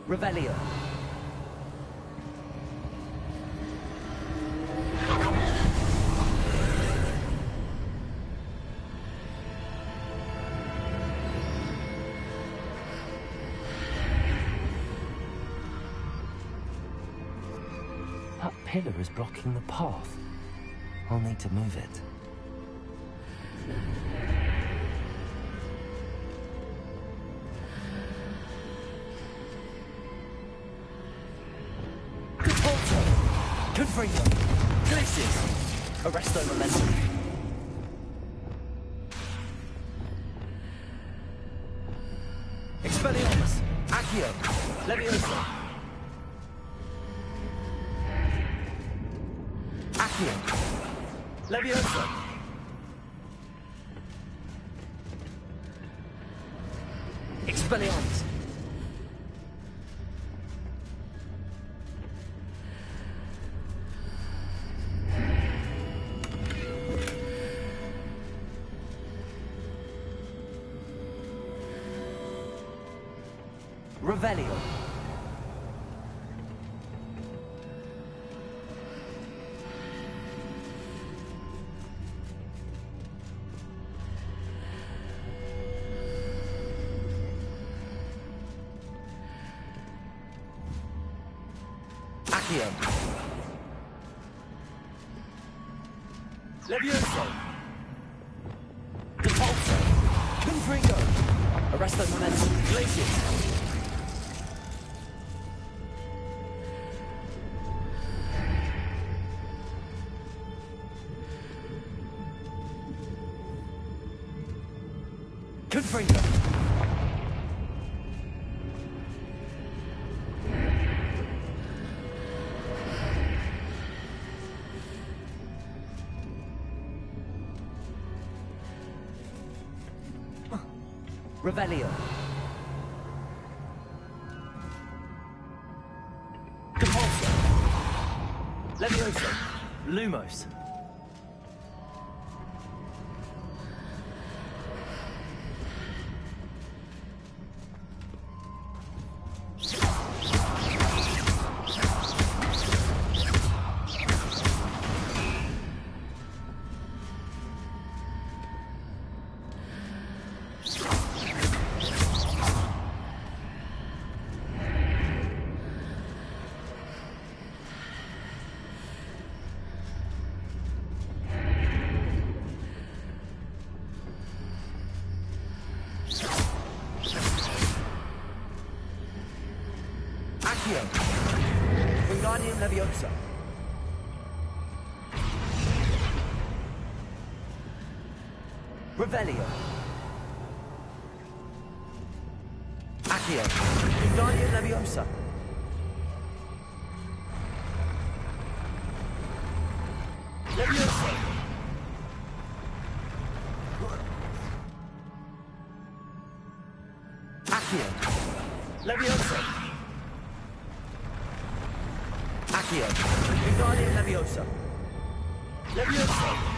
Revelio. That pillar is blocking the path. I'll need to move it. Confringo. Glacius. Arresto momentum. Expelliarmus. Accio. Leviosa. Accio. Leviosa. Expelliarmus. Revelio. Accio. Levioso. Depulso. Confringo. Arresto momentum. Glacius. Confringo. Revelio. Depulso. Levioso. Lumos. Accio. Wingardium Leviosa. Revelio. Accio. Wingardium Leviosa. Leviosa. Accio. Leviosa. Accio. Wingardium Leviosa. Leviosa.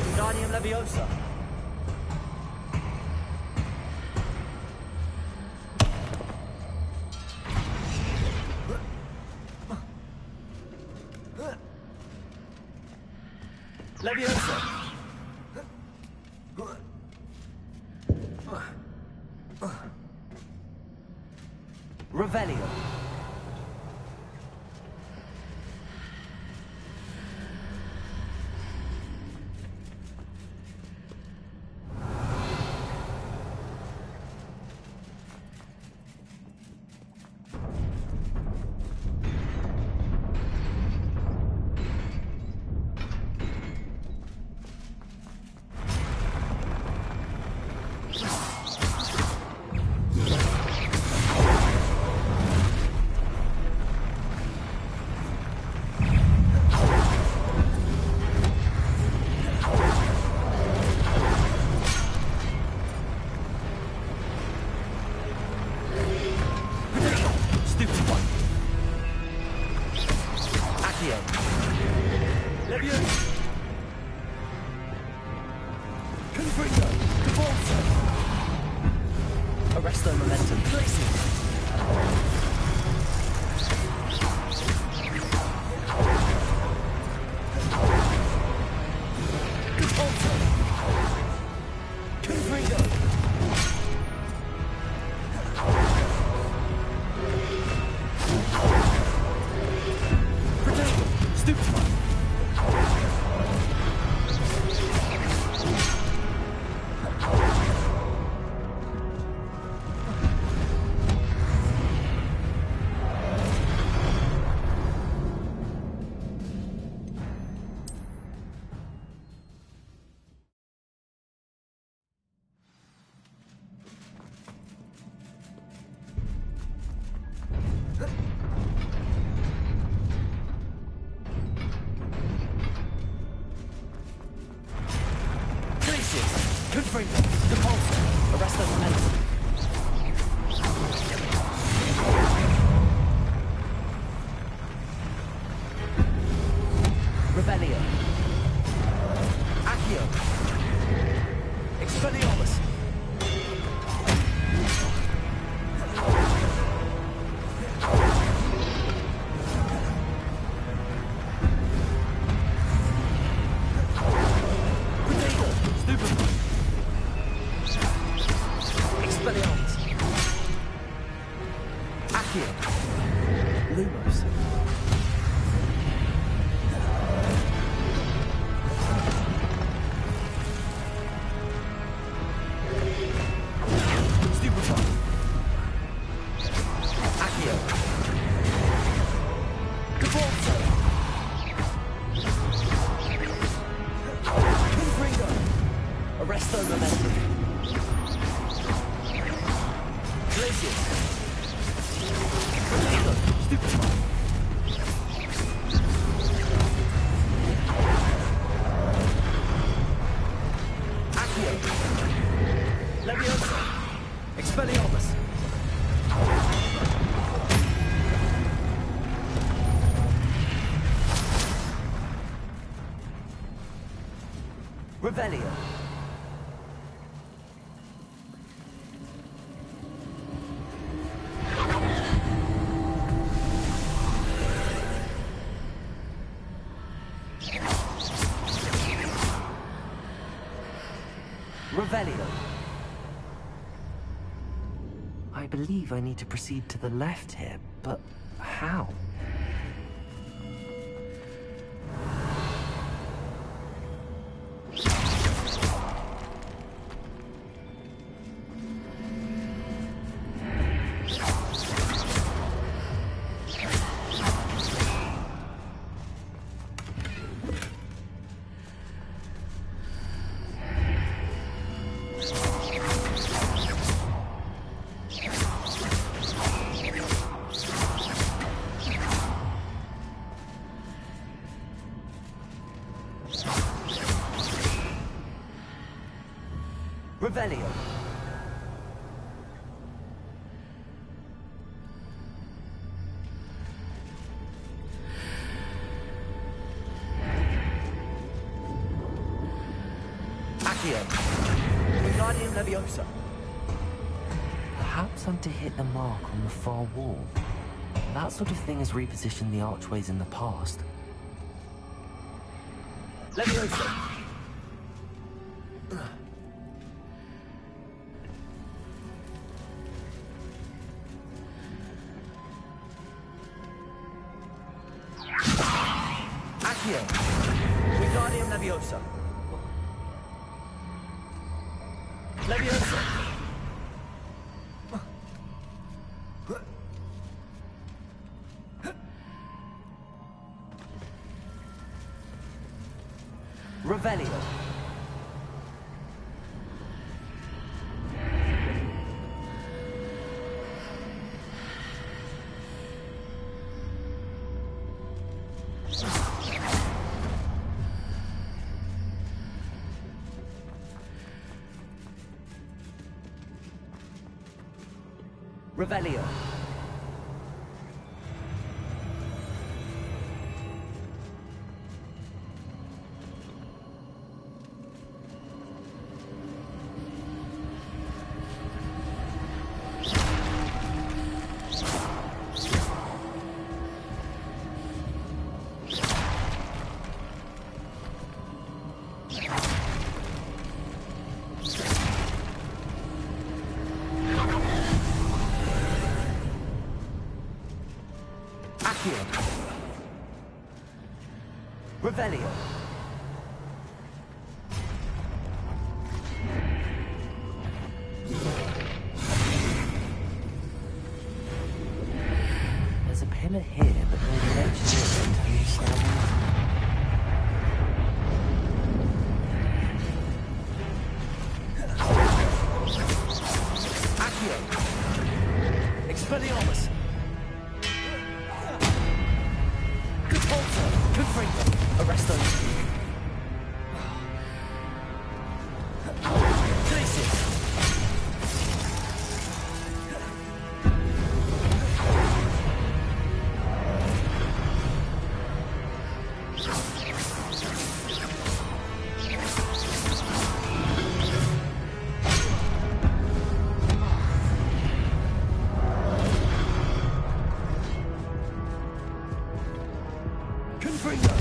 Wingardium Leviosa. Leviosa. Revelio. Arresto momentum. Glacius. Confringo. Depulso. Arresto momentum. Rebellion. Accio. Expelliarmus. Lumos. Stupefy. Accio. Depulso. Confringo. Arresto momentum. Glacius. Stupefy. Accio. Leviosa. Expelliarmus. Revelio. Revelio. I believe I need to proceed to the left here, but how? Revelio. Accio. Wingardium Leviosa. Perhaps I'm to hit the mark on the far wall. That sort of thing has repositioned the archways in the past. Leviosa. Accio. Wingardium Leviosa. Leviosa. Revelio. Revelio. Accio. Revelio. There's a pillar here, but no ledge near it. Only ground. Accio. Expelliarmus. Good Volta. Good Freedom. Arresto. Glacius. Confringo.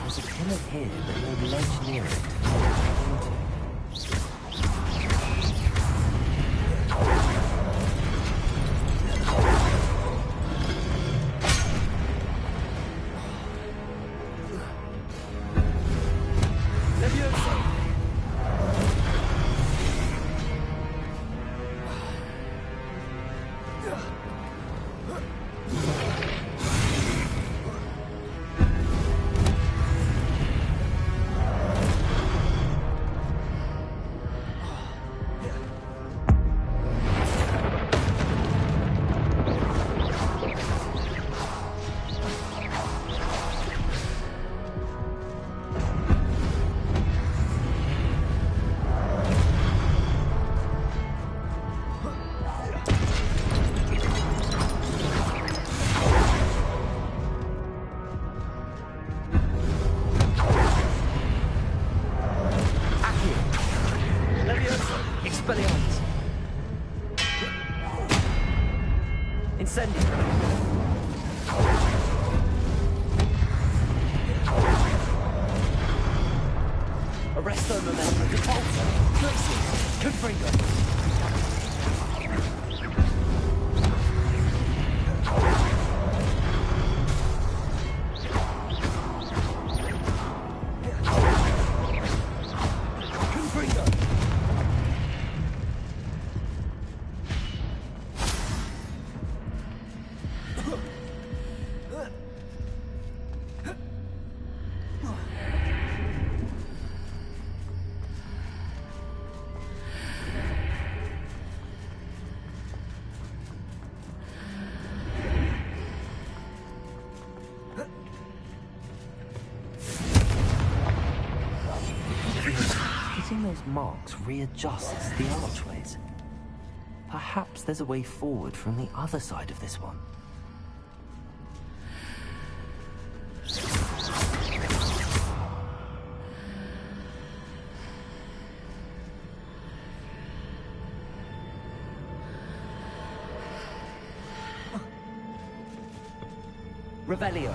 There's a pillar here, but no ledge near it. Levioso. Expelliarmus. Incendio. Arresto Memento. Repulsor. Glacius. Confringo. Hitting those marks readjusts the archways. Perhaps there's a way forward from the other side of this one. Revelio.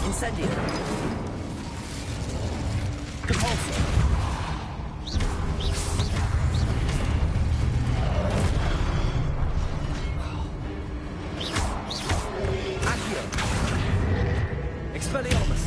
Incendio. Compulsor. Expelliarmus!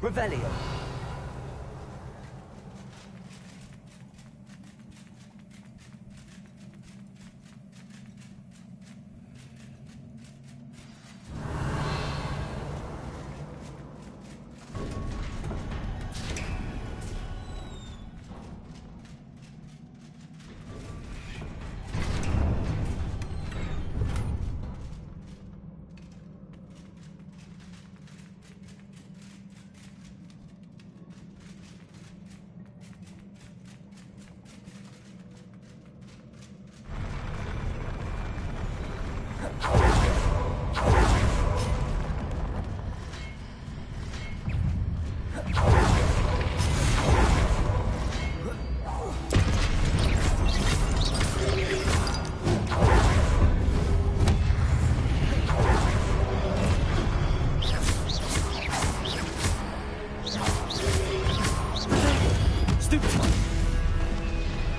Revelio.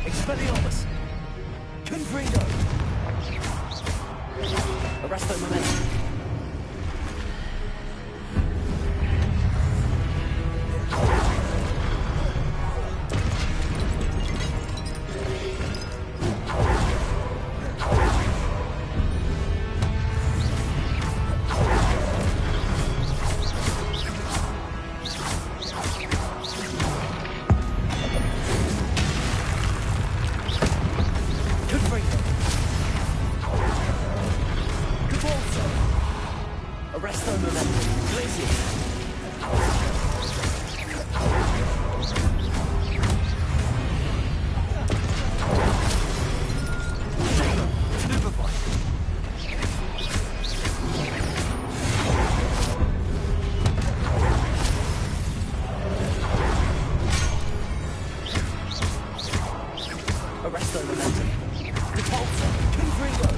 Expelliarmus! Confringo! Arresto momentum! Arresto momentum! Glacier! Arresto momentum! Repulsor! Confringo!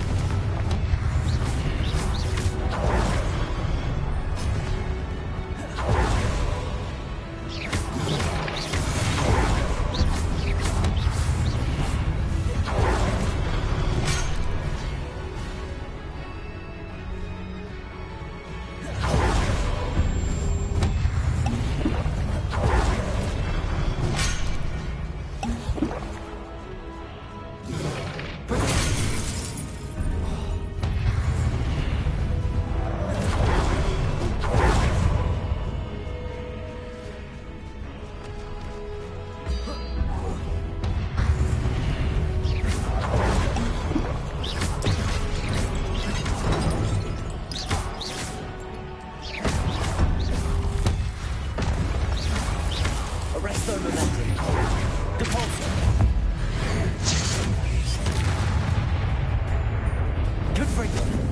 Arresto momentum! Repulsor! Confringo!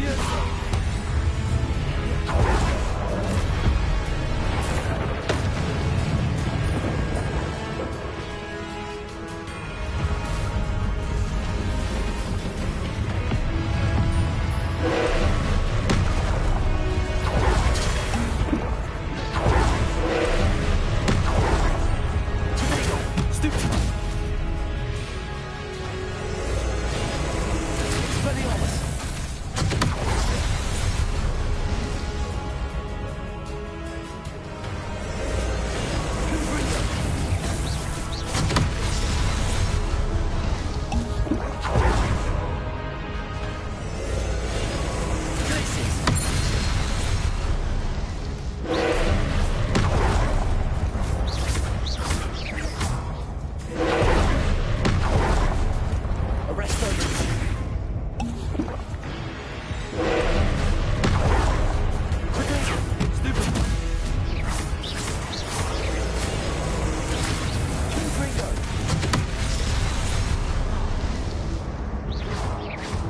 Leviosa!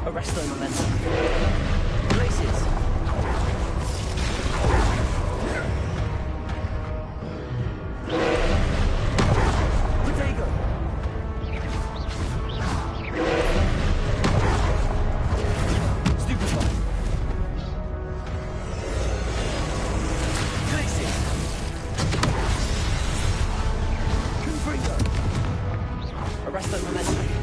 Arresto momentum. Places. Potato. Stupefy. Places. Confringo. Arresto momentum.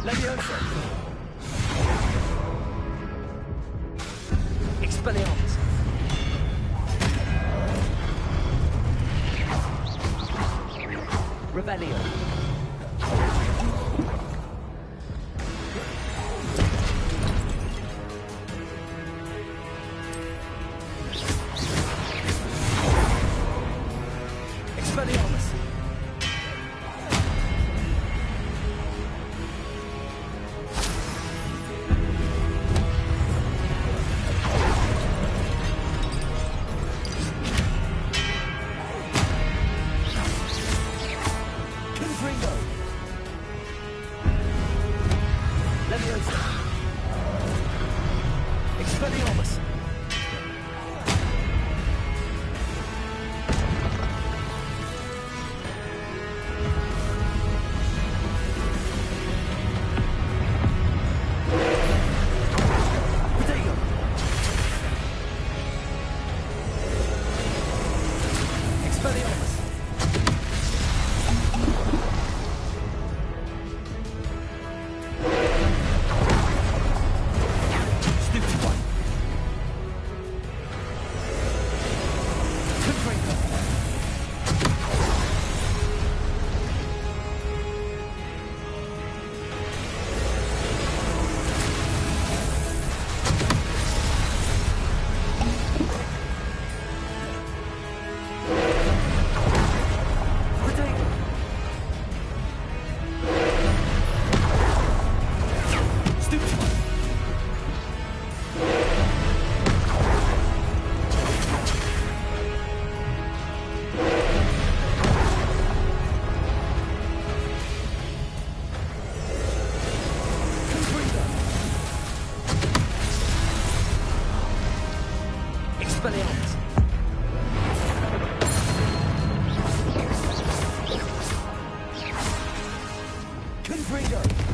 Leviosa. Expelliarmus. Rebellion. Expelliarmus. Leviosa. Expelliarmus. Potato. Expelliarmus. Stupefy. Confringo!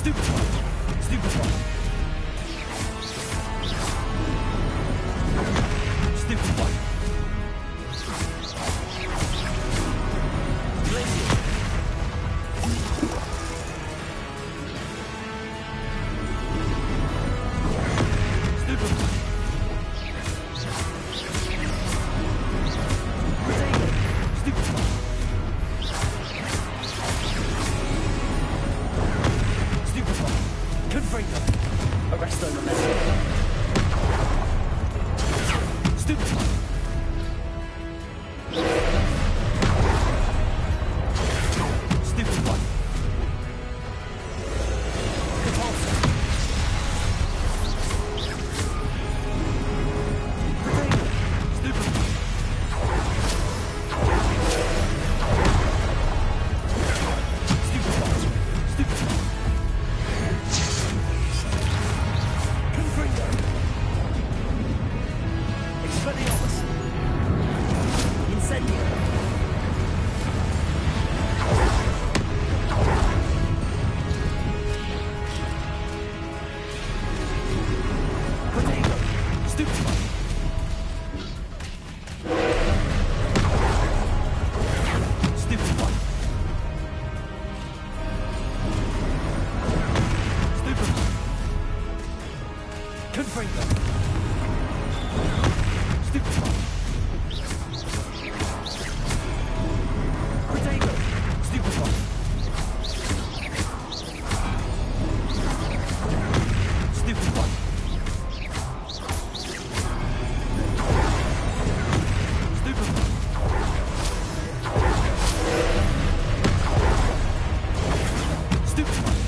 Stupid one. Stupid one. Stupid one. Glacier. Stupid one. Potato. Stupid one. Stupid one. Confringo. Arresto momentum. Stupid one. Stupid one. Repulsor. Potato. Stupid one. Stupid one. Stupid one. Confringo. Expelliarmus. Incendio. Potato. Stupid one. Stupid one. Stupid one. Confringo. Stupid one. Potato. Stupid one. Stupid one. Stupid one. Stupid one.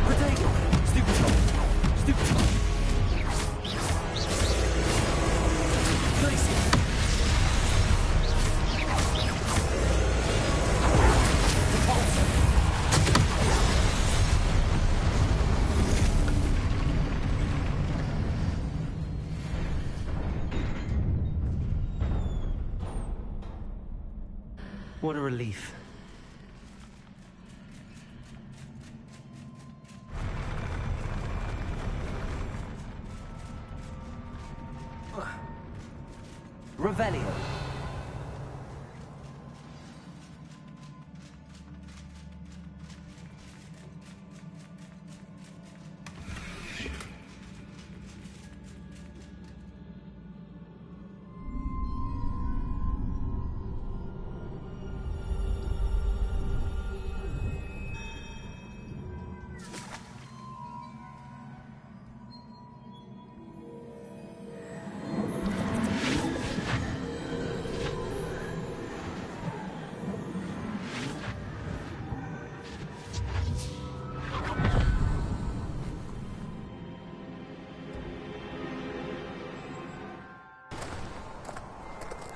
Potato. Stupid one. Stupid one. Glacier. Repulsor. What a relief. Revelio.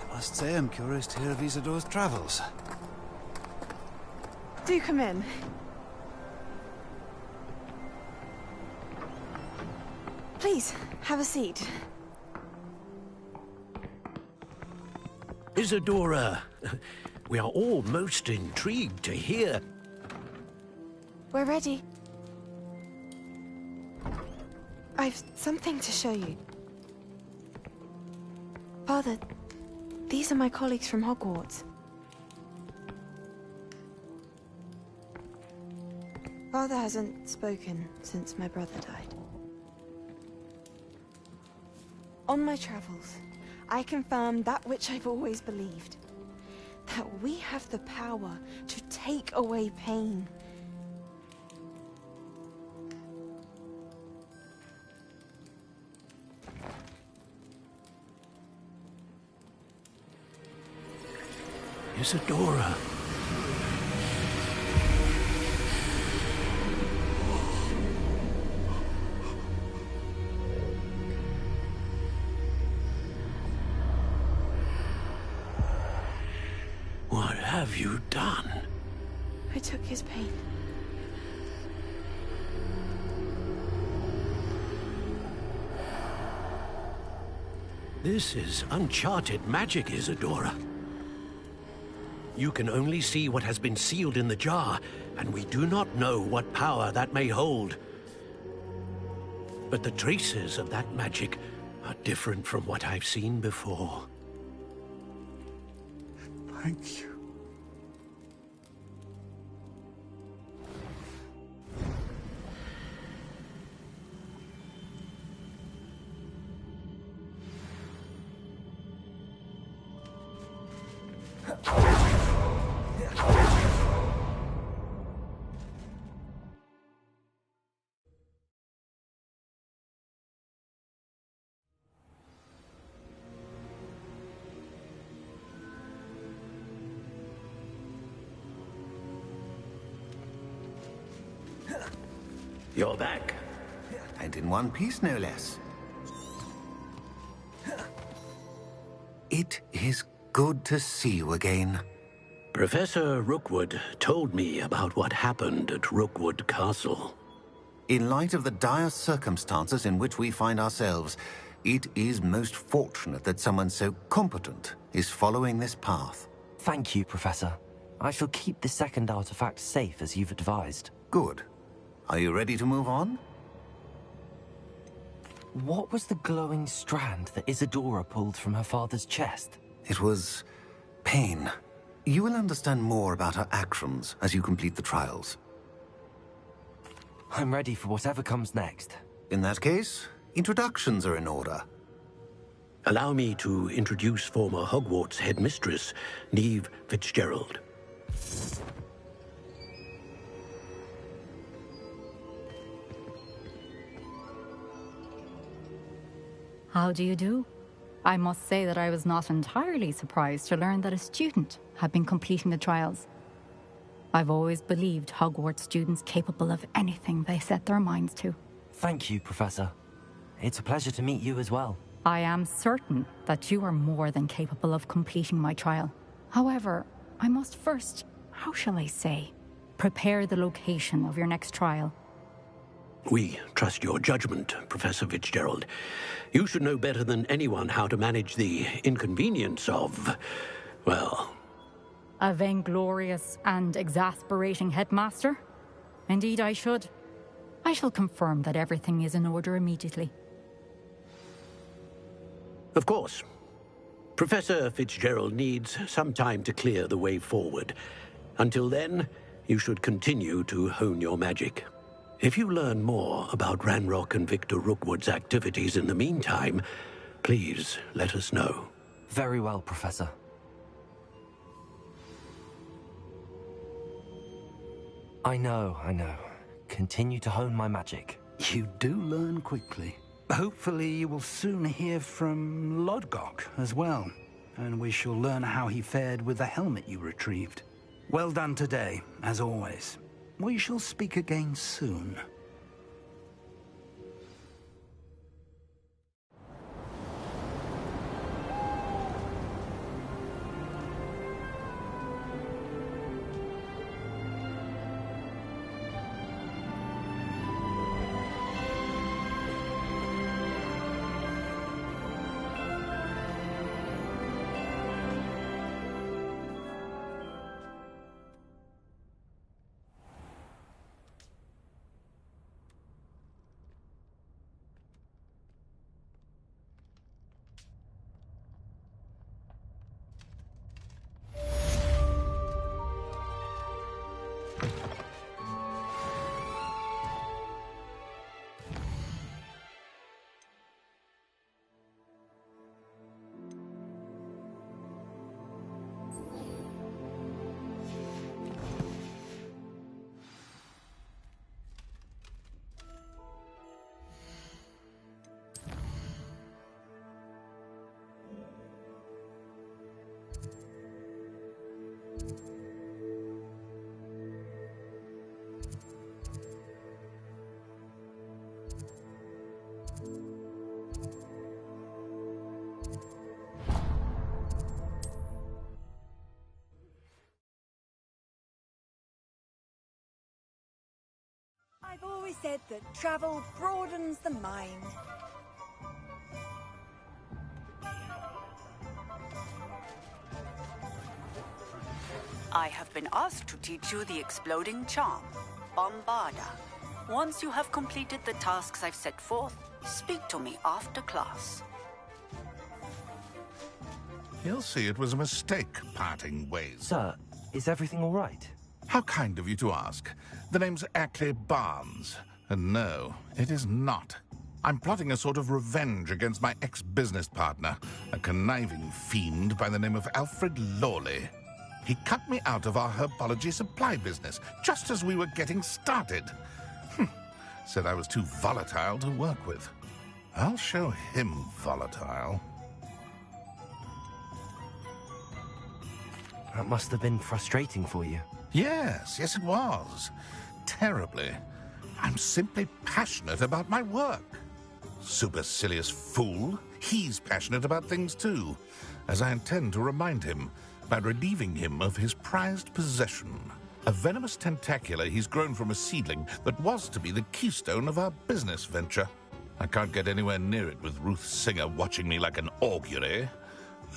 I must say I'm curious to hear of Isidore's travels. Do come in. Please, have a seat. Isadora, we are all most intrigued to hear. We're ready. I've something to show you. Father, these are my colleagues from Hogwarts. Father hasn't spoken since my brother died. On my travels, I confirmed that which I've always believed. That we have the power to take away pain. Isadora. What have you done? I took his pain. This is uncharted magic, Isadora. You can only see what has been sealed in the jar, and we do not know what power that may hold. But the traces of that magic are different from what I've seen before. Thank you. You're back. And in one piece, no less. It is good to see you again. Professor Rookwood told me about what happened at Rookwood Castle. In light of the dire circumstances in which we find ourselves, it is most fortunate that someone so competent is following this path. Thank you, Professor. I shall keep the second artifact safe as you've advised. Good. Are you ready to move on? What was the glowing strand that Isadora pulled from her father's chest? It was pain. You will understand more about her actions as you complete the trials. I'm ready for whatever comes next. In that case, introductions are in order. Allow me to introduce former Hogwarts headmistress, Neve Fitzgerald. How do you do? I must say that I was not entirely surprised to learn that a student had been completing the trials. I've always believed Hogwarts students capable of anything they set their minds to. Thank you, Professor. It's a pleasure to meet you as well. I am certain that you are more than capable of completing my trial. However, I must first, how shall I say, prepare the location of your next trial. We trust your judgment, Professor Fitzgerald. You should know better than anyone how to manage the inconvenience of, well... A vainglorious and exasperating headmaster? Indeed I should. I shall confirm that everything is in order immediately. Of course. Professor Fitzgerald needs some time to clear the way forward. Until then, you should continue to hone your magic. If you learn more about Ranrock and Victor Rookwood's activities in the meantime, please let us know. Very well, Professor. I know. Continue to hone my magic. You do learn quickly. Hopefully you will soon hear from Lodgok as well, and we shall learn how he fared with the helmet you retrieved. Well done today, as always. We shall speak again soon. I've always said that travel broadens the mind. I have been asked to teach you the exploding charm, Bombarda. Once you have completed the tasks I've set forth, speak to me after class. He'll see it was a mistake parting ways. Sir, is everything all right? How kind of you to ask. The name's Ackley Barnes. And no, it is not. I'm plotting a sort of revenge against my ex-business partner, a conniving fiend by the name of Alfred Lawley. He cut me out of our herbology supply business, just as we were getting started. Said I was too volatile to work with. I'll show him volatile. That must have been frustrating for you. Yes, it was. Terribly. I'm simply passionate about my work. Supercilious fool. He's passionate about things too, as I intend to remind him by relieving him of his prized possession. A venomous tentacular he's grown from a seedling that was to be the keystone of our business venture. I can't get anywhere near it with Ruth Singer watching me like an augury.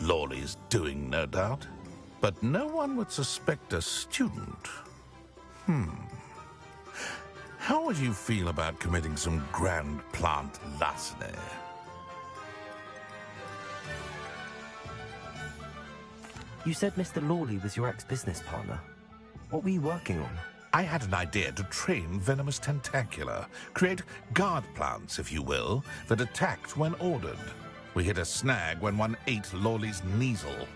Lawley's doing, no doubt. But no one would suspect a student. How would you feel about committing some grand plant larceny? You said Mr. Lawley was your ex-business partner. What were you working on? I had an idea to train venomous tentacula, create guard plants, if you will, that attacked when ordered. We hit a snag when one ate Lawley's Kneasel.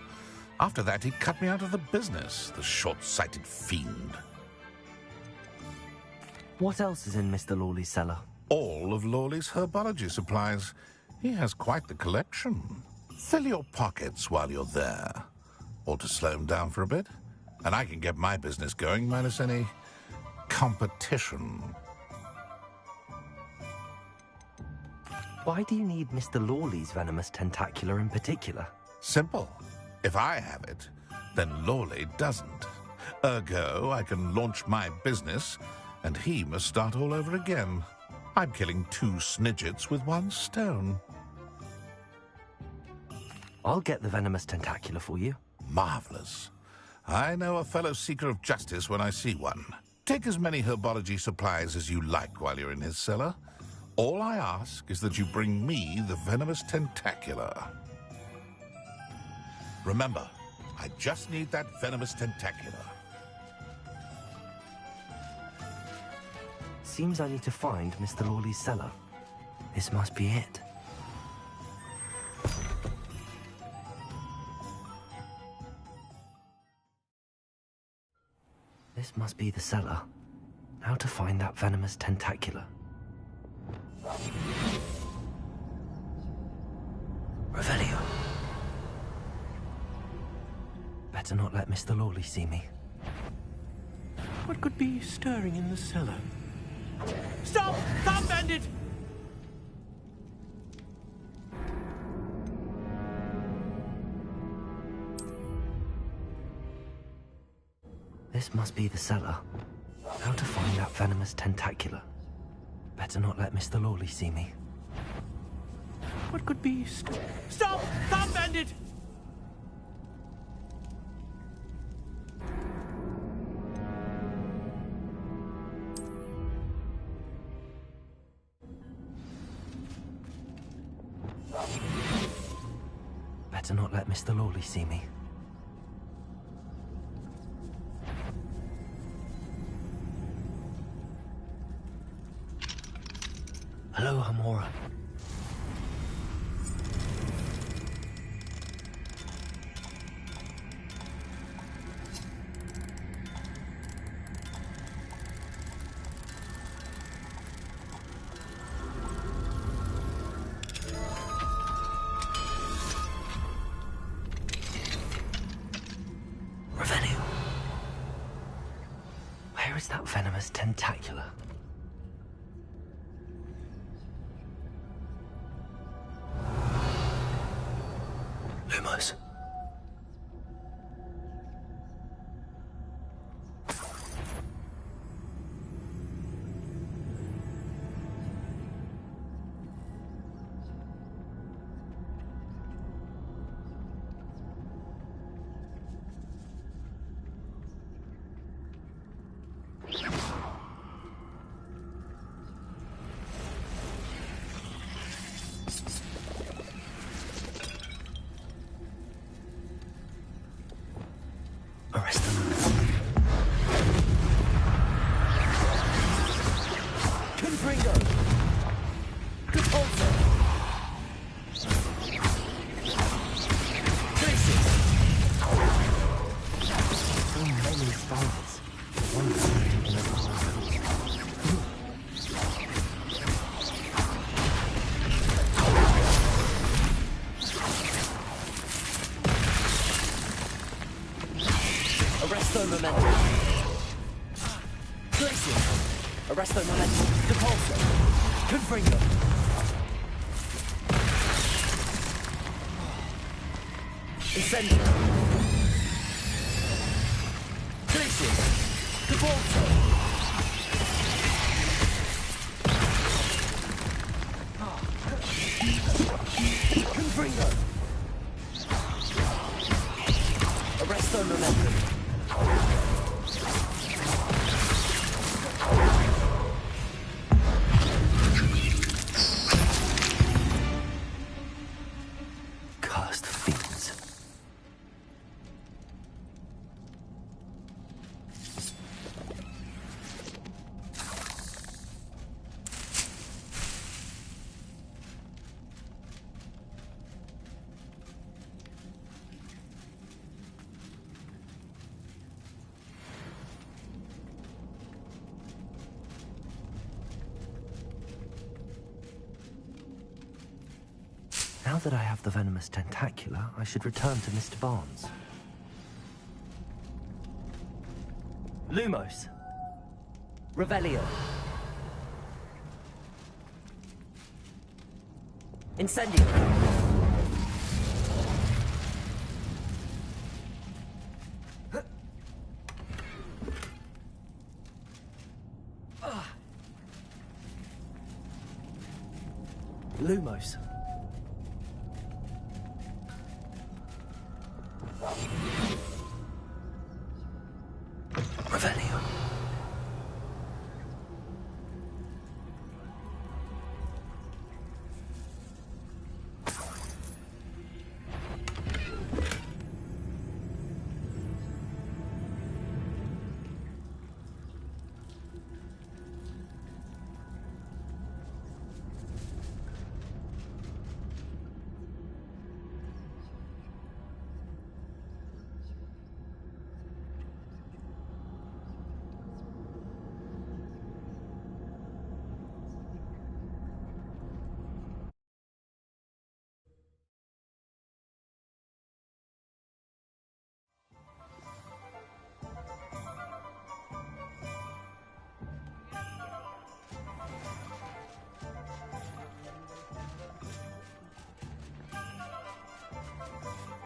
After that, he cut me out of the business, the short-sighted fiend. What else is in Mr. Lawley's cellar? All of Lawley's herbology supplies. He has quite the collection. Fill your pockets while you're there. Or to slow him down for a bit. And I can get my business going minus any competition. Why do you need Mr. Lawley's venomous tentacular in particular? Simple. If I have it, then Lawley doesn't. Ergo, I can launch my business, and he must start all over again. I'm killing 2 snidgets with 1 stone. I'll get the venomous tentacular for you. Marvelous. I know a fellow seeker of justice when I see one. Take as many herbology supplies as you like while you're in his cellar. All I ask is that you bring me the venomous tentacular. Remember, I just need that venomous tentacular. Seems I need to find Mr. Lawley's cellar. This must be it. This must be the cellar. How to find that venomous tentacular? Revelio. Better not let Mr. Lawley see me. What could be stirring in the cellar? Stop! Stop, bandit! This must be the cellar. How to find that venomous tentacular? Better not let Mr. Lawley see me. What could be Stop! Stop, bandit! Better not let Mr. Lawley see me. Hello, Hamora. Revenue. Where is that venomous tentacular? Lumos. Arresto momentum. Depulso. Confringo. Incendio. Glacius. Depulso. Confringo. Arresto momentum. Cursed fiends. Now that I have the venomous tentacula, I should return to Mr. Barnes. Lumos. Revelio. Incendio. Lumos. Revelio.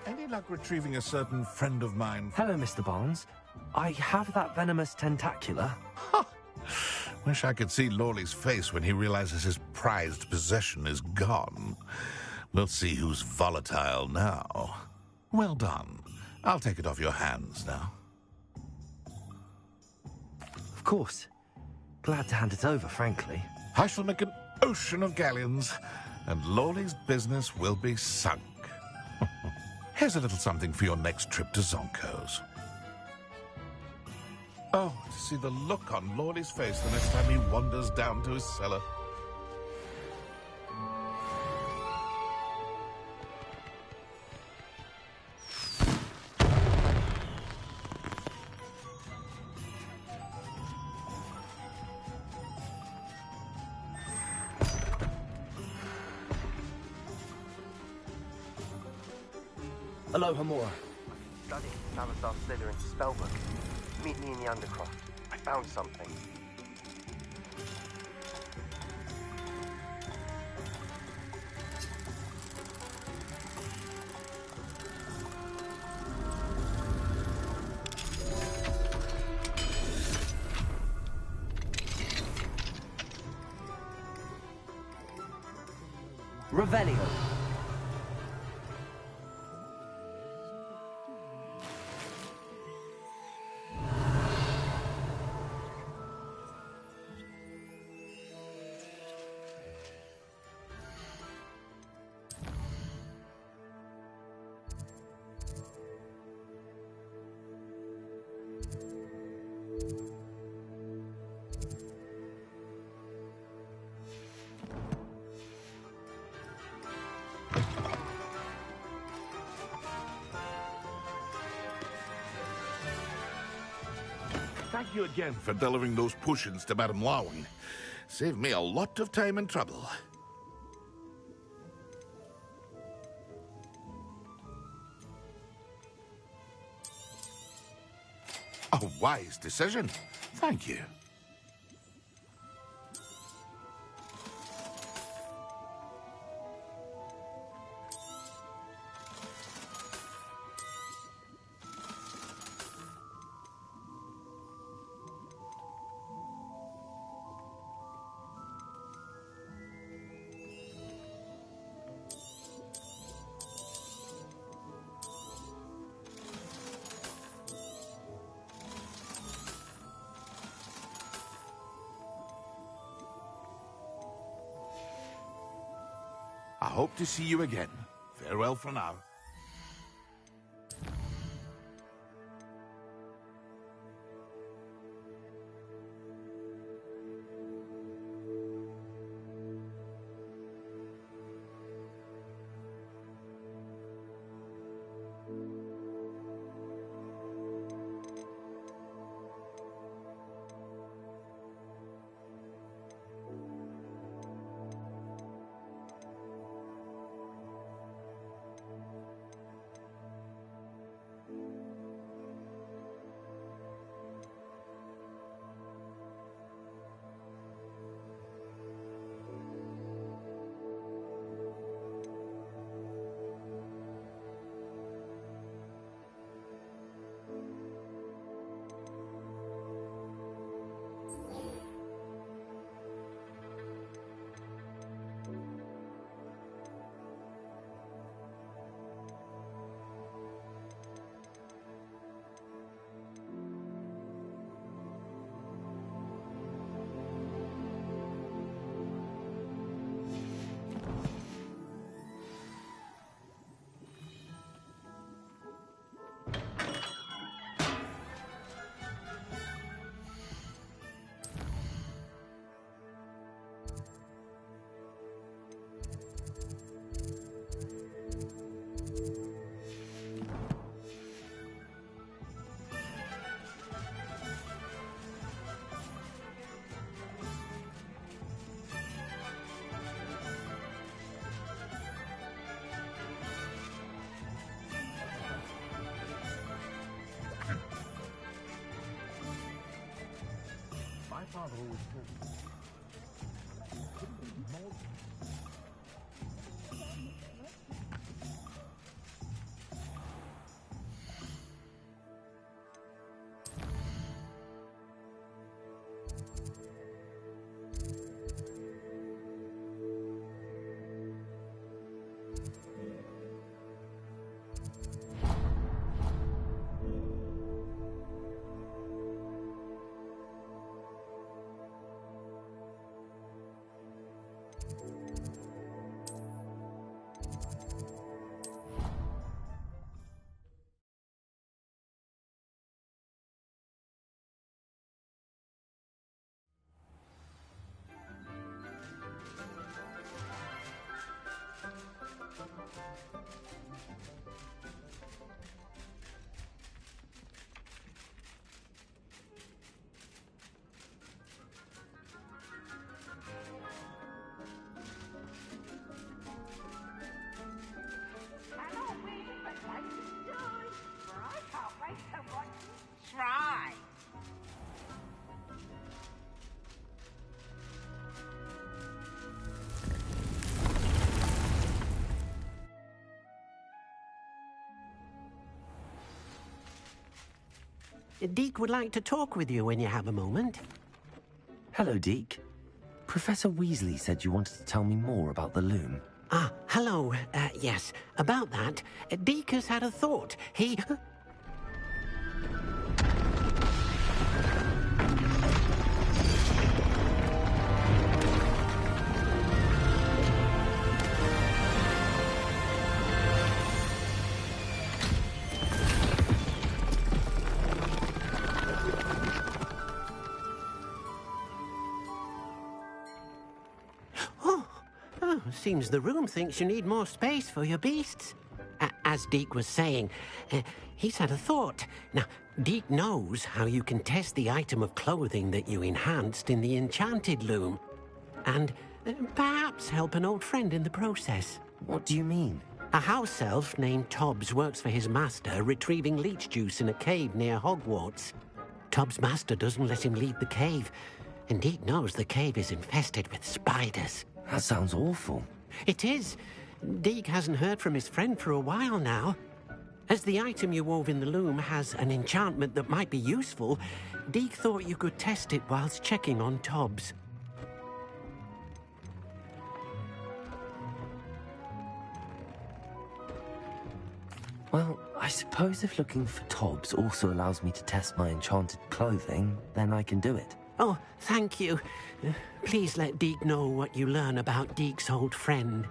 Any luck retrieving a certain friend of mine? Hello, Mr. Barnes. I have that venomous tentacula. Wish I could see Lawley's face when he realizes his prized possession is gone. We'll see who's volatile now. Well done. I'll take it off your hands now. Of course. Glad to hand it over, frankly. I shall make an ocean of galleons, and Lawley's business will be sunk. Here's a little something for your next trip to Zonko's. Oh, to see the look on Lawley's face the next time he wanders down to his cellar. Aloha Mora. Studying Salazar Slytherin's spellbook. Meet me in the Undercroft. I found something. Revelio. Thank you again for delivering those potions to Madame Lawing. Saved me a lot of time and trouble. A wise decision. Thank you. I hope to see you again. Farewell for now. My father always told me. Try. Deke would like to talk with you when you have a moment. Hello, Deke. Professor Weasley said you wanted to tell me more about the loom. Ah, hello. Yes, about that. Deke has had a thought. He... Seems the room thinks you need more space for your beasts. As Deke was saying, he's had a thought. Now, Deke knows how you can test the item of clothing that you enhanced in the enchanted loom. And perhaps help an old friend in the process. What do you mean? A house elf named Tobbs works for his master, retrieving leech juice in a cave near Hogwarts. Tobbs' master doesn't let him leave the cave, and Deke knows the cave is infested with spiders. That sounds awful. It is. Deke hasn't heard from his friend for a while now. As the item you wove in the loom has an enchantment that might be useful, Deke thought you could test it whilst checking on Tobbs. Well, I suppose if looking for Tobbs also allows me to test my enchanted clothing, then I can do it. Oh, thank you. Please let Deke know what you learn about Deke's old friend.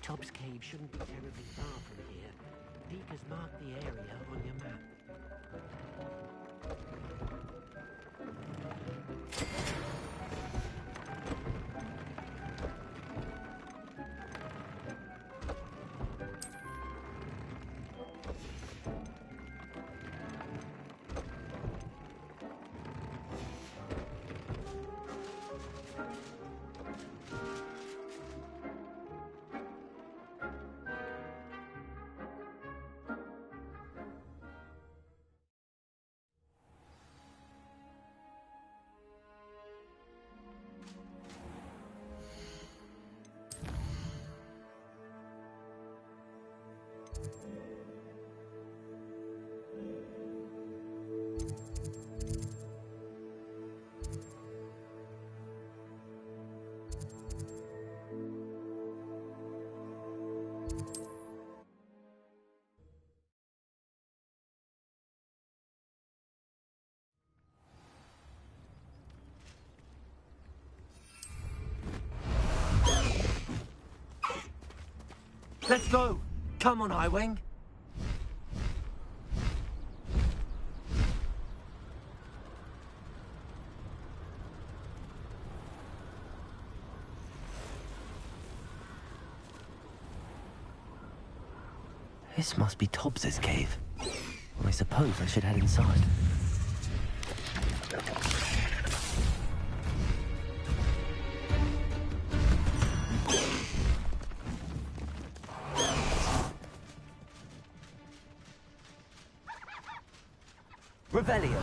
Tobbs Cave shouldn't be terribly far from here. Deke has marked the area on your map. Let's go! Come on, Highwing! This must be Tobbs's cave. I suppose I should head inside. Revelio.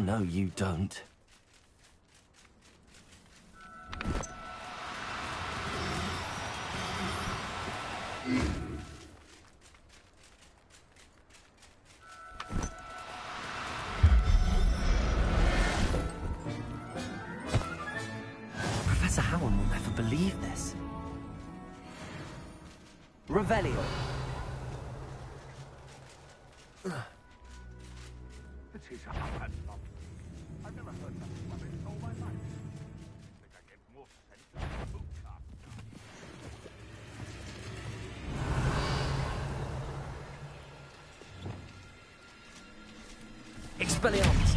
No, you don't. Professor Howard will never believe this. Revelio. It is a bad lump. I've never heard nothing of it in all my life. I think I get more sense than a book cast. Expelliarmus.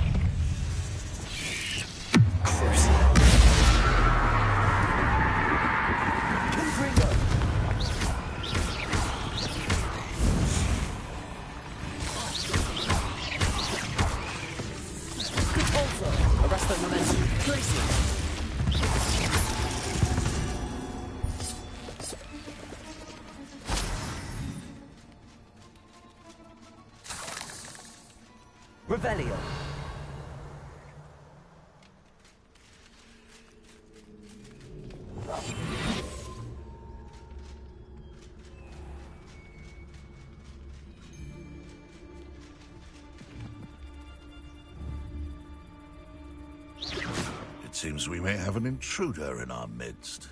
Revelio. It seems we may have an intruder in our midst.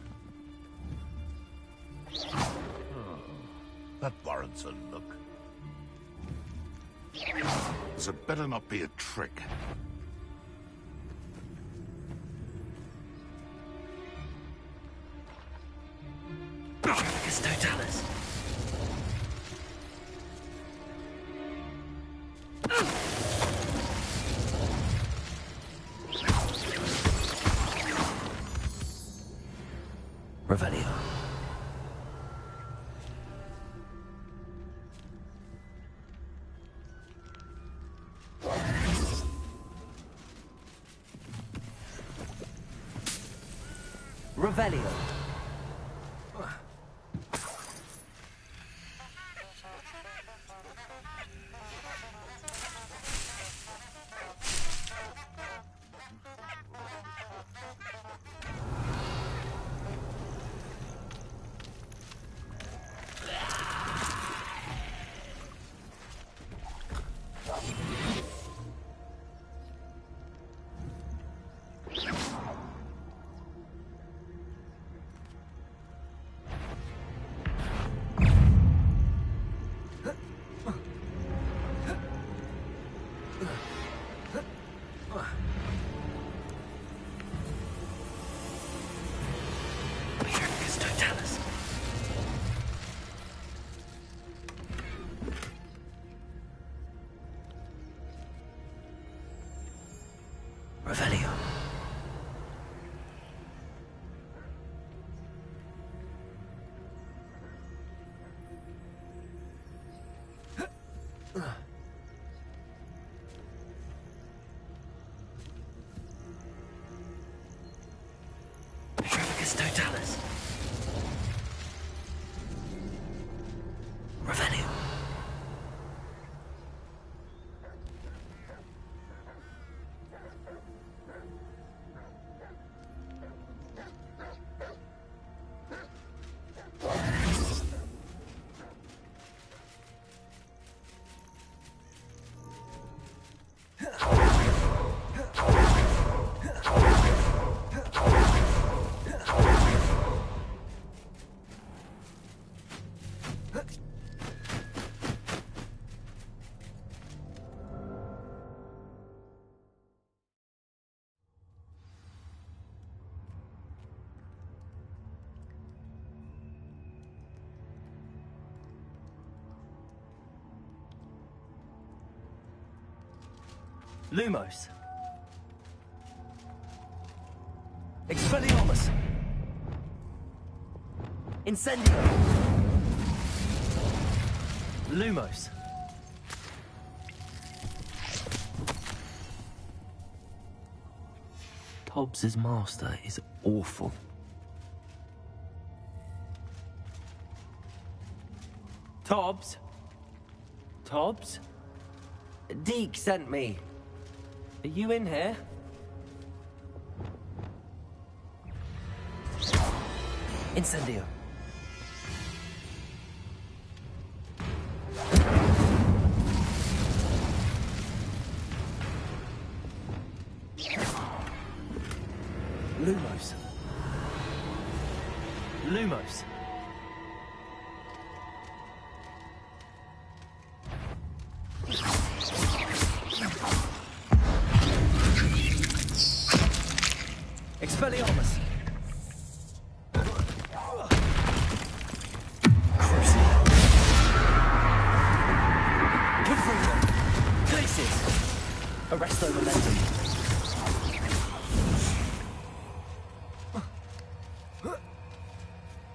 That warrants a look. This had better not be a trick. It's Totalis. Revelio. Revelio. Revelio. Petrificus totalis. Revelio. Lumos. Expelliarmus. Incendio. Lumos. Tobbs's master is awful. Tobbs? Tobbs? Deke sent me. Are you in here? Incendio. Lumos. Lumos. Expelliarmus. Confringo. Glacis. Arresto momentum.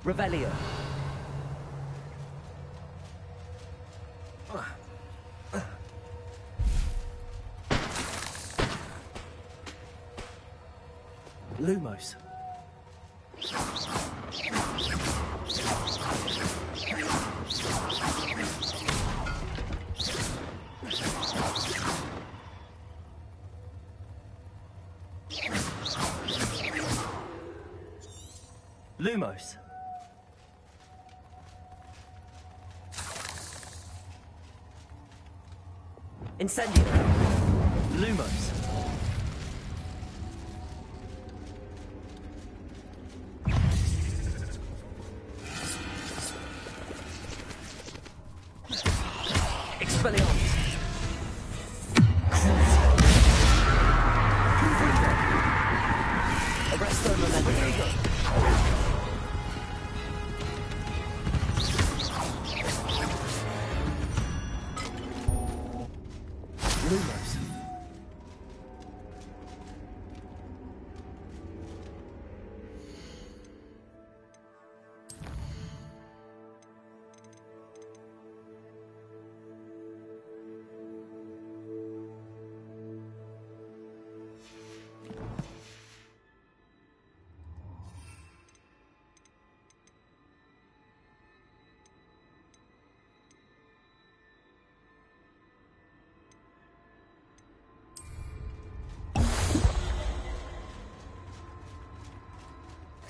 Revelio. Lumos. Lumos. Incendio. Lumos. Expelliarmus. Arresto momentum. Lumos.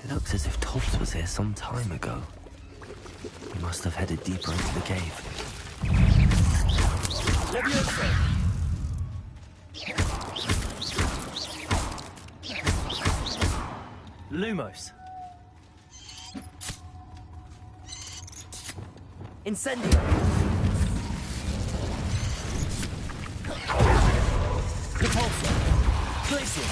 It looks as if Tobbs was here some time ago. He must have headed deeper into the cave. Levioso! Lumos. Incendio. Repulsor. Glacier.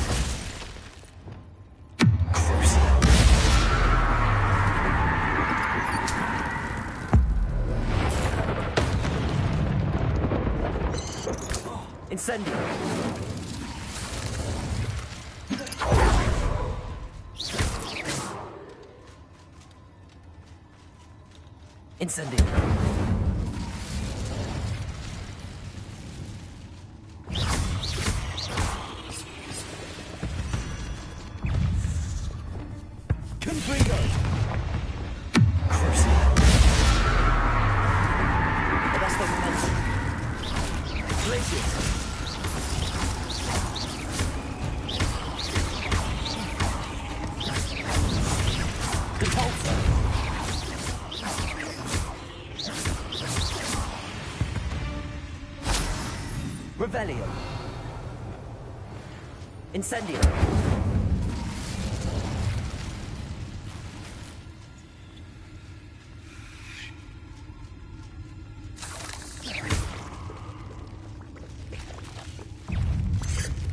Incendio. Incendio. Confringo. Arresto momentum. Glacier. Repulsor. Revelio. Incendio.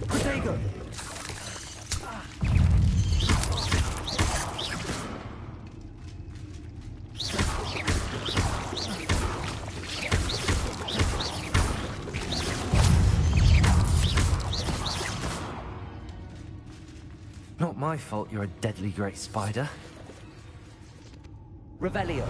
Protego. Not my fault you're a deadly great spider. Revelio.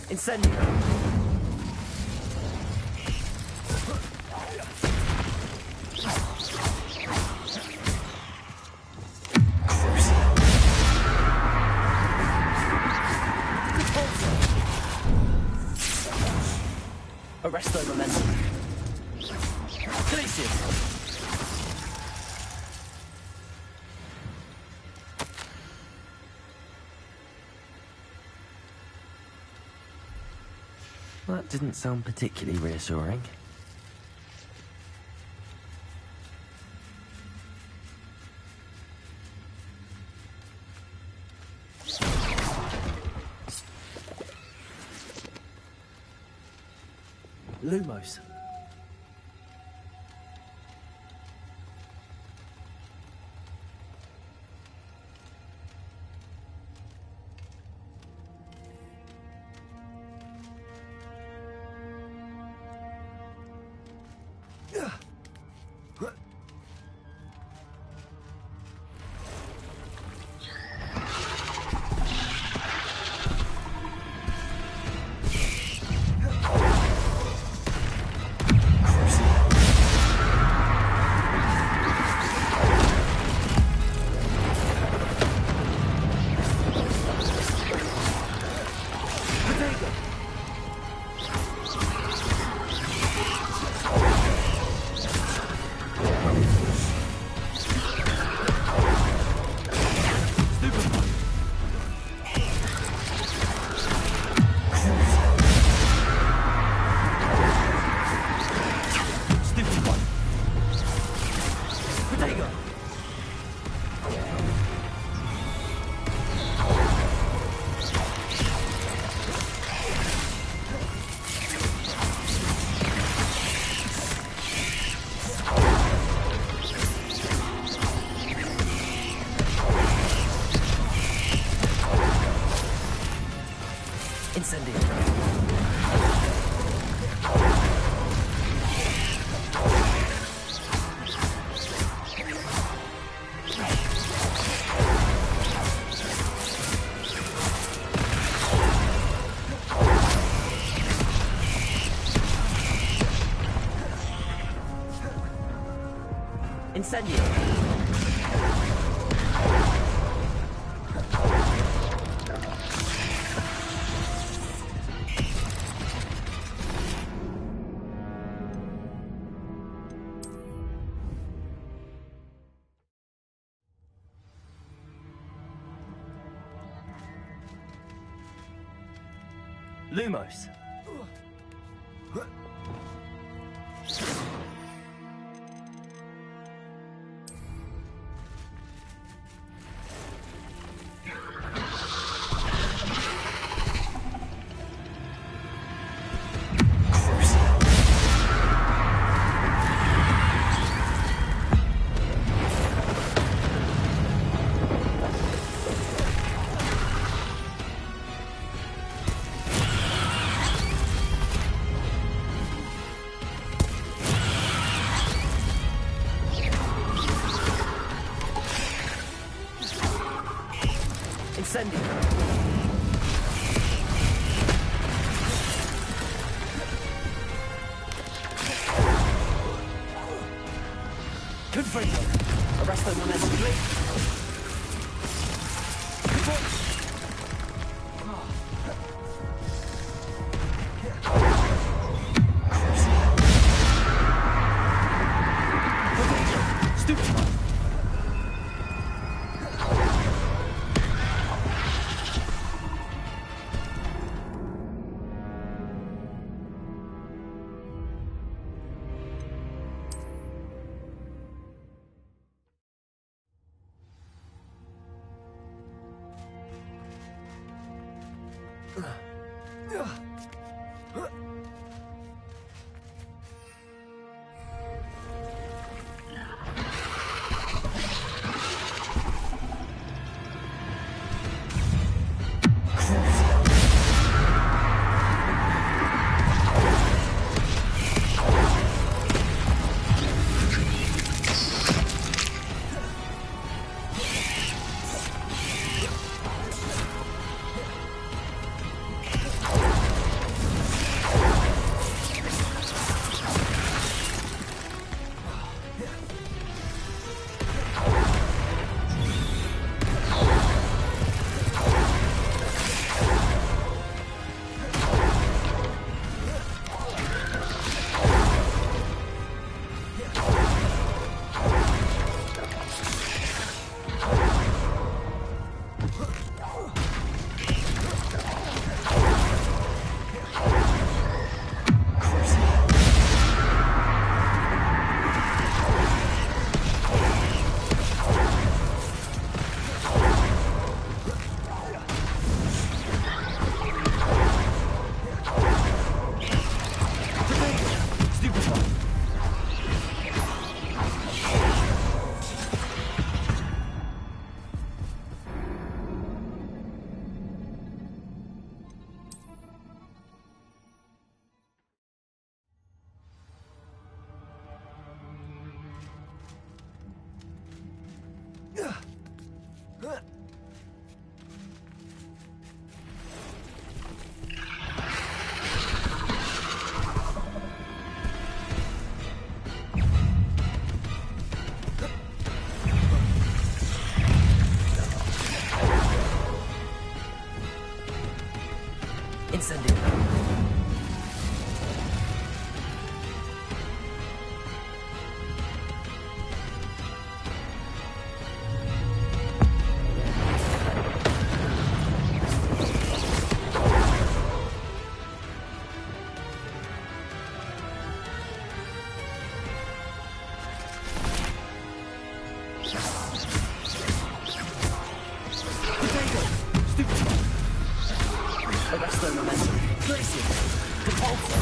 Incendio. Arresto momentum. Glacier. That didn't sound particularly reassuring. Lumos. Incendio. Incendio. Lumos. Incendio. Confringo. Arresto momentum. Stupid. Incendio. Arresto momentum. Glacier. Compulsor.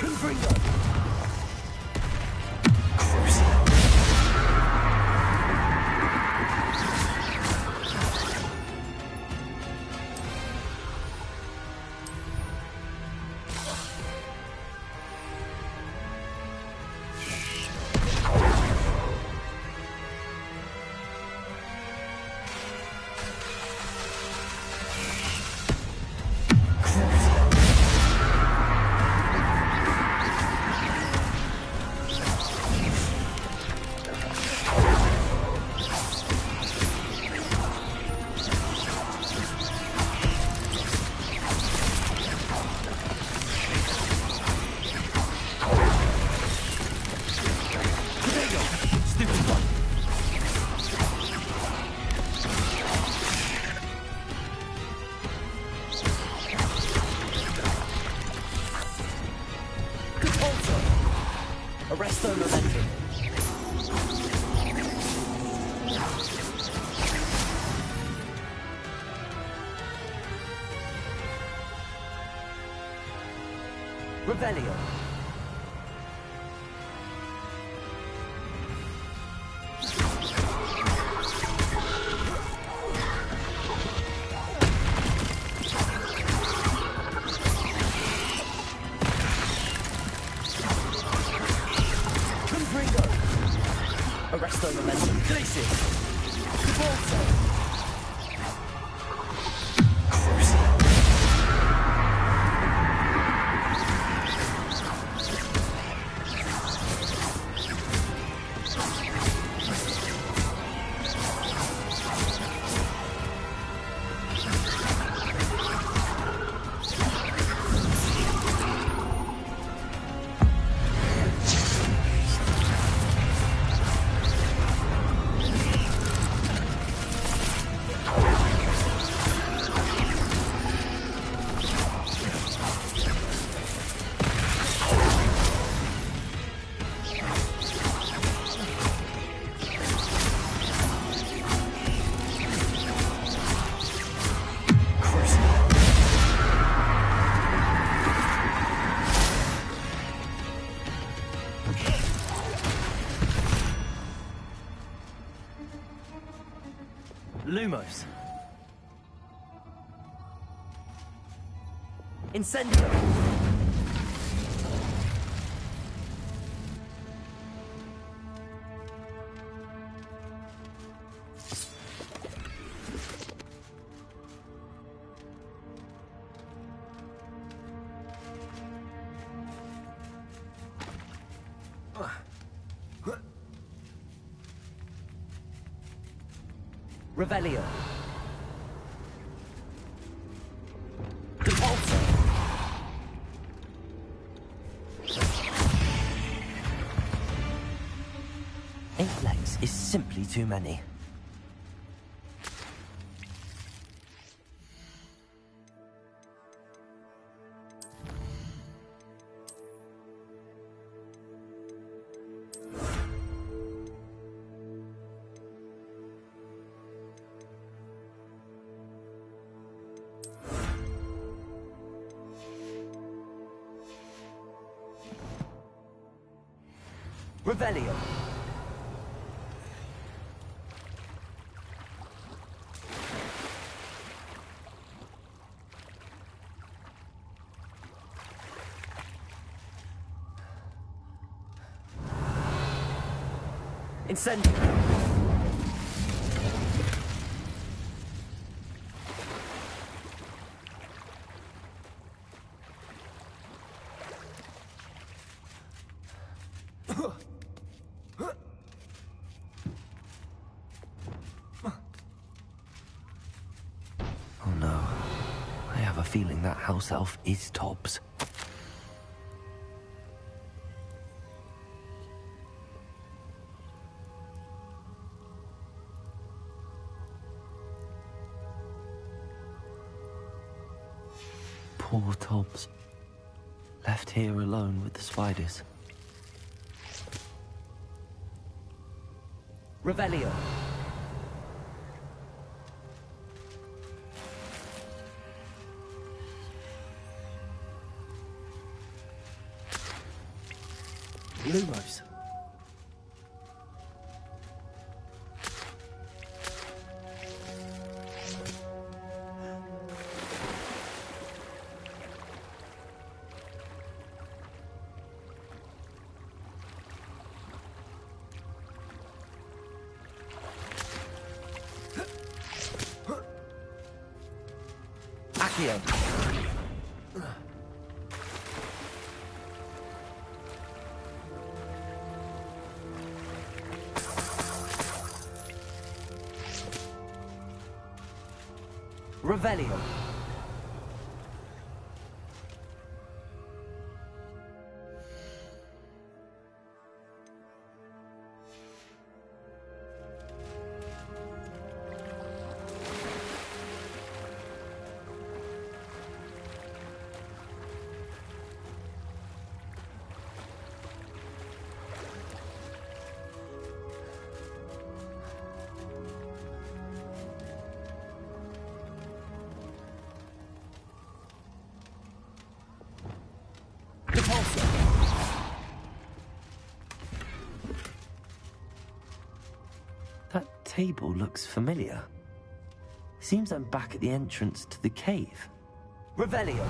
Confringo. Crucible. Revelio. Arresto momentum. Glacier. Devolto. Lumos. Incendio. Revelio. Devolto. Eight legs is simply too many. Revelio. Incendio. Oh no. I have a feeling that house elf is Tobbs. Poor Tobbs. Left here alone with the spiders. Revelio. Lumos. Accio. Revelio. table looks familiar. Seems I'm back at the entrance to the cave. Revelio.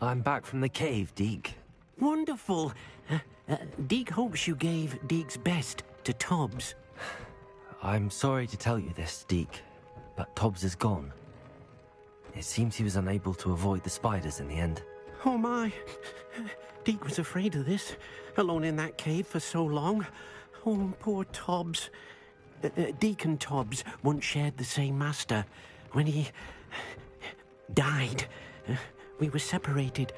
I'm back from the cave, Deke. Wonderful. Deke hopes you gave Deke's best to Tobbs. I'm sorry to tell you this, Deke, but Tobbs is gone. It seems he was unable to avoid the spiders in the end. Oh my. Deke was afraid of this, alone in that cave for so long. Oh, poor Tobbs. Deke and Tobbs once shared the same master. When he died, we were separated.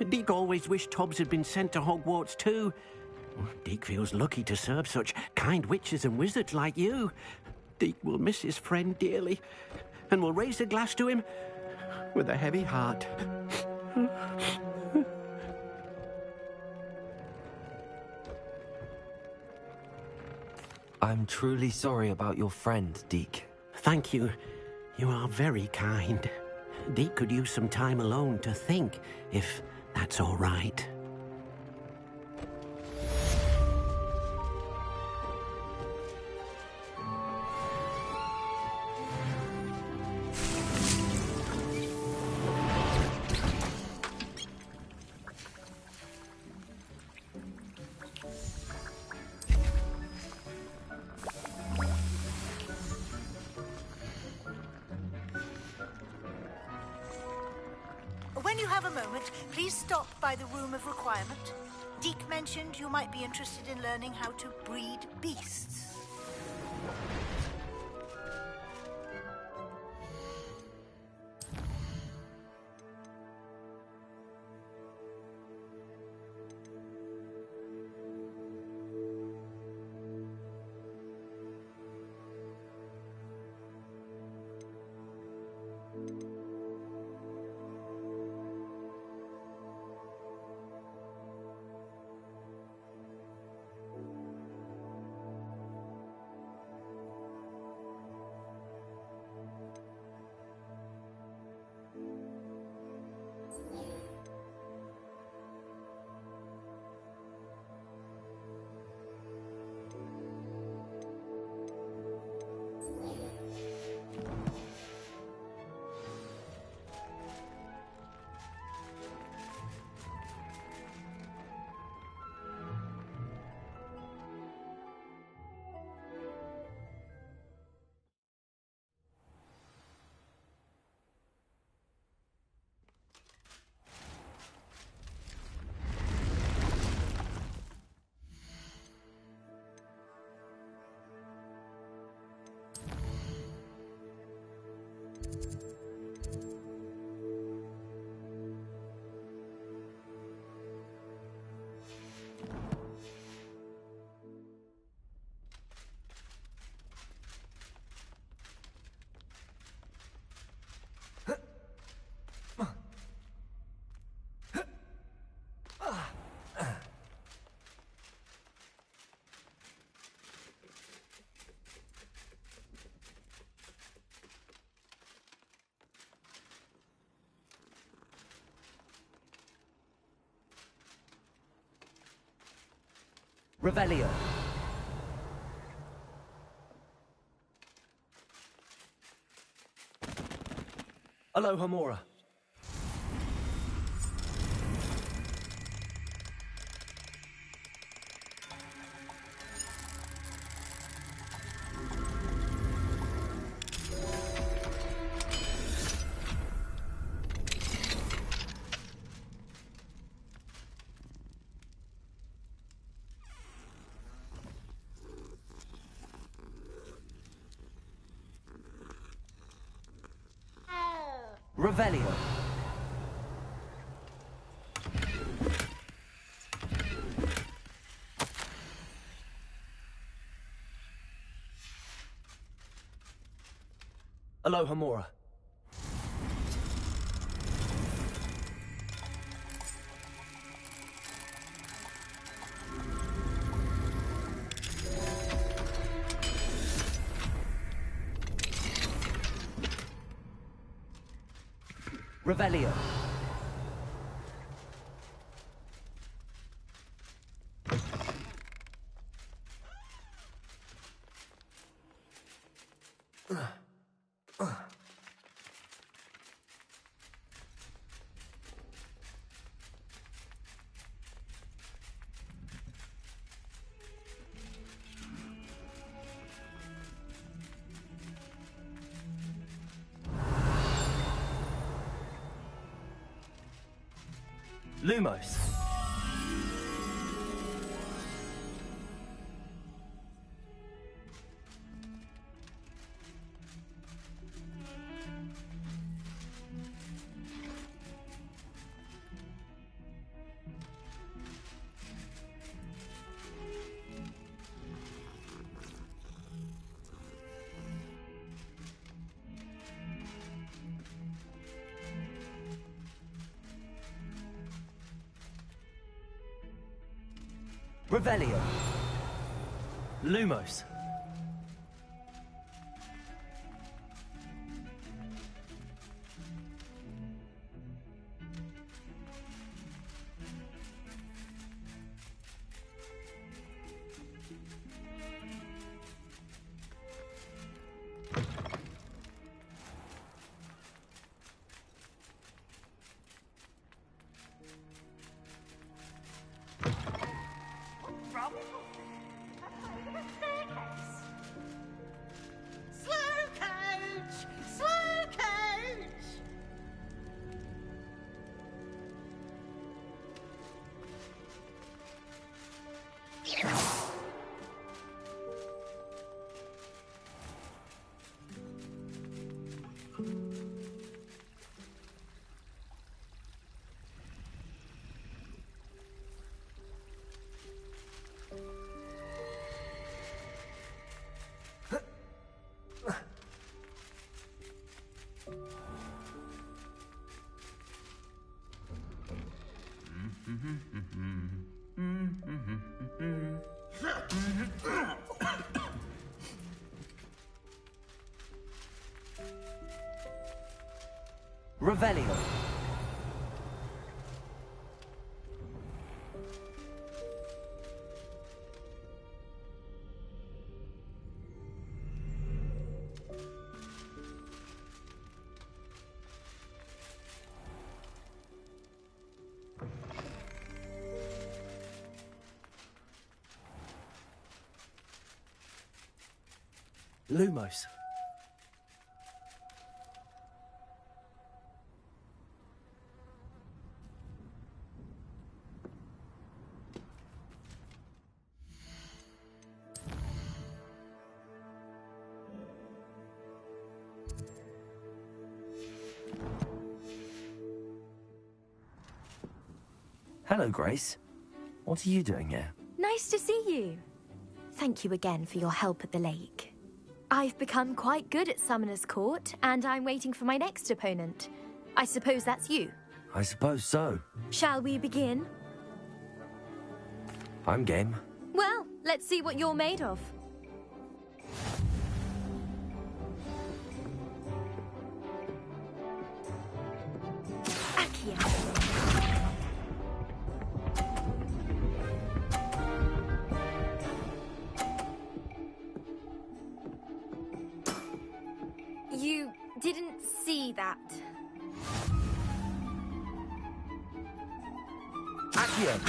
Deke always wished Tobbs had been sent to Hogwarts too. Deke feels lucky to serve such kind witches and wizards like you. Deke will miss his friend dearly, and will raise a glass to him with a heavy heart. I'm truly sorry about your friend, Deke. Thank you. You are very kind. Deke could use some time alone to think, if that's all right. When you have a moment, please stop by the Room of Requirement. Deke mentioned you might be interested in learning how to breed beasts. Revelio. Alohomora. Revelio. Alohomora. Revelio. Lumos. Revelio. Lumos. Revelio. Lumos. Hello, Grace. What are you doing here? Nice to see you. Thank you again for your help at the lake. I've become quite good at Summoner's Court, and I'm waiting for my next opponent. I suppose that's you. I suppose so. Shall we begin? I'm game. Well, let's see what you're made of. Accio. didn't see that. Accio!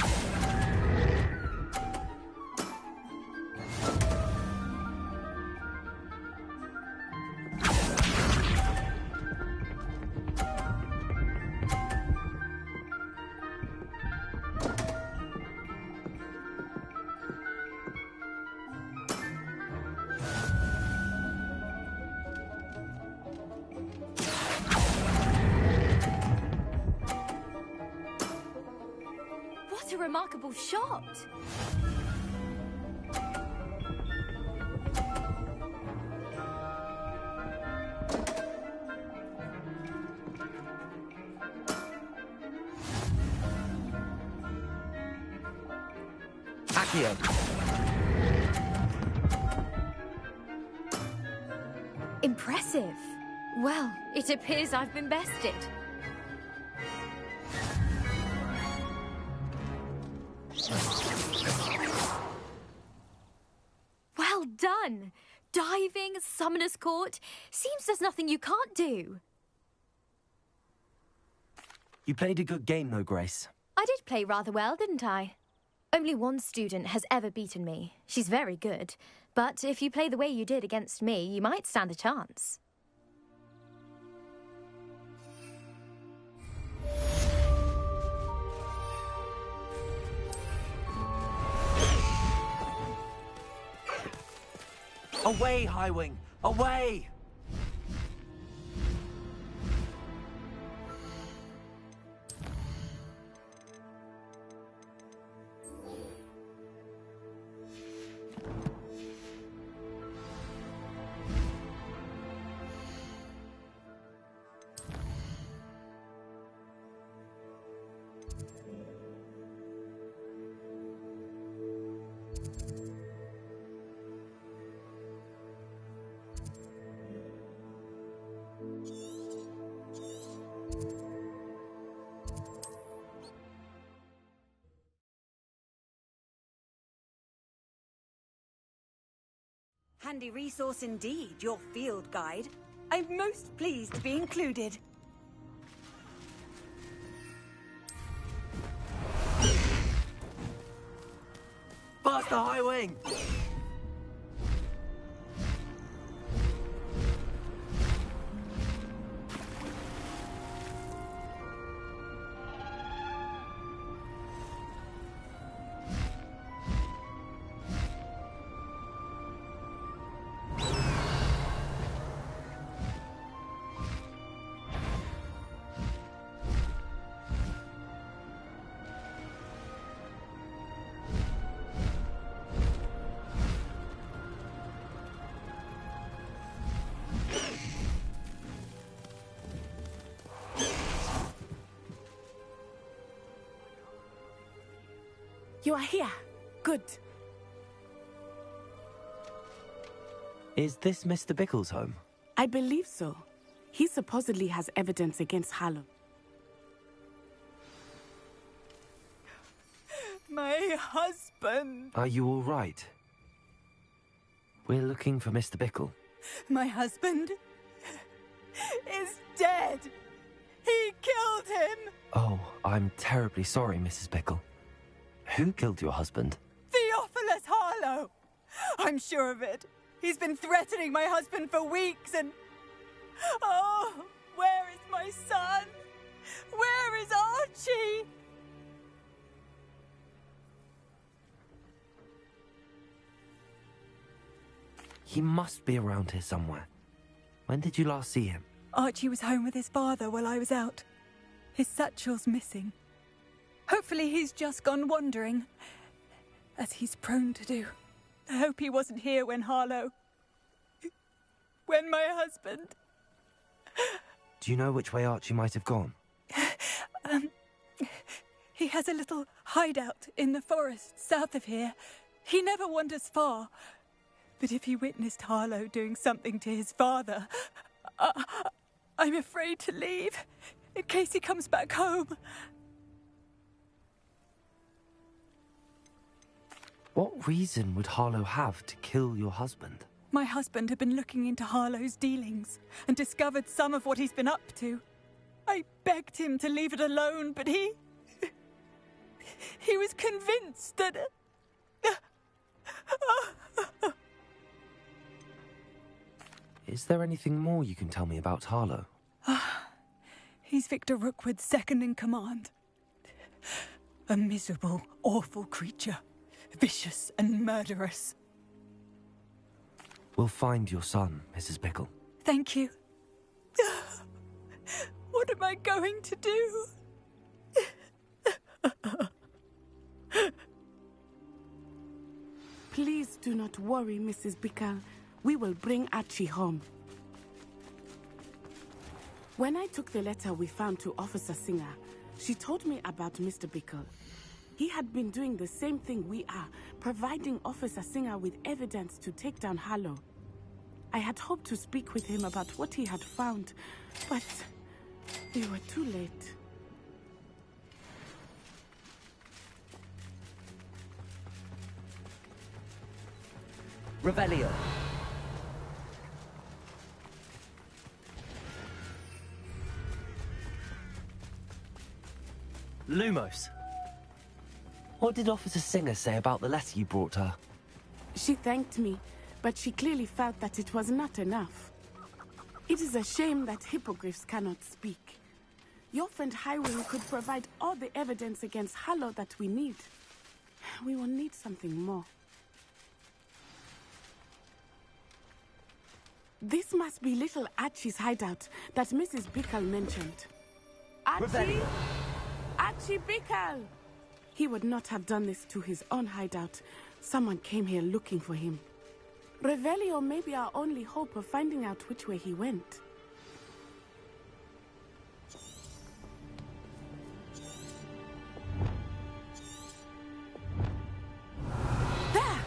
What a remarkable shot! Accio! Impressive. Well, it appears I've been bested. Well done! Diving, Summoner's Court. Seems there's nothing you can't do. You played a good game, though, Grace. I did play rather well, didn't I? Only one student has ever beaten me. She's very good. But if you play the way you did against me, you might stand a chance. Away, Highwing! Away! Handy resource indeed, your field guide. I'm most pleased to be included. Faster, Highwing! You are here. Good. Is this Mr. Bickle's home? I believe so. He supposedly has evidence against Harlow. My husband! Are you all right? We're looking for Mr. Bickle. My husband is dead! He killed him! Oh, I'm terribly sorry, Mrs. Bickle. Who killed your husband? Theophilus Harlow! I'm sure of it. He's been threatening my husband for weeks and... Oh, where is my son? Where is Archie? He must be around here somewhere. When did you last see him? Archie was home with his father while I was out. His satchel's missing. Hopefully he's just gone wandering, as he's prone to do. I hope he wasn't here when Harlow... when my husband... Do you know which way Archie might have gone? He has a little hideout in the forest south of here. He never wanders far. But if he witnessed Harlow doing something to his father, I'm afraid to leave, in case he comes back home. What reason would Harlow have to kill your husband? My husband had been looking into Harlow's dealings and discovered some of what he's been up to. I begged him to leave it alone, but he was convinced that... Is there anything more you can tell me about Harlow? He's Victor Rookwood's second in command. A miserable, awful creature. Vicious and murderous. We'll find your son, Mrs. Bickle. Thank you. What am I going to do? Please do not worry, Mrs. Bickle. We will bring Archie home. When I took the letter we found to Officer Singer, she told me about Mr. Bickle. He had been doing the same thing we are, providing Officer Singer with evidence to take down Harlow. I had hoped to speak with him about what he had found, but we were too late. Revelio. Lumos. What did Officer Singer say about the letter you brought her? She thanked me, but she clearly felt that it was not enough. It is a shame that hippogriffs cannot speak. Your friend Highwing could provide all the evidence against Harlow that we need. We will need something more. This must be little Archie's hideout that Mrs. Bickle mentioned. Archie! Archie Bickle! He would not have done this to his own hideout. Someone came here looking for him. Revelio may be our only hope of finding out which way he went. There!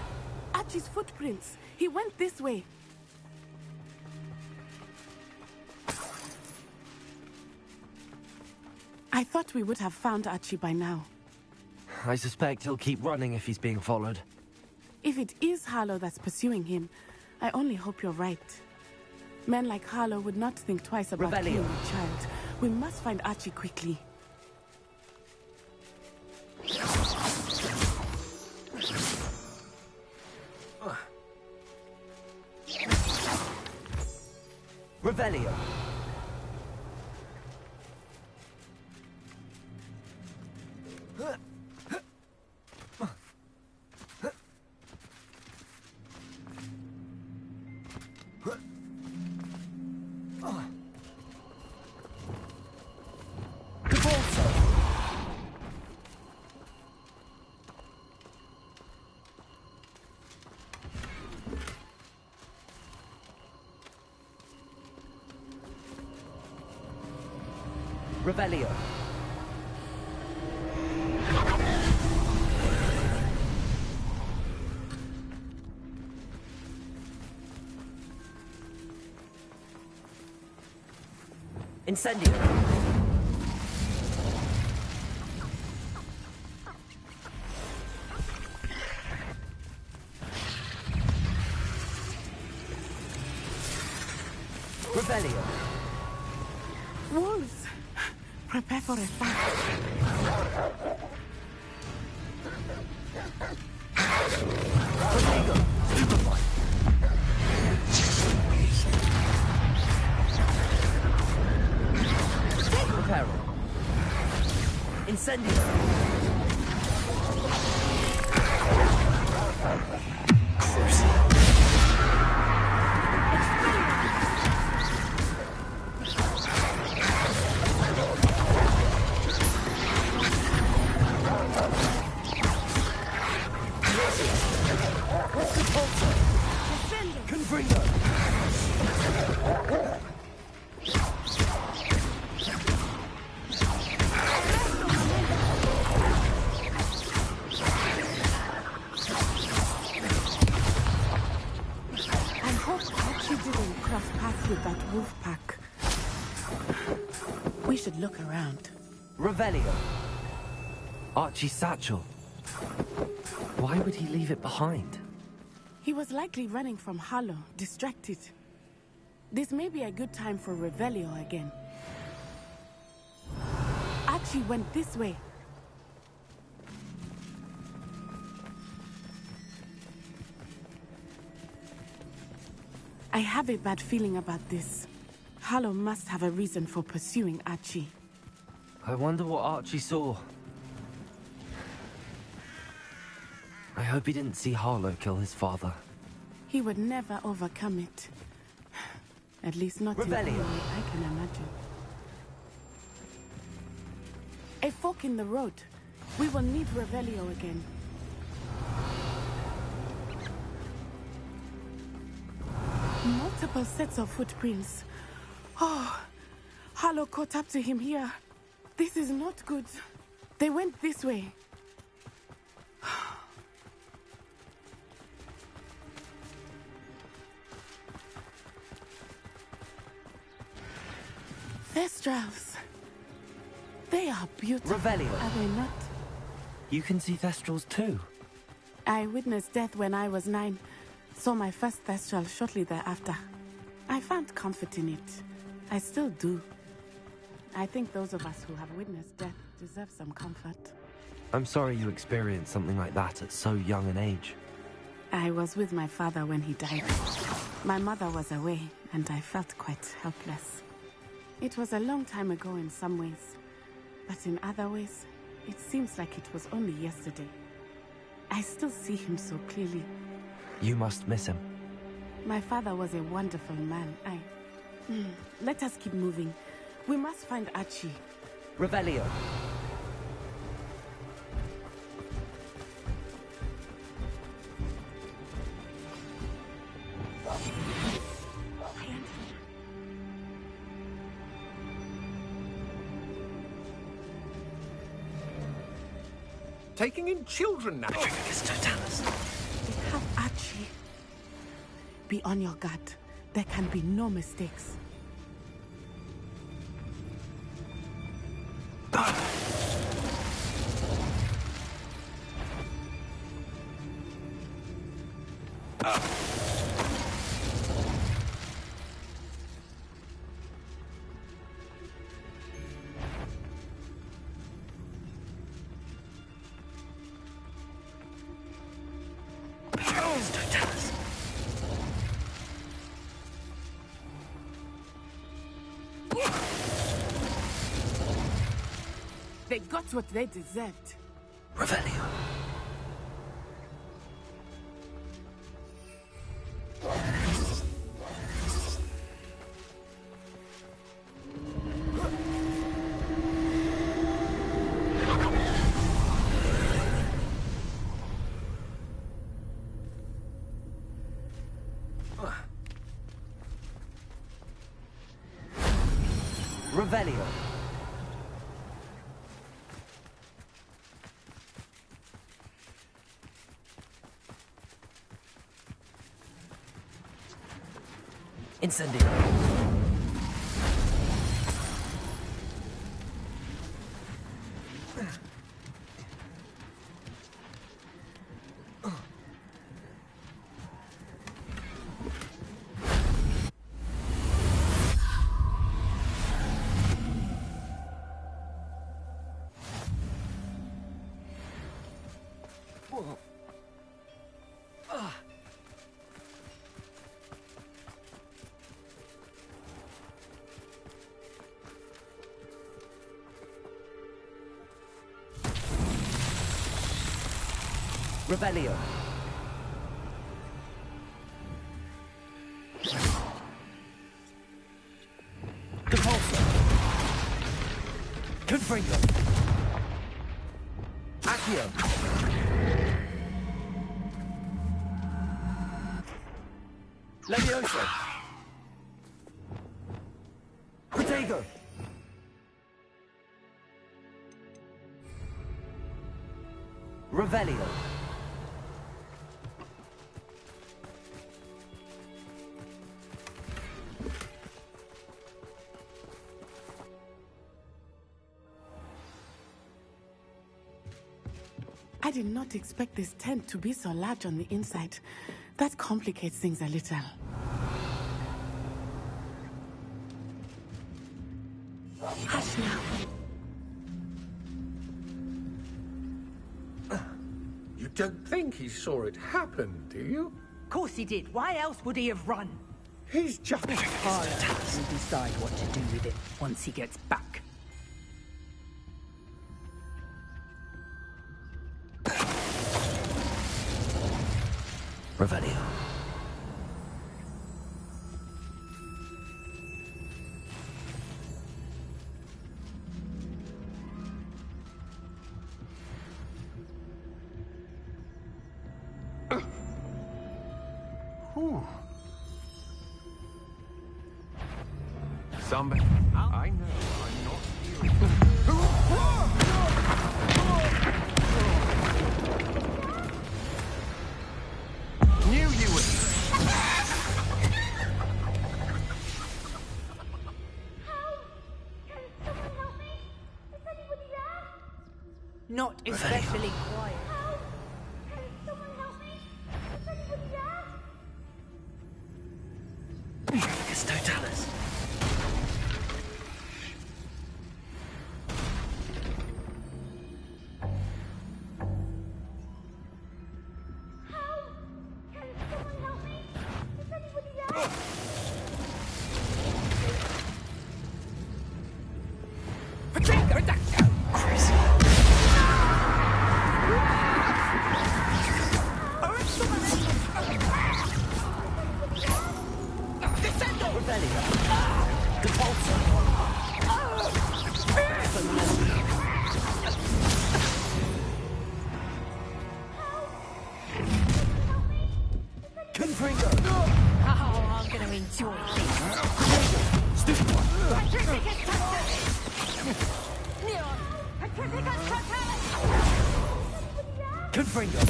Archie's footprints. He went this way. I thought we would have found Archie by now. I suspect he'll keep running if he's being followed. If it is Harlow that's pursuing him, I only hope you're right. Men like Harlow would not think twice about killing a child. We must find Archie quickly. Revelio. Revelio. Incendio. Revelio. Wolves! Prepare for a fight. Reparo. Incendio. Look around. Revelio. Archie's satchel. Why would he leave it behind? He was likely running from Harlow, distracted. This may be a good time for Revelio again. Archie went this way. I have a bad feeling about this. Harlow must have a reason for pursuing Archie. I wonder what Archie saw. I hope he didn't see Harlow kill his father. He would never overcome it. At least not in any way I can imagine. A fork in the road. We will need Revelio again. Multiple sets of footprints. Oh, Harlow caught up to him here. This is not good. They went this way. Thestrals. They are beautiful. Revelio. Are they not? You can see Thestrals too. I witnessed death when I was 9. Saw my first Thestral shortly thereafter. I found comfort in it. I still do. I think those of us who have witnessed death deserve some comfort. I'm sorry you experienced something like that at so young an age. I was with my father when he died. My mother was away, and I felt quite helpless. It was a long time ago in some ways, but in other ways, it seems like it was only yesterday. I still see him so clearly. You must miss him. My father was a wonderful man. Let us keep moving. We must find Archie. Revelio. Taking in children now. They have Archie. Be on your guard. There can be no mistakes. They got what they deserved. Revelio. Revelio. Incendio. Revelio. Compulsor. Confringo. Accio. Levioso. Protego. Revelio. I did not expect this tent to be so large on the inside. That complicates things a little. Hush now. You don't think he saw it happen, do you? Of course he did. Why else would he have run? He's just... Harlow will decide what to do with it once he gets back. Revelio. Somebody... I know, I'm not hearing... Knew you would... Not especially quiet. It's Totalis. Oh, I'm gonna enjoy this. Confringo.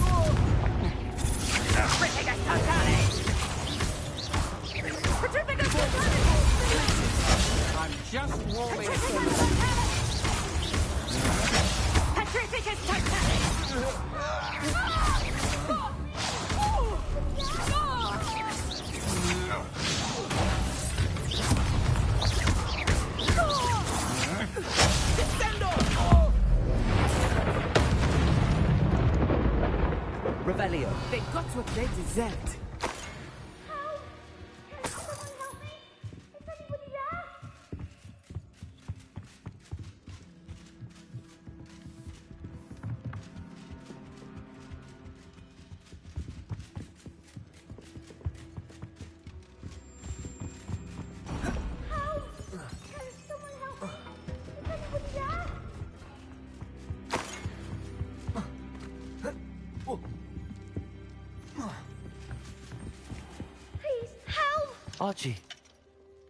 I'm just warming... Revelio. They got what they deserved.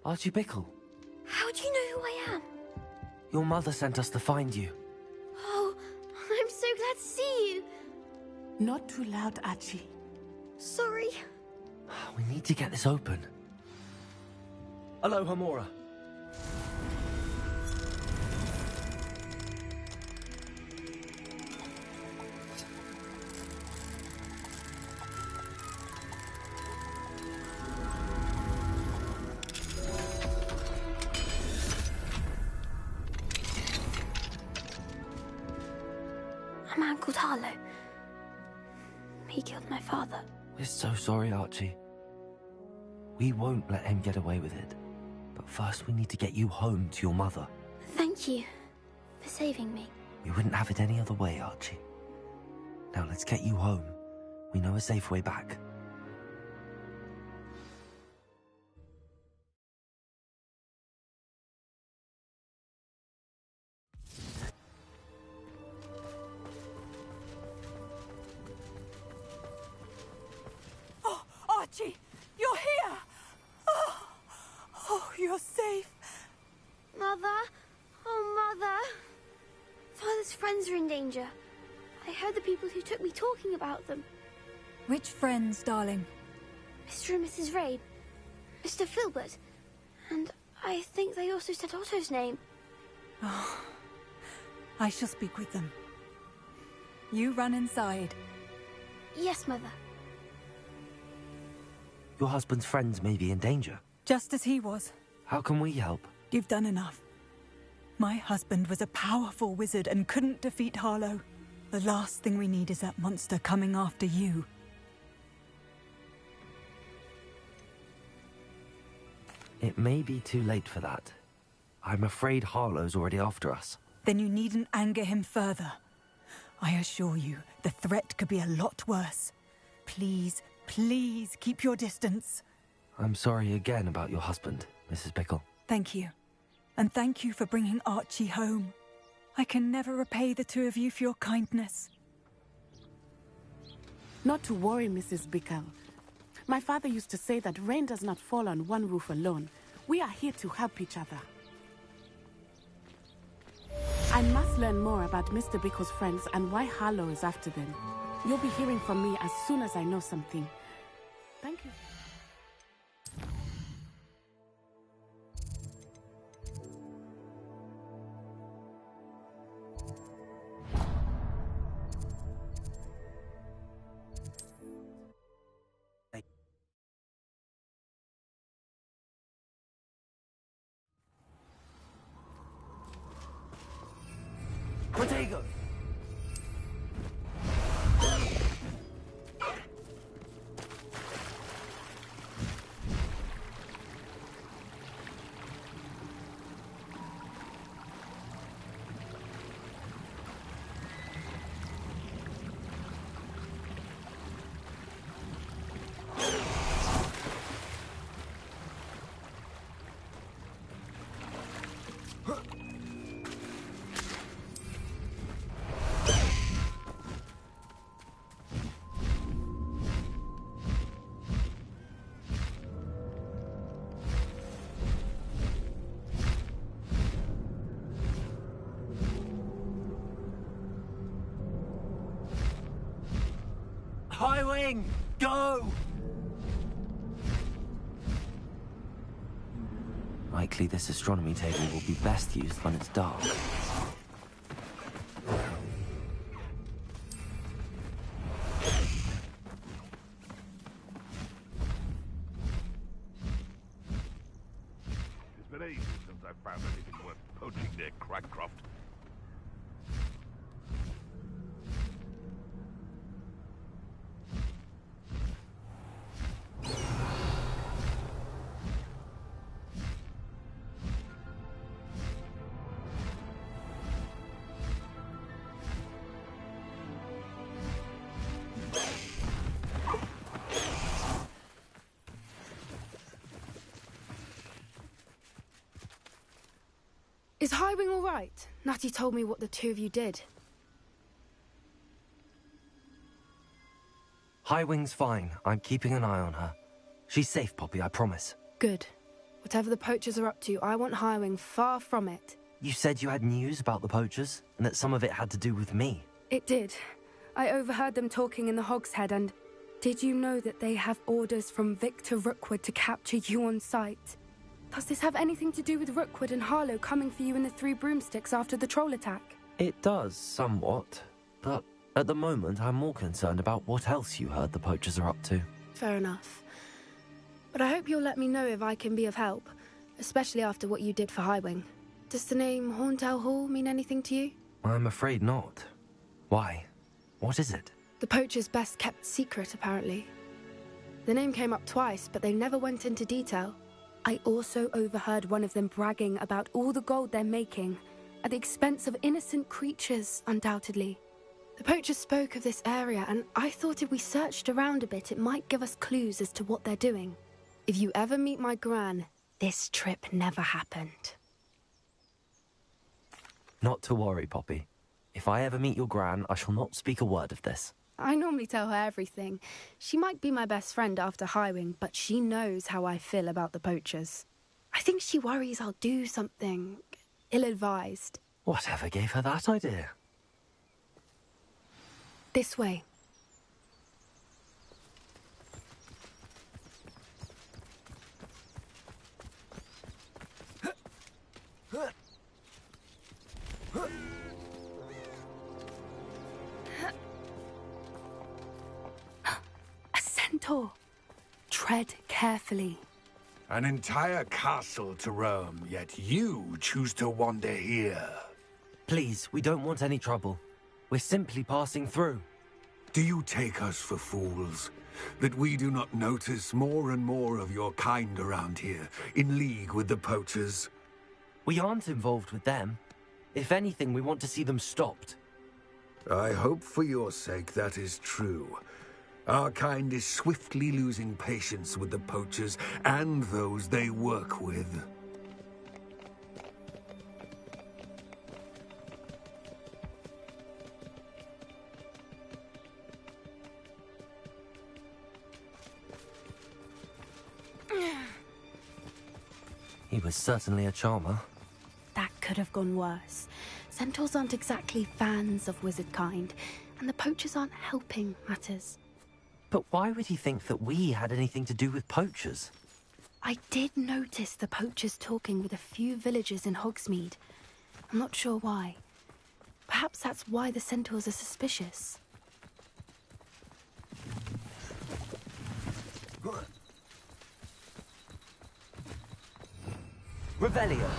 Archie Bickle. How do you know who I am? Your mother sent us to find you. Oh, I'm so glad to see you. Not too loud, Archie. Sorry. We need to get this open. Hello, Hamura. A man called Harlow. He killed my father. We're so sorry, Archie. We won't let him get away with it. But first we need to get you home to your mother. Thank you for saving me. We wouldn't have it any other way, Archie. Now let's get you home. We know a safe way back. Oh, Archie, you're here! Oh, you're safe. Mother? Oh, Mother. Father's friends are in danger. I heard the people who took me talking about them. Which friends, darling? Mr. and Mrs. Rabe. Mr. Filbert. And I think they also said Otto's name. Oh, I shall speak with them. You run inside. Yes, Mother. Your husband's friends may be in danger. Just as he was. How can we help? You've done enough. My husband was a powerful wizard and couldn't defeat Harlow. The last thing we need is that monster coming after you. It may be too late for that. I'm afraid Harlow's already after us. Then you needn't anger him further. I assure you, the threat could be a lot worse. Please, please keep your distance. I'm sorry again about your husband, Mrs. Bickle. Thank you. And thank you for bringing Archie home. I can never repay the two of you for your kindness. Not to worry, Mrs. Bickle. My father used to say that rain does not fall on one roof alone. We are here to help each other. I must learn more about Mr. Bickle's friends and why Harlow is after them. You'll be hearing from me as soon as I know something. Thank you. Protego! High Wing, go! Likely this astronomy table will be best used when it's dark. It's been ages since I've found anything worth poaching near Cragcroft. Is Highwing all right? Natty told me what the two of you did. High Wing's fine. I'm keeping an eye on her. She's safe, Poppy, I promise. Good. Whatever the poachers are up to, I want Highwing far from it. You said you had news about the poachers, and that some of it had to do with me. It did. I overheard them talking in the Hogshead, and did you know that they have orders from Victor Rookwood to capture you on sight? Does this have anything to do with Rookwood and Harlow coming for you in the Three Broomsticks after the troll attack? It does, somewhat. But at the moment, I'm more concerned about what else you heard the poachers are up to. Fair enough. But I hope you'll let me know if I can be of help, especially after what you did for Highwing. Does the name Horntail Hall mean anything to you? I'm afraid not. Why? What is it? The poachers' best kept secret, apparently. The name came up twice, but they never went into detail. I also overheard one of them bragging about all the gold they're making, at the expense of innocent creatures, undoubtedly. The poachers spoke of this area, and I thought if we searched around a bit, it might give us clues as to what they're doing. If you ever meet my gran, this trip never happened. Not to worry, Poppy. If I ever meet your gran, I shall not speak a word of this. I normally tell her everything. She might be my best friend after Highwing, but she knows how I feel about the poachers. I think she worries I'll do something ill-advised. Whatever gave her that idea? This way. A centaur. Tread carefully. An entire castle to roam, yet you choose to wander here. Please, we don't want any trouble. We're simply passing through. Do you take us for fools? That we do not notice more and more of your kind around here, in league with the poachers? We aren't involved with them. If anything, we want to see them stopped. I hope for your sake that is true. Our kind is swiftly losing patience with the poachers and those they work with. He was certainly a charmer. That could have gone worse. Centaurs aren't exactly fans of wizard kind, and the poachers aren't helping matters. But why would he think that we had anything to do with poachers? I did notice the poachers talking with a few villagers in Hogsmeade. I'm not sure why. Perhaps that's why the centaurs are suspicious. Revelio.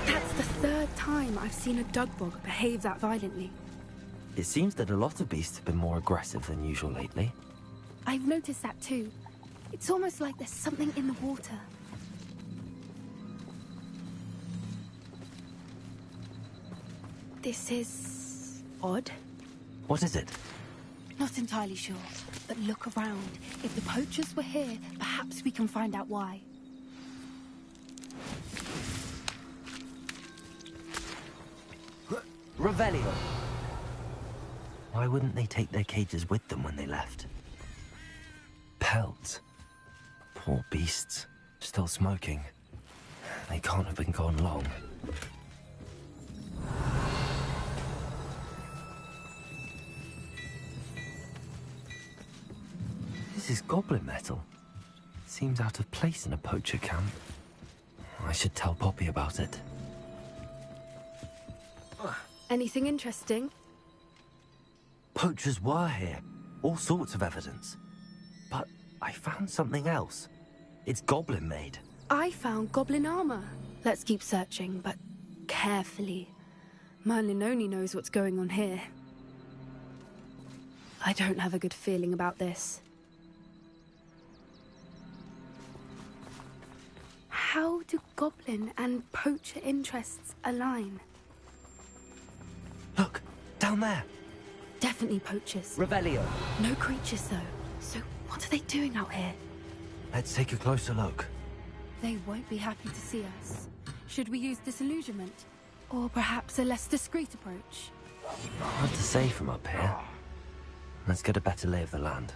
That's the third time I've seen a dugbog behave that violently. It seems that a lot of beasts have been more aggressive than usual lately. I've noticed that too. It's almost like there's something in the water. This is odd. What is it? Not entirely sure, but look around. If the poachers were here, perhaps we can find out why. Revelio. Why wouldn't they take their cages with them when they left? Pelts. Poor beasts. Still smoking. They can't have been gone long. This is goblin metal. Seems out of place in a poacher camp. I should tell Poppy about it. Anything interesting? Poachers were here. All sorts of evidence. But I found something else. It's goblin made. I found goblin armor. Let's keep searching, but carefully. Merlin only knows what's going on here. I don't have a good feeling about this. How do goblin and poacher interests align? Look, down there. Definitely poachers. Revelio. No creatures, though. So what are they doing out here? Let's take a closer look. They won't be happy to see us. Should we use disillusionment? Or perhaps a less discreet approach? Hard to say from up here. Let's get a better lay of the land.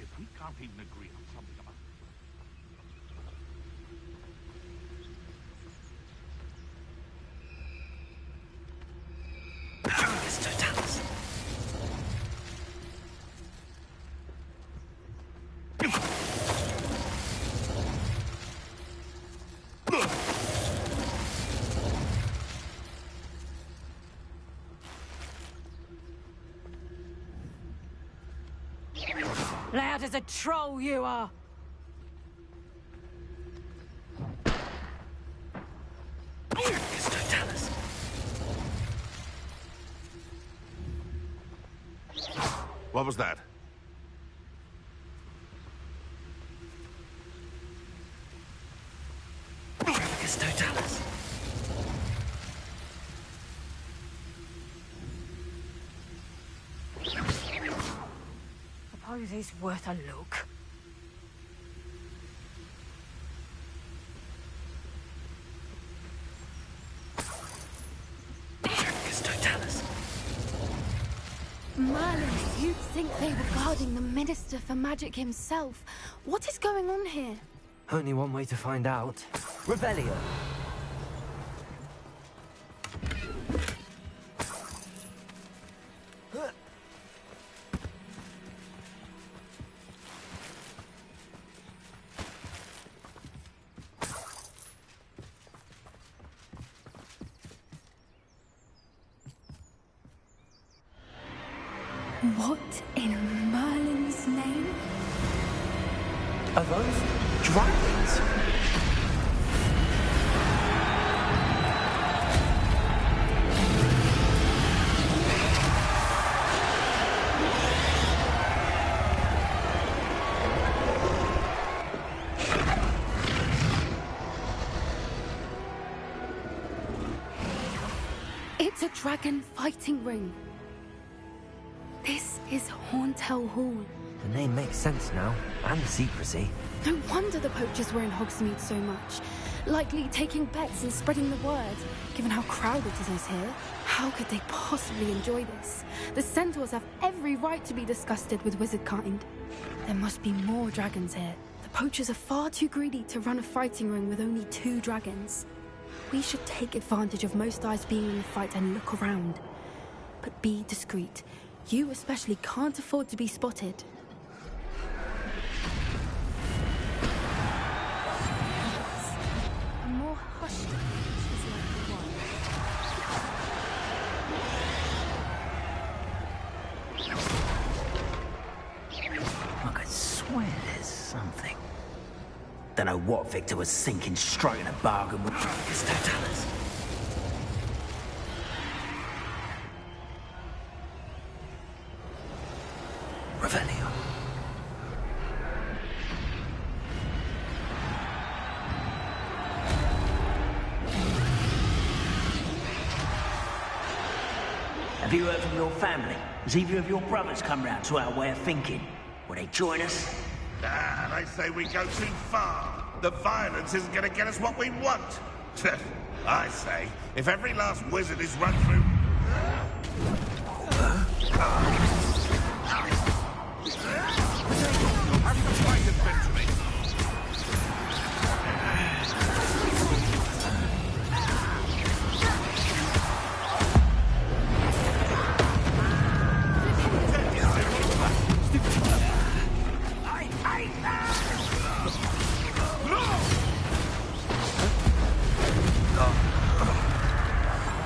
If we can't even agree on something about... It's Totalis. Loud as a troll you are! It's Totalis. What was that? It's Totalis. Suppose it's worth a look. It's Totalis. Merlin, you'd think they were guarding the Minister for Magic himself. What is going on here? Only one way to find out. Revelio. What in Merlin's name? Are those dragons? It's a dragon fighting ring. This is Hauntel Hall. The name makes sense now, and the secrecy. No wonder the poachers were in Hogsmeade so much. Likely taking bets and spreading the word, given how crowded it is here. How could they possibly enjoy this? The centaurs have every right to be disgusted with wizard kind. There must be more dragons here. The poachers are far too greedy to run a fighting ring with only 2 dragons. We should take advantage of most eyes being in the fight and look around. But be discreet. You especially can't afford to be spotted. A more hushed approach is like the I could swear there's something. Don't know what Victor was thinking, striking a bargain with Statellas. Revelio. Have you heard from your family? Has either of your brothers come round to our way of thinking? Will they join us? Ah, they say we go too far. The violence isn't going to get us what we want. I say, if every last wizard is run through... Have the fight adventure.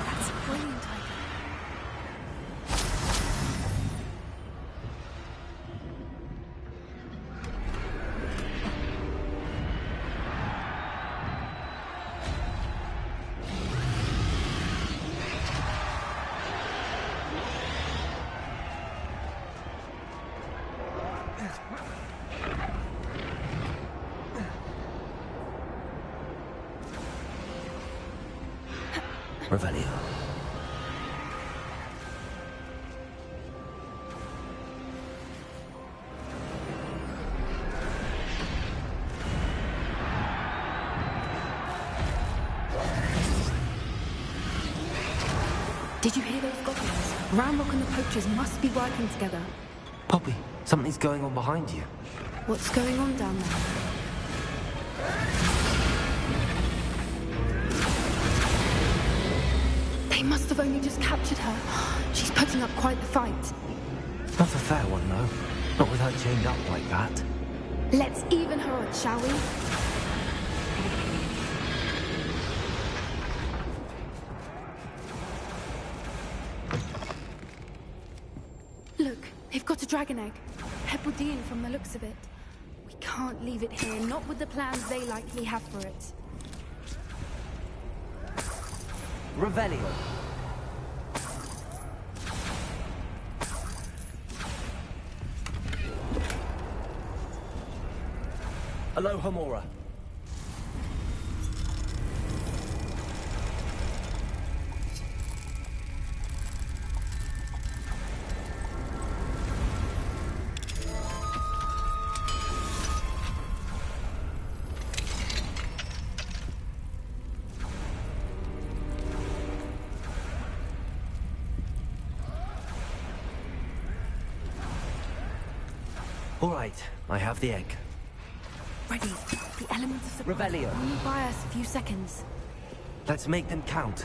That's a brilliant idea. Revelio. Did you hear those goblins? Ramrock and the poachers must be working together. Poppy, something's going on behind you. What's going on down there? They must have only just captured her. She's putting up quite the fight. Not a fair one, though. Not with her chained up like that. Let's even her odds, shall we? Look, they've got a dragon egg. Hebridean from the looks of it. We can't leave it here, not with the plans they likely have for it. Revelio. Alohomora. All right, I have the egg. Ready. The element of surprise. Revelio. Will buy us a few seconds. Let's make them count.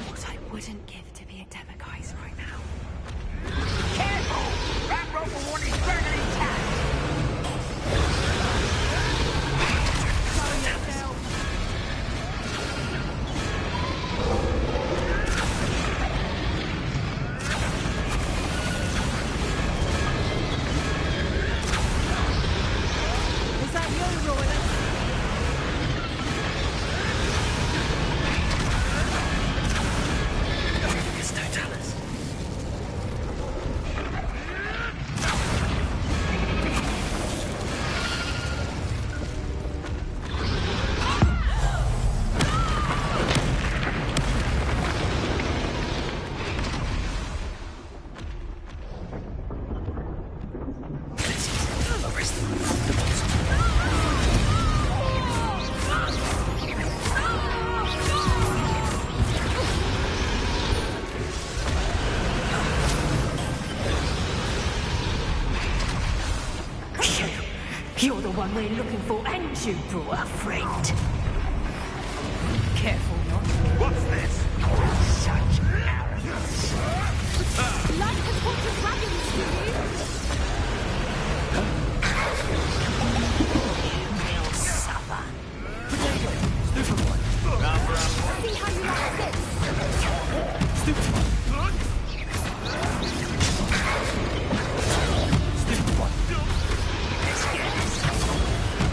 What I wouldn't give to be a Demiguise right now. Careful! Ramrock will want his dragon intact! You're the one we're looking for, and you brought a friend. Careful not to. What's this? Such arrogance. Light has brought the dragons to You will suffer. Stupid one. you. See how you like this. Stupid one. Stupid one. Let's get this.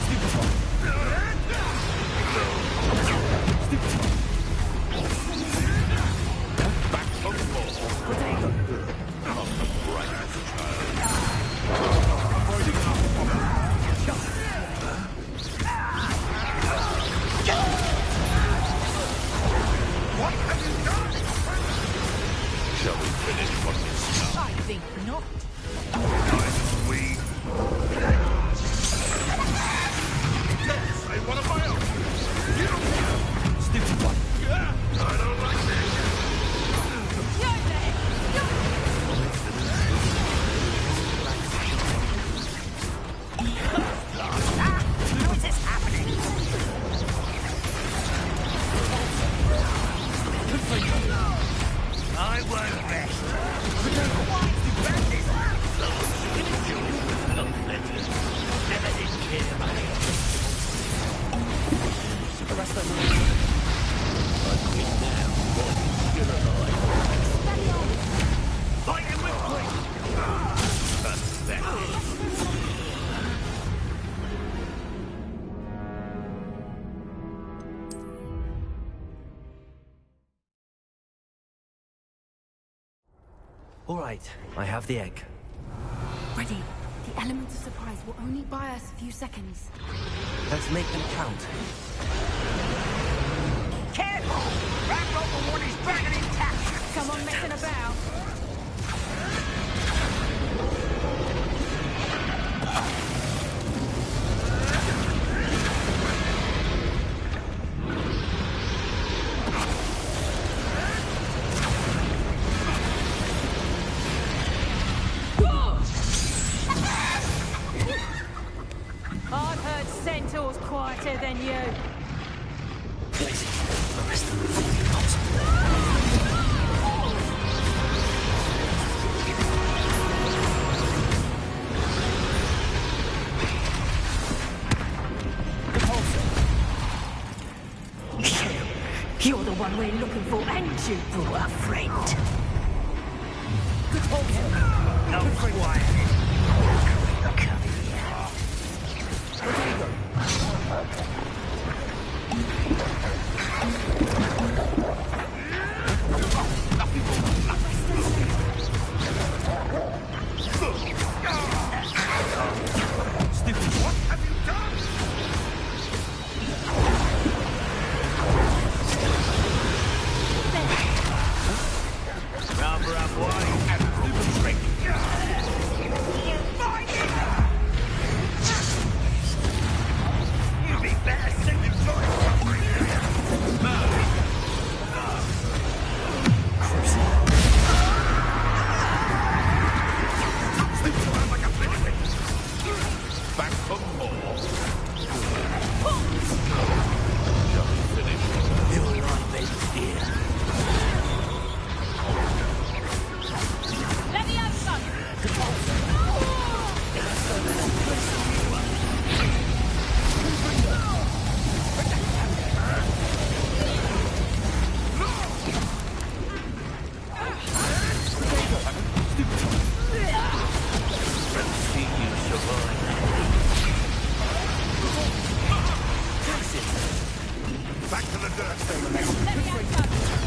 Stupid one. Stupid one. Back from the ball. Potato. Not the brightest child. What have you done? Shall we finish what we started? I think not. Nice we. Yes, I want a bio. Stupid one. I don't like this. How is this happening? I won't rest. Why is the bandit? Never did care about it. Arrest them. I quit now. What? You're alive. Fight him with quick. Pathetic. All right, I have the egg. Ready. The element of surprise will only buy us a few seconds. Let's make them count. Careful! Wrap up the one is dragon intact. Come on, messing about. I've heard centaurs quieter than you. You're the one we're looking for, and you brought a friend. No quiet. Come here. Stupid. What have you done? Rubber up wide and stupid trick. You'd be better suited for it. Back for more. Just finished. Your life ends here. Let me have some. See you survive. Back to the dirt. Let me have some.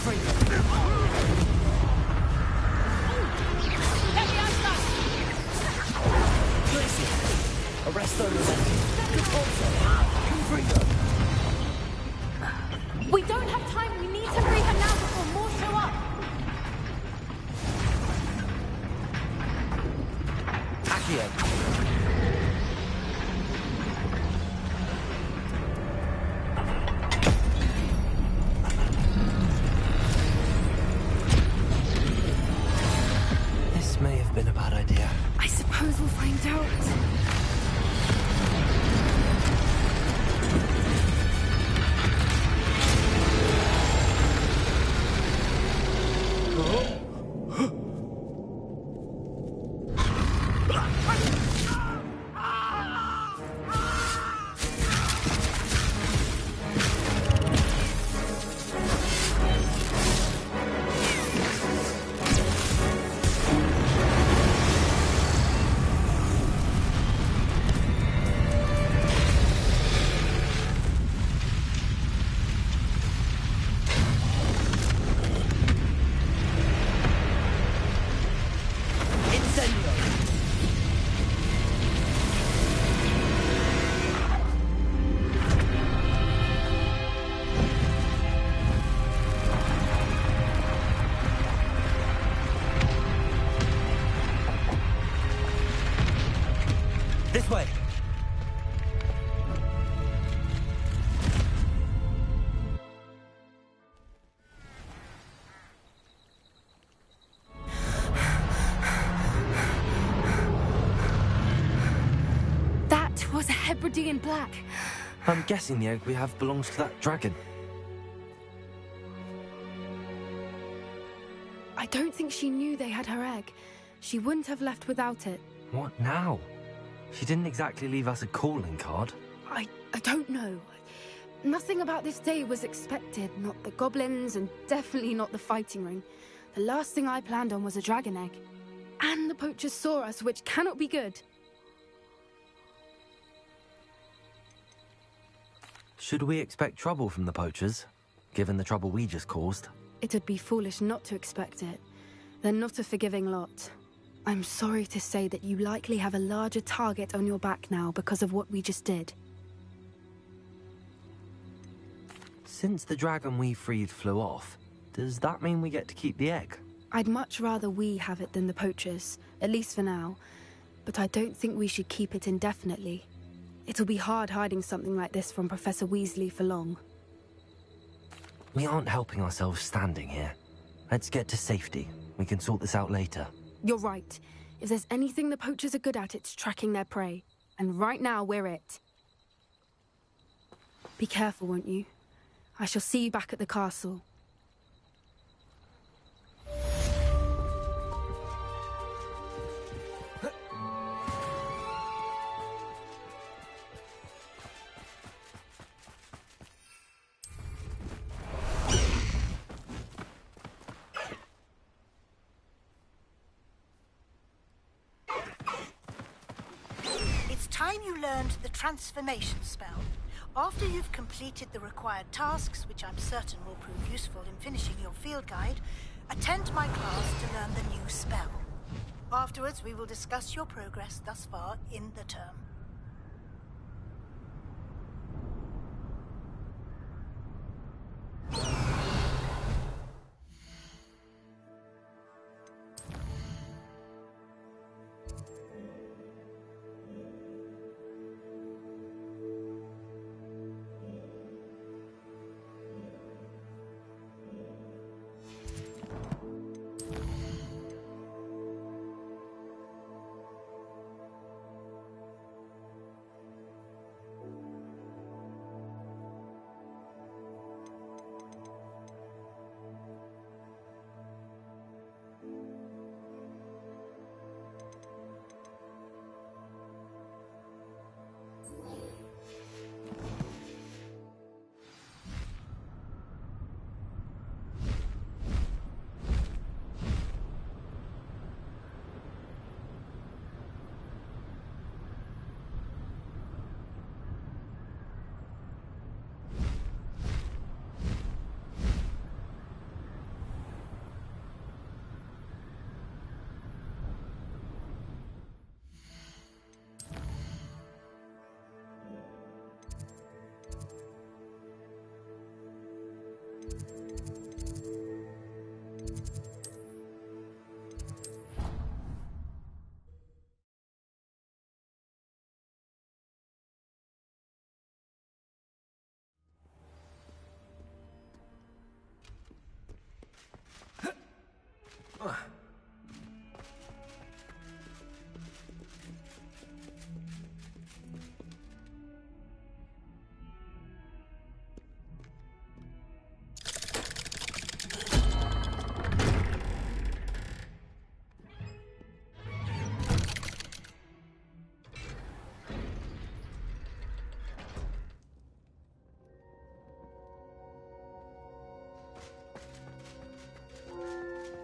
free them. Tracy, arrest those men. Good also. Free them. We don't have time. We need to free her now before more show up. Accio. This may have been a bad idea. I suppose we'll find out. This way. That was a Hebridean black. I'm guessing the egg we have belongs to that dragon. I don't think she knew they had her egg. She wouldn't have left without it. What now? She didn't exactly leave us a calling card. I don't know. Nothing about this day was expected. Not the goblins, and definitely not the fighting ring. The last thing I planned on was a dragon egg. And the poachers saw us, which cannot be good. Should we expect trouble from the poachers, given the trouble we just caused? It'd be foolish not to expect it. They're not a forgiving lot. I'm sorry to say that you likely have a larger target on your back now because of what we just did. Since the dragon we freed flew off, does that mean we get to keep the egg? I'd much rather we have it than the poachers, at least for now. But I don't think we should keep it indefinitely. It'll be hard hiding something like this from Professor Weasley for long. We aren't helping ourselves standing here. Let's get to safety. We can sort this out later. You're right. If there's anything the poachers are good at, it's tracking their prey. And right now, we're it. Be careful, won't you? I shall see you back at the castle. Time you learned the transformation spell. After you've completed the required tasks, which I'm certain will prove useful in finishing your field guide, attend my class to learn the new spell. Afterwards, we will discuss your progress thus far in the term.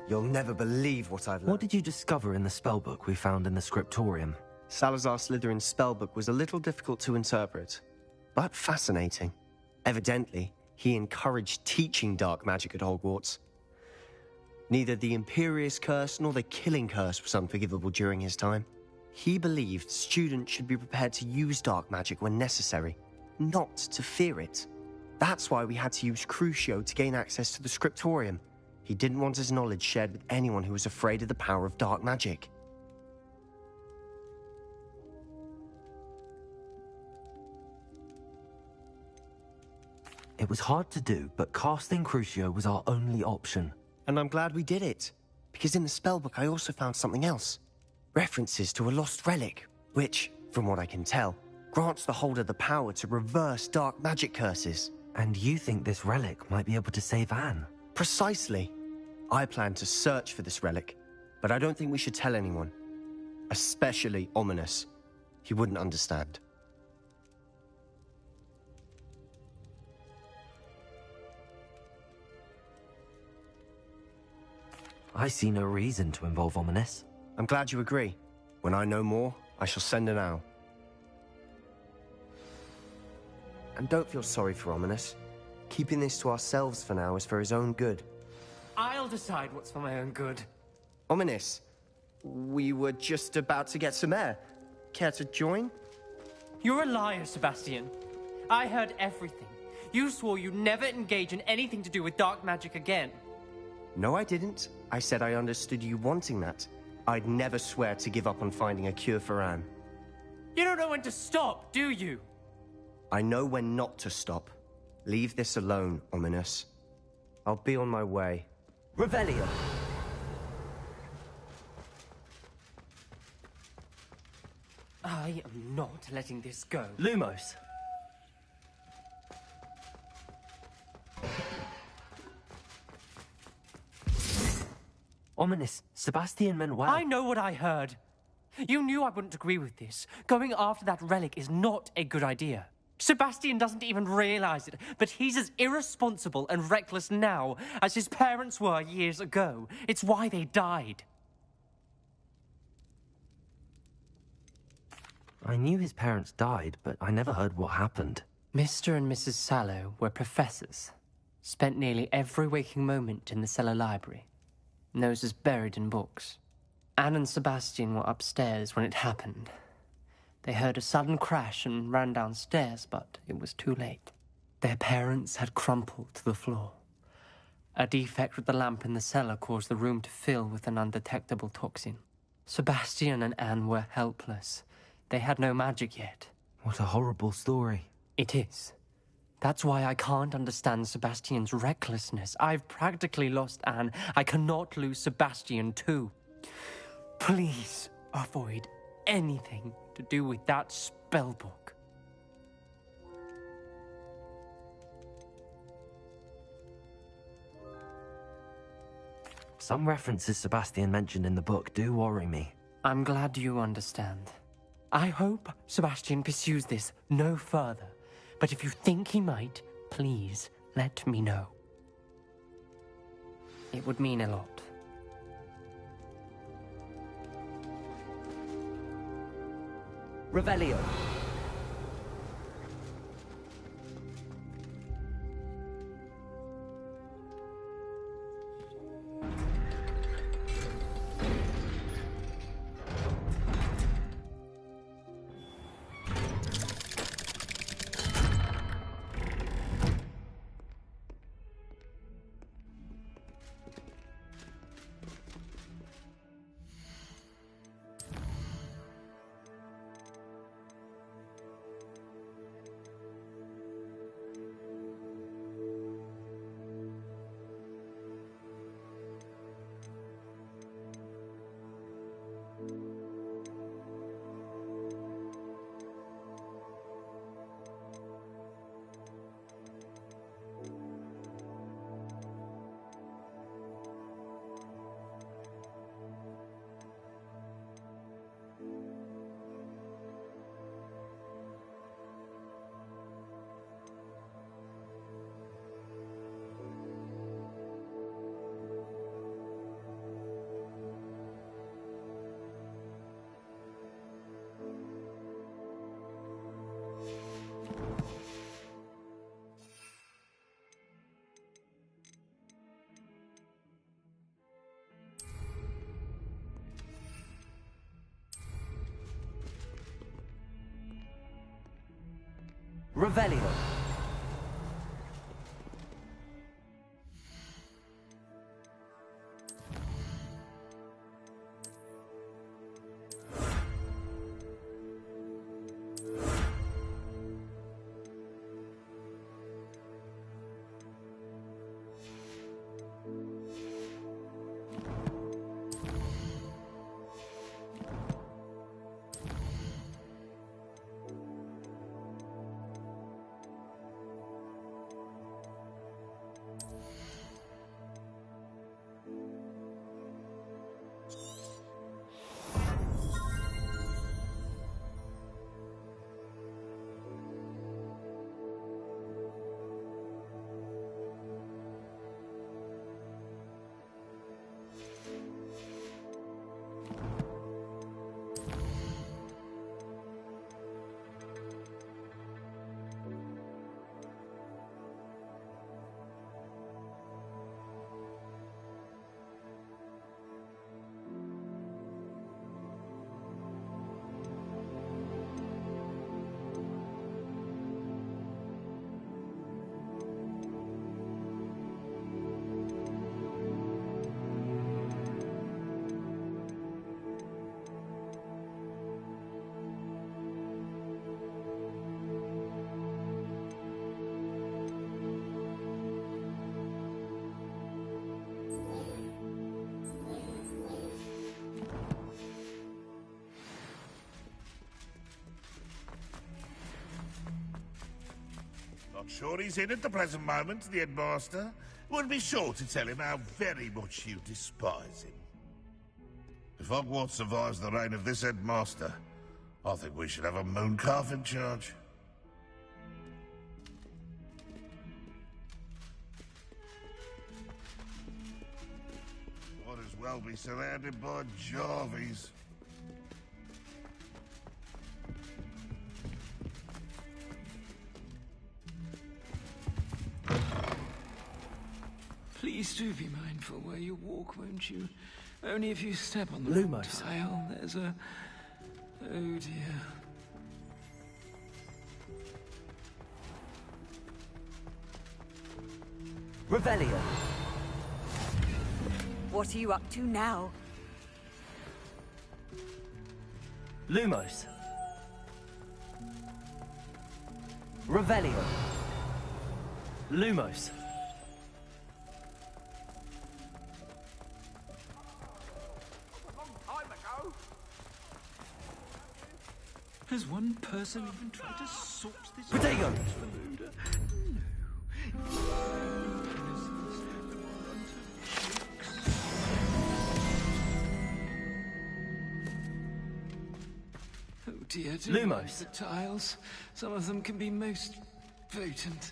You'll never believe what I've learned. What did you discover in the spellbook we found in the scriptorium? Salazar Slytherin's spellbook was a little difficult to interpret, but fascinating. Evidently, he encouraged teaching dark magic at Hogwarts. Neither the Imperious Curse nor the Killing Curse was unforgivable during his time. He believed students should be prepared to use dark magic when necessary, not to fear it. That's why we had to use Crucio to gain access to the scriptorium. He didn't want his knowledge shared with anyone who was afraid of the power of dark magic. It was hard to do, but casting Crucio was our only option. And I'm glad we did it, because in the spellbook I also found something else. References to a lost relic, which, from what I can tell, grants the holder the power to reverse dark magic curses. And you think this relic might be able to save Anne? Precisely. I plan to search for this relic, but I don't think we should tell anyone. Especially Ominous. He wouldn't understand. I see no reason to involve Ominous. I'm glad you agree. When I know more, I shall send an owl. And don't feel sorry for Ominous. Keeping this to ourselves for now is for his own good. I'll decide what's for my own good. Ominous, we were just about to get some air. Care to join? You're a liar, Sebastian. I heard everything. You swore you'd never engage in anything to do with dark magic again. No, I didn't. I said I understood you wanting that. I'd never swear to give up on finding a cure for Anne. You don't know when to stop, do you? I know when not to stop. Leave this alone, Ominous. I'll be on my way. Revelio. I am not letting this go. Lumos. Ominous, Sebastian meant well. I know what I heard. You knew I wouldn't agree with this. Going after that relic is not a good idea. Sebastian doesn't even realize it, but he's as irresponsible and reckless now as his parents were years ago. It's why they died. I knew his parents died, but I never heard what happened. Mr. and Mrs. Sallow were professors. Spent nearly every waking moment in the cellar library. Noses buried in books. Anne and Sebastian were upstairs when it happened. They heard a sudden crash and ran downstairs, but it was too late. Their parents had crumpled to the floor. A defect with the lamp in the cellar caused the room to fill with an undetectable toxin. Sebastian and Anne were helpless. They had no magic yet. What a horrible story. It is. That's why I can't understand Sebastian's recklessness. I've practically lost Anne. I cannot lose Sebastian too. Please avoid anything to do with that spellbook. Some references Sebastian mentioned in the book do worry me. I'm glad you understand. I hope Sebastian pursues this no further. But if you think he might, please let me know. It would mean a lot. Revelio. Revelio. Not sure he's in at the present moment, the headmaster. Would be sure to tell him how very much you despise him. If Hogwarts survives the reign of this headmaster, I think we should have a mooncalf in charge. Might as well be surrounded by Jarvies. Please do be mindful where you walk, won't you? Only if you step on the wrong tile, there's a... Oh dear. Revelio. What are you up to now? Lumos. Revelio. Lumos. Has one person even tried to sort this Potato. out for Luda? No. Oh dear, do Lumos. mind the tiles. Some of them can be most potent.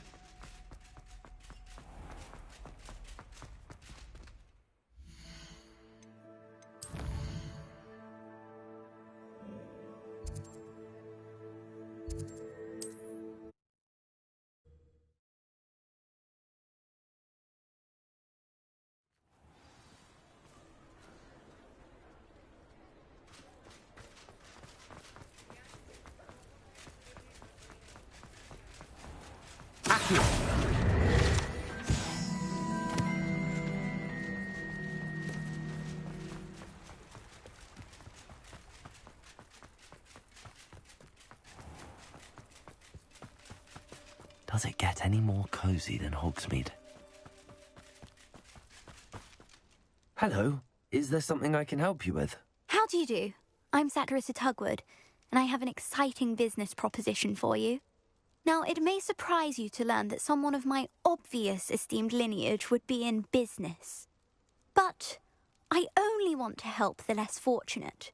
Does it get any more cozy than Hogsmeade? Hello. Is there something I can help you with? How do you do? I'm Satirissa Tugwood, and I have an exciting business proposition for you. Now, it may surprise you to learn that someone of my obvious esteemed lineage would be in business. But I only want to help the less fortunate.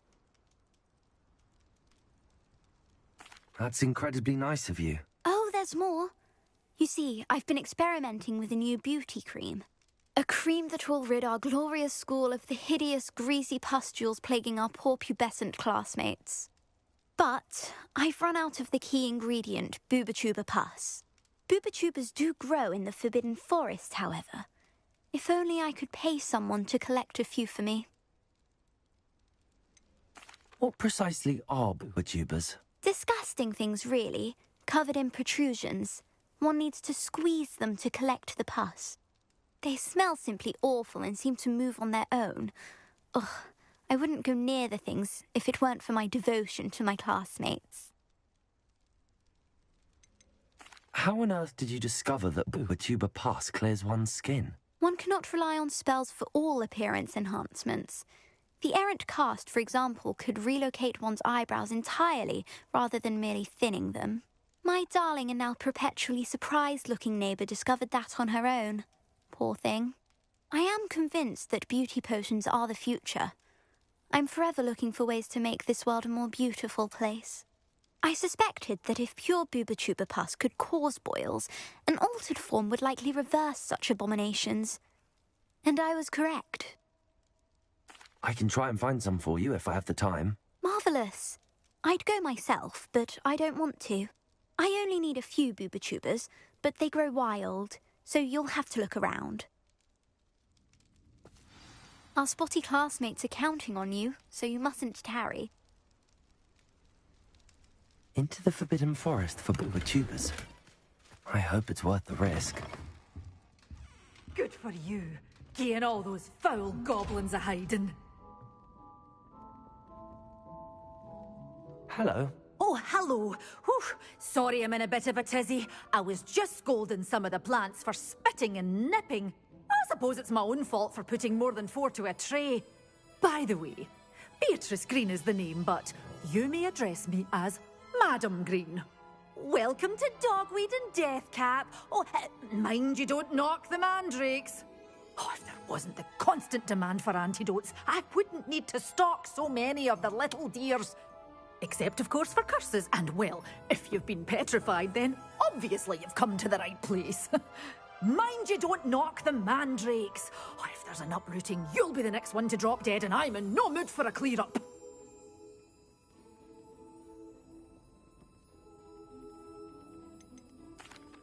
That's incredibly nice of you. Oh, there's more. You see, I've been experimenting with a new beauty cream. A cream that will rid our glorious school of the hideous, greasy pustules plaguing our poor pubescent classmates. But I've run out of the key ingredient, Booba-Tuba pus. Booba-Tubas do grow in the Forbidden Forest, however. If only I could pay someone to collect a few for me. What precisely are Booba-Tubas? Disgusting things, really. covered in protrusions. One needs to squeeze them to collect the pus. They smell simply awful and seem to move on their own. Ugh, I wouldn't go near the things if it weren't for my devotion to my classmates. How on earth did you discover that Booba pus clears one's skin? One cannot rely on spells for all appearance enhancements. The errant cast, for example, could relocate one's eyebrows entirely rather than merely thinning them. My darling and now perpetually surprised-looking neighbour discovered that on her own. Poor thing. I am convinced that beauty potions are the future. I'm forever looking for ways to make this world a more beautiful place. I suspected that if pure Booba pus could cause boils, an altered form would likely reverse such abominations. And I was correct. I can try and find some for you if I have the time. Marvellous. I'd go myself, but I don't want to. I only need a few Booba, but they grow wild, so you'll have to look around. Our spotty classmates are counting on you, so you mustn't tarry. Into the Forbidden Forest for Booba. I hope it's worth the risk. Good for you, getting all those foul goblins a hiding. Hello. Oh, hello. Whew. Sorry I'm in a bit of a tizzy. I was just scolding some of the plants for spitting and nipping. I suppose it's my own fault for putting more than 4 to a tray. By the way, Beatrice Green is the name, but you may address me as Madam Green. Welcome to Dogweed and Deathcap. Oh, mind you don't knock the mandrakes. Oh, if there wasn't the constant demand for antidotes, I wouldn't need to stock so many of the little dears. Except, of course, for curses. And, well, if you've been petrified, then obviously you've come to the right place. Mind you don't knock the mandrakes. Oh, if there's an uprooting, you'll be the next one to drop dead, and I'm in no mood for a clear-up.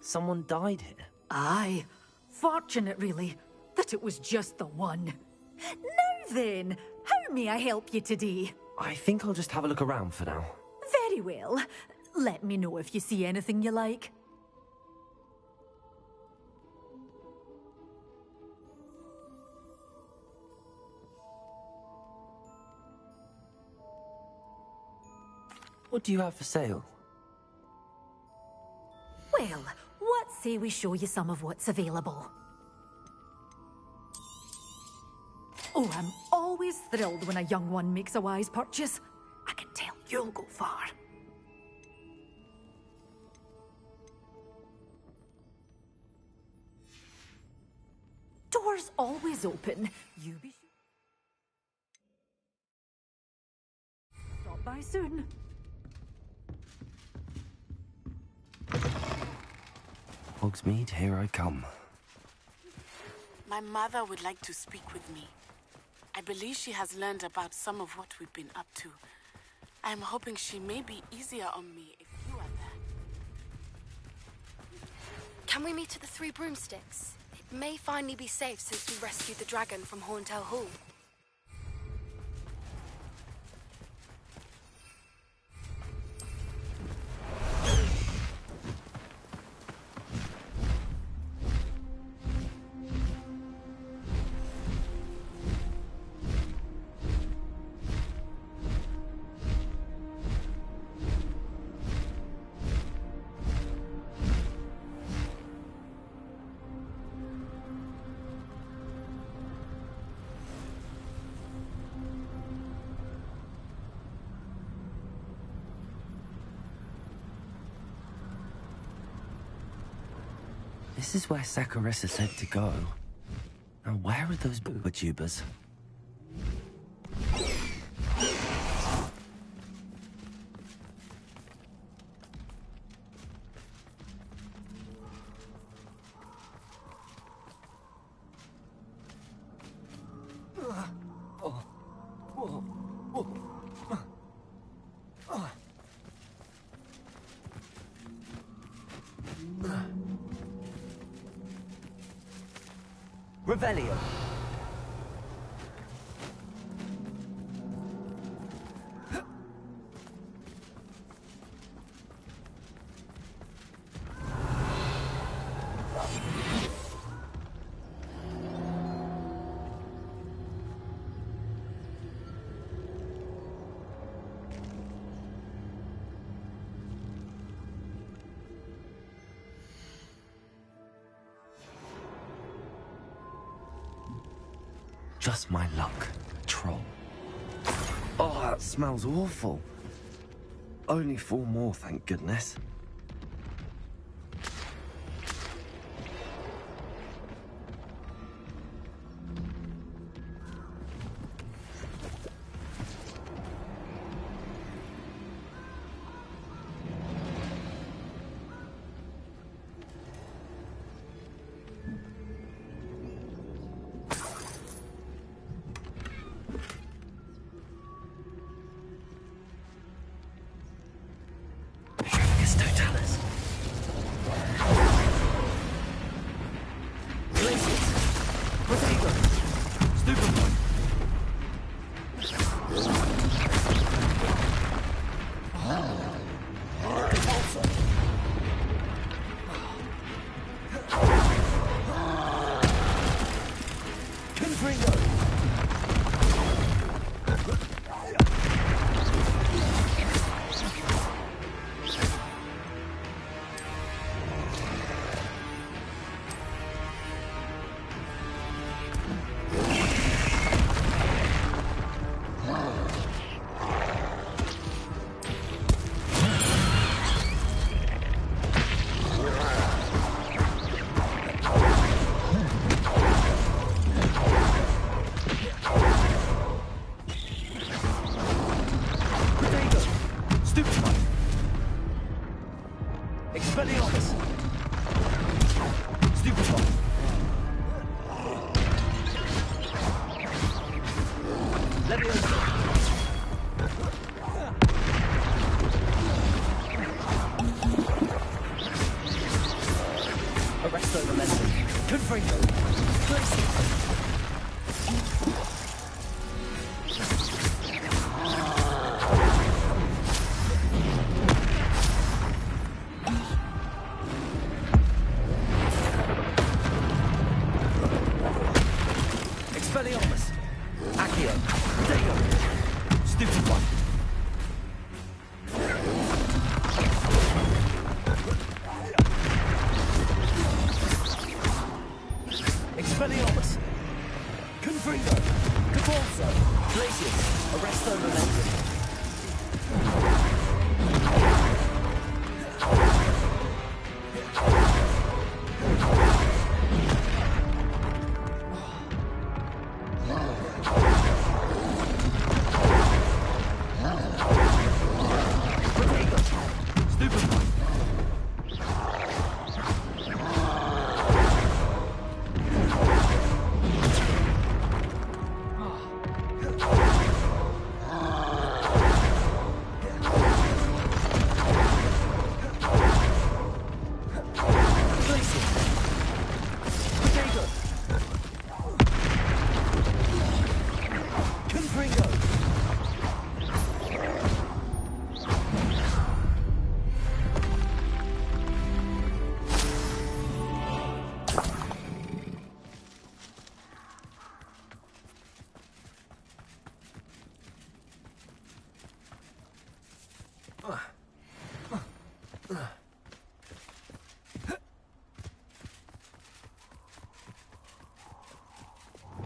Someone died here? Aye. Fortunate, really, that it was just the one. Now then, how may I help you today? I think I'll just have a look around for now. Very well. Let me know if you see anything you like. What do you have for sale? Well, what say we show you some of what's available? Oh, I'm always thrilled when a young one makes a wise purchase. I can tell you'll go far. Doors always open. You be sure. Stop by soon. Hogsmeade, here I come. My mother would like to speak with me. I believe she has learned about some of what we've been up to. I'm hoping she may be easier on me if you are there. Can we meet at the Three Broomsticks? It may finally be safe since we rescued the dragon from Horntail Hall. This is where Saccharissa said to go. Now where are those Booba? Revelio. Just my luck. Troll. Oh, that smells awful. Only 4 more, thank goodness.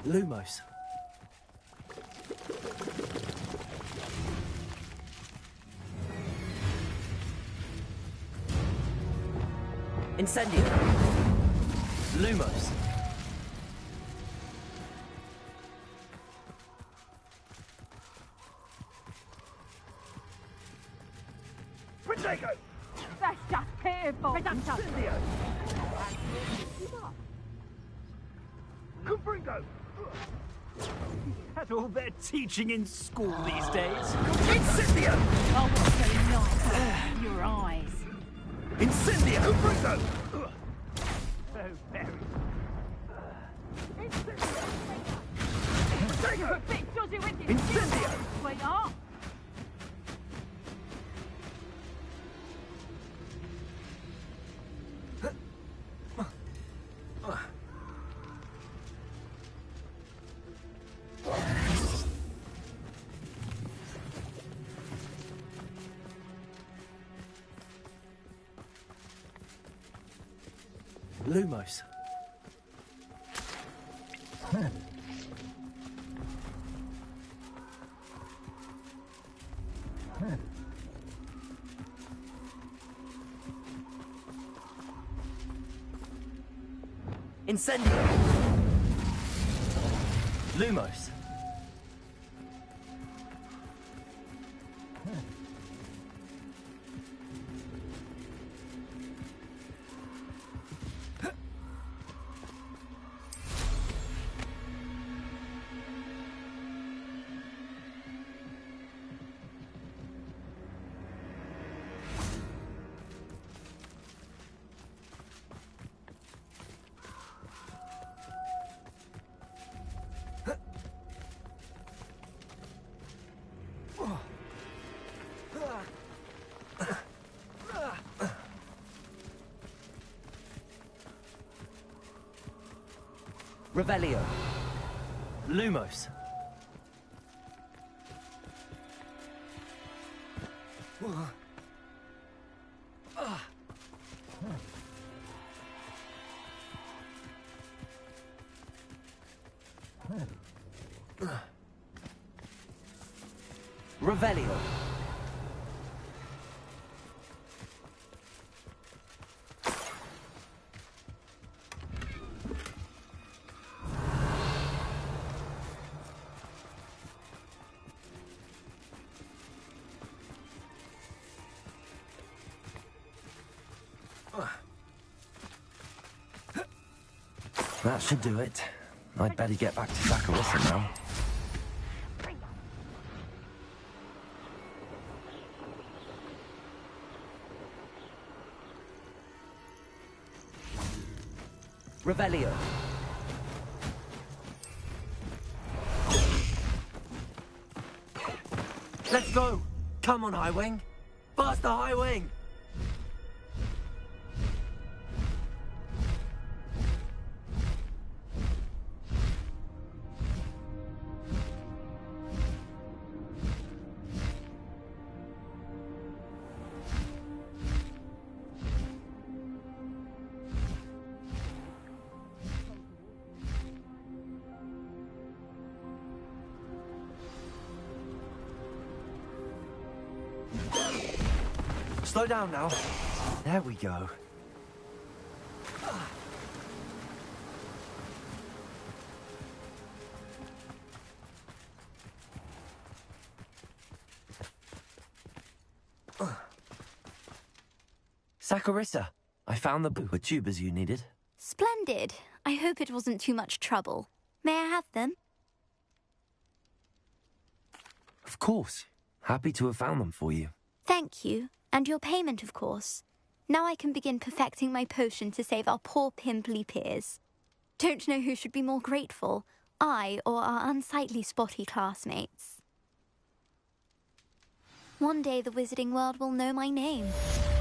Lumos. Incendio. Lumos. Protego! That's just careful. Incendio! Confringo! That's all they're teaching in school these days. Incendio! Oh, what's so nice? Your eyes. Incendio! Confringo! So very. Protego! A bit dodgy with you. Incendio! Sweetheart. Lumos. Incendio! Lumos! Revelio. Lumos. Revelio. That should do it. I'd better get back to Saccharissa now. Revelio. Let's go! Come on, High Wing! Faster, High Wing! Slow down now. There we go. Saccharissa, I found the tubers you needed. Splendid. I hope it wasn't too much trouble. May I have them? Of course. Happy to have found them for you. Thank you. And your payment, of course. Now I can begin perfecting my potion to save our poor pimply peers. Don't know who should be more grateful, I or our unsightly spotty classmates. One day the wizarding world will know my name,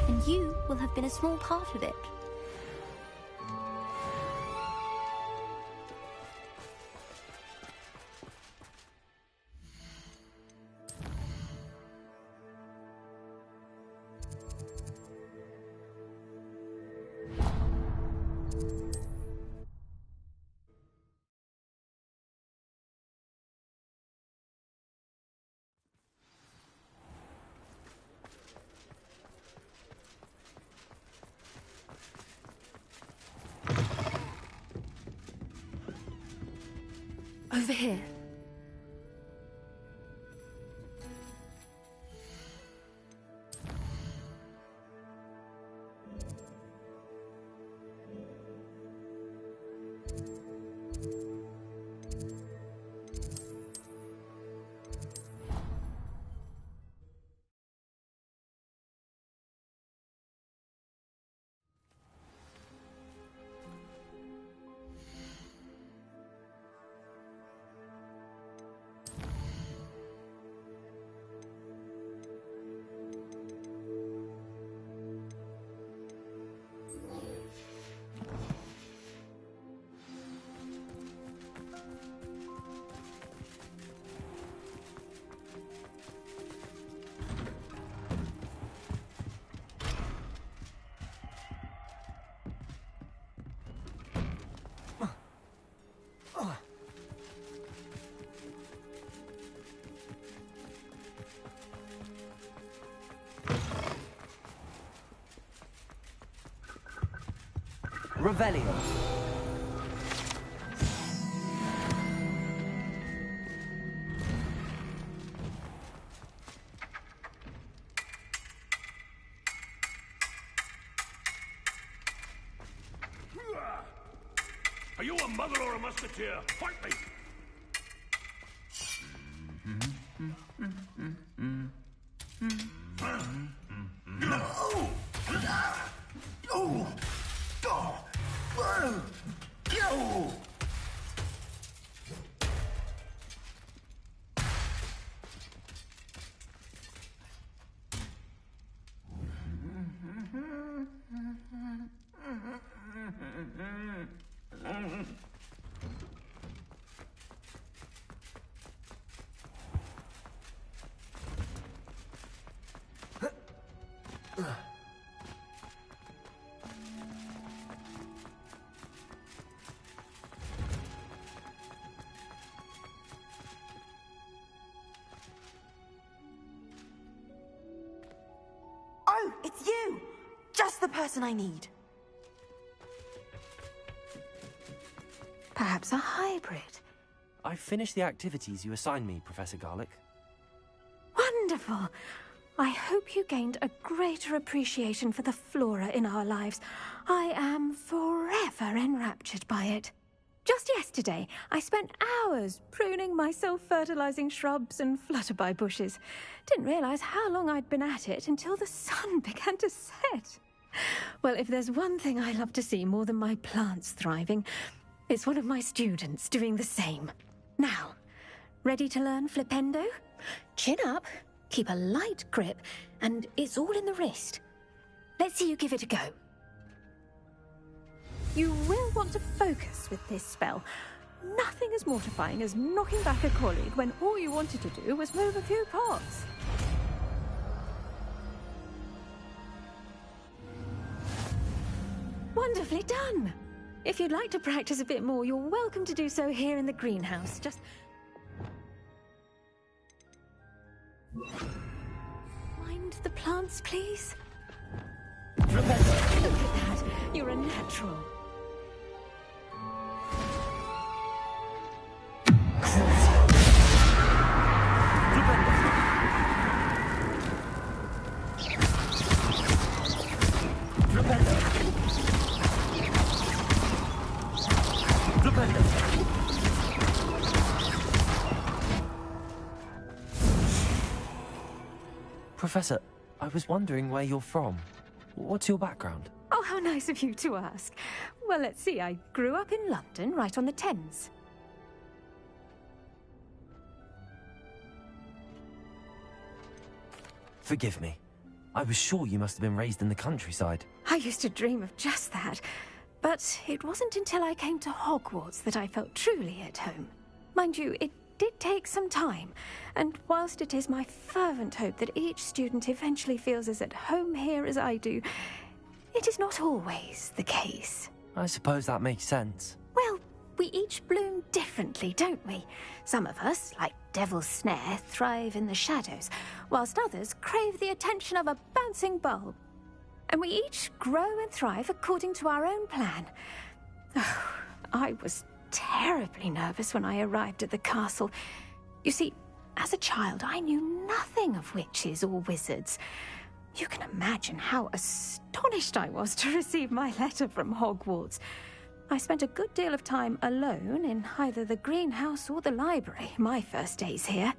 and you will have been a small part of it. Over here. Revelio. Are you a mother or a musketeer? Fight me! Oh, it's you! Just the person I need. Perhaps a hybrid. I finished the activities you assigned me, Professor Garlick. Wonderful. I hope you gained a greater appreciation for the flora in our lives. I am forever enraptured by it. Just yesterday, I spent hours pruning my self-fertilizing shrubs and flutterby bushes. Didn't realize how long I'd been at it until the sun began to set. Well, if there's one thing I love to see more than my plants thriving, it's one of my students doing the same. Now, ready to learn Flipendo? Chin up, keep a light grip, and it's all in the wrist. Let's see you give it a go. You will want to focus with this spell. Nothing as mortifying as knocking back a colleague when all you wanted to do was move a few pots. Wonderfully done! If you'd like to practice a bit more, you're welcome to do so here in the greenhouse. Just... mind the plants, please? Look at that! You're a natural. Professor, I was wondering where you're from. What's your background? Oh, how nice of you to ask. Well, let's see. I grew up in London, right on the Thames. Forgive me. I was sure you must have been raised in the countryside. I used to dream of just that. But it wasn't until I came to Hogwarts that I felt truly at home. Mind you, it did take some time, and whilst it is my fervent hope that each student eventually feels as at home here as I do, it is not always the case. I suppose that makes sense. Well, we each bloom differently, don't we? Some of us, like Devil's Snare, thrive in the shadows, whilst others crave the attention of a bouncing bulb. And we each grow and thrive according to our own plan. Oh, I was terribly nervous when I arrived at the castle. You see, as a child, I knew nothing of witches or wizards. You can imagine how astonished I was to receive my letter from Hogwarts. I spent a good deal of time alone in either the greenhouse or the library my first days here.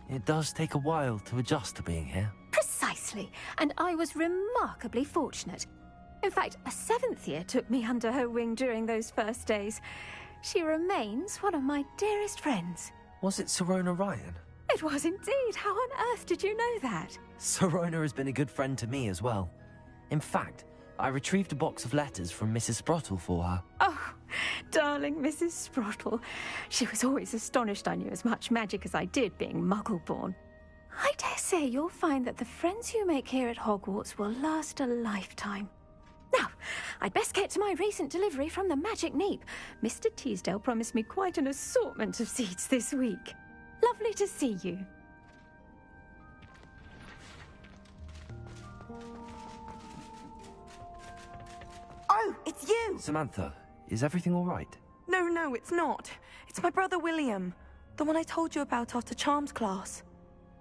It does take a while to adjust to being here. Precisely, and I was remarkably fortunate. In fact, a 7th year took me under her wing during those first days. She remains one of my dearest friends. Was it Serona Ryan? It was indeed. How on earth did you know that? Serona has been a good friend to me as well. In fact, I retrieved a box of letters from Mrs. Sprottle for her. Oh, darling Mrs. Sprottle. She was always astonished I knew as much magic as I did, being Muggle-born. I dare say you'll find that the friends you make here at Hogwarts will last a lifetime. Now, I'd best get to my recent delivery from the Magic Neep. Mr. Teasdale promised me quite an assortment of seeds this week. Lovely to see you. Bro, it's you! Samantha, is everything all right? No, it's not. It's my brother William. The one I told you about after Charms class.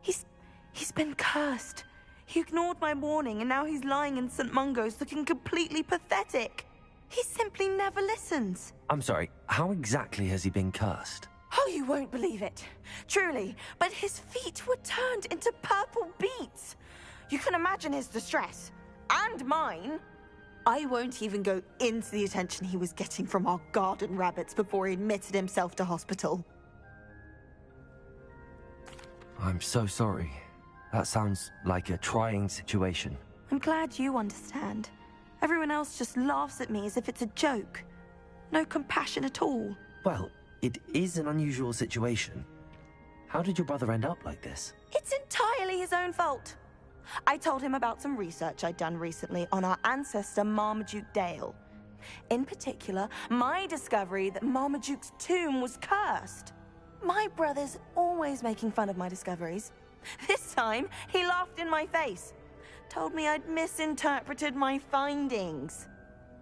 He's been cursed. He ignored my warning and now he's lying in St. Mungo's looking completely pathetic. He simply never listens. I'm sorry, how exactly has he been cursed? Oh, you won't believe it. Truly, but his feet were turned into purple beets. You can imagine his distress. And mine. I won't even go into the attention he was getting from our garden rabbits before he admitted himself to hospital. I'm so sorry. That sounds like a trying situation. I'm glad you understand. Everyone else just laughs at me as if it's a joke. No compassion at all. Well, it is an unusual situation. How did your brother end up like this? It's entirely his own fault. I told him about some research I'd done recently on our ancestor Marmaduke Dale. In particular, my discovery that Marmaduke's tomb was cursed. My brother's always making fun of my discoveries. This time, he laughed in my face. Told me I'd misinterpreted my findings.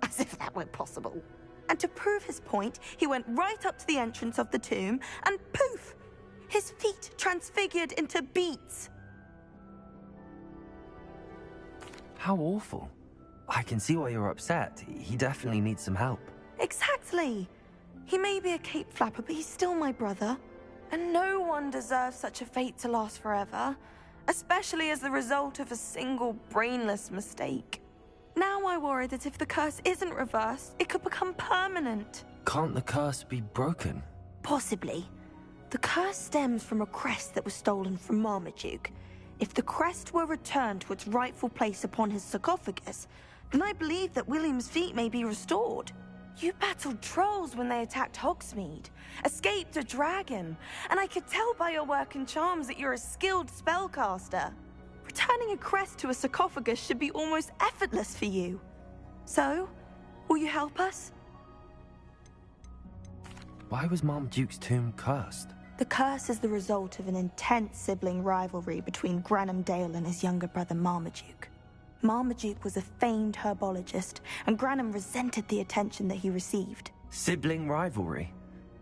As if that were possible. And to prove his point, he went right up to the entrance of the tomb and poof! His feet transfigured into beets. How awful. I can see why you're upset. He definitely needs some help. Exactly. He may be a cape flapper, but he's still my brother. And no one deserves such a fate to last forever, especially as the result of a single brainless mistake. Now I worry that if the curse isn't reversed, it could become permanent. Can't the curse be broken? Possibly. The curse stems from a crest that was stolen from Marmaduke. If the crest were returned to its rightful place upon his sarcophagus, then I believe that William's feet may be restored. You battled trolls when they attacked Hogsmeade, escaped a dragon, and I could tell by your work in charms that you're a skilled spellcaster. Returning a crest to a sarcophagus should be almost effortless for you. So, will you help us? Why was Marmaduke's tomb cursed? The curse is the result of an intense sibling rivalry between Granham Dale and his younger brother Marmaduke. Marmaduke was a famed herbologist, and Granham resented the attention that he received. Sibling rivalry?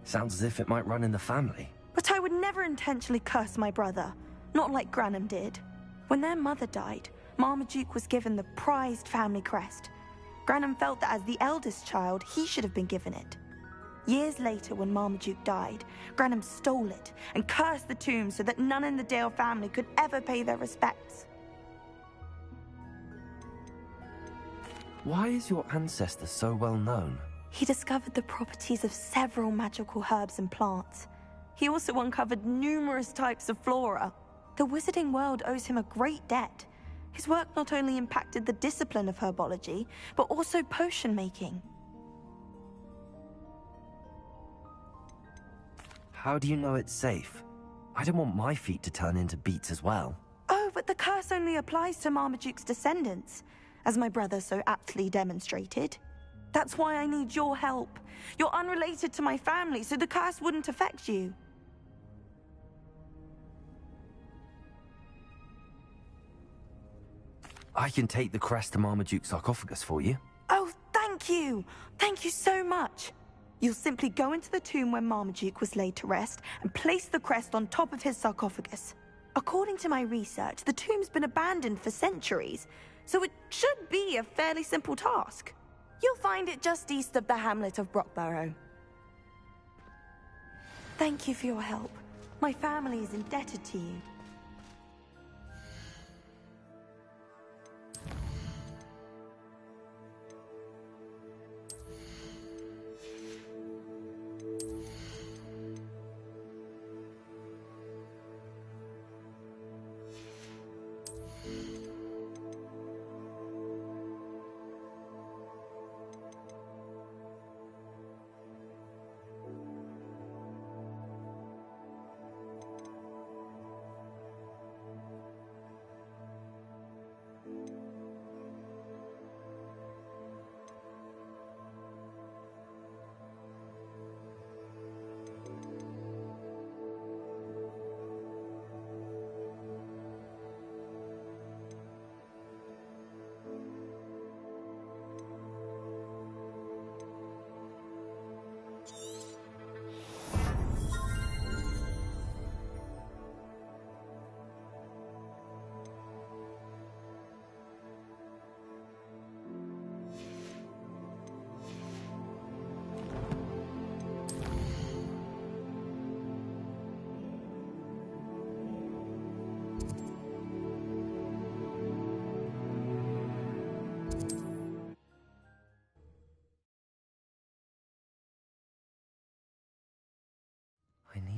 Sounds as if it might run in the family. But I would never intentionally curse my brother, not like Granham did. When their mother died, Marmaduke was given the prized family crest. Granham felt that as the eldest child, he should have been given it. Years later, when Marmaduke died, Granham stole it and cursed the tomb so that none in the Dale family could ever pay their respects. Why is your ancestor so well known? He discovered the properties of several magical herbs and plants. He also uncovered numerous types of flora. The wizarding world owes him a great debt. His work not only impacted the discipline of herbology, but also potion making. How do you know it's safe? I don't want my feet to turn into beets as well. Oh, but the curse only applies to Marmaduke's descendants, as my brother so aptly demonstrated. That's why I need your help. You're unrelated to my family, so the curse wouldn't affect you. I can take the crest to Marmaduke's sarcophagus for you. Oh, thank you! Thank you so much! You'll simply go into the tomb where Marmaduke was laid to rest and place the crest on top of his sarcophagus. According to my research, the tomb's been abandoned for centuries, so it should be a fairly simple task. You'll find it just east of the hamlet of Brockborough. Thank you for your help. My family is indebted to you.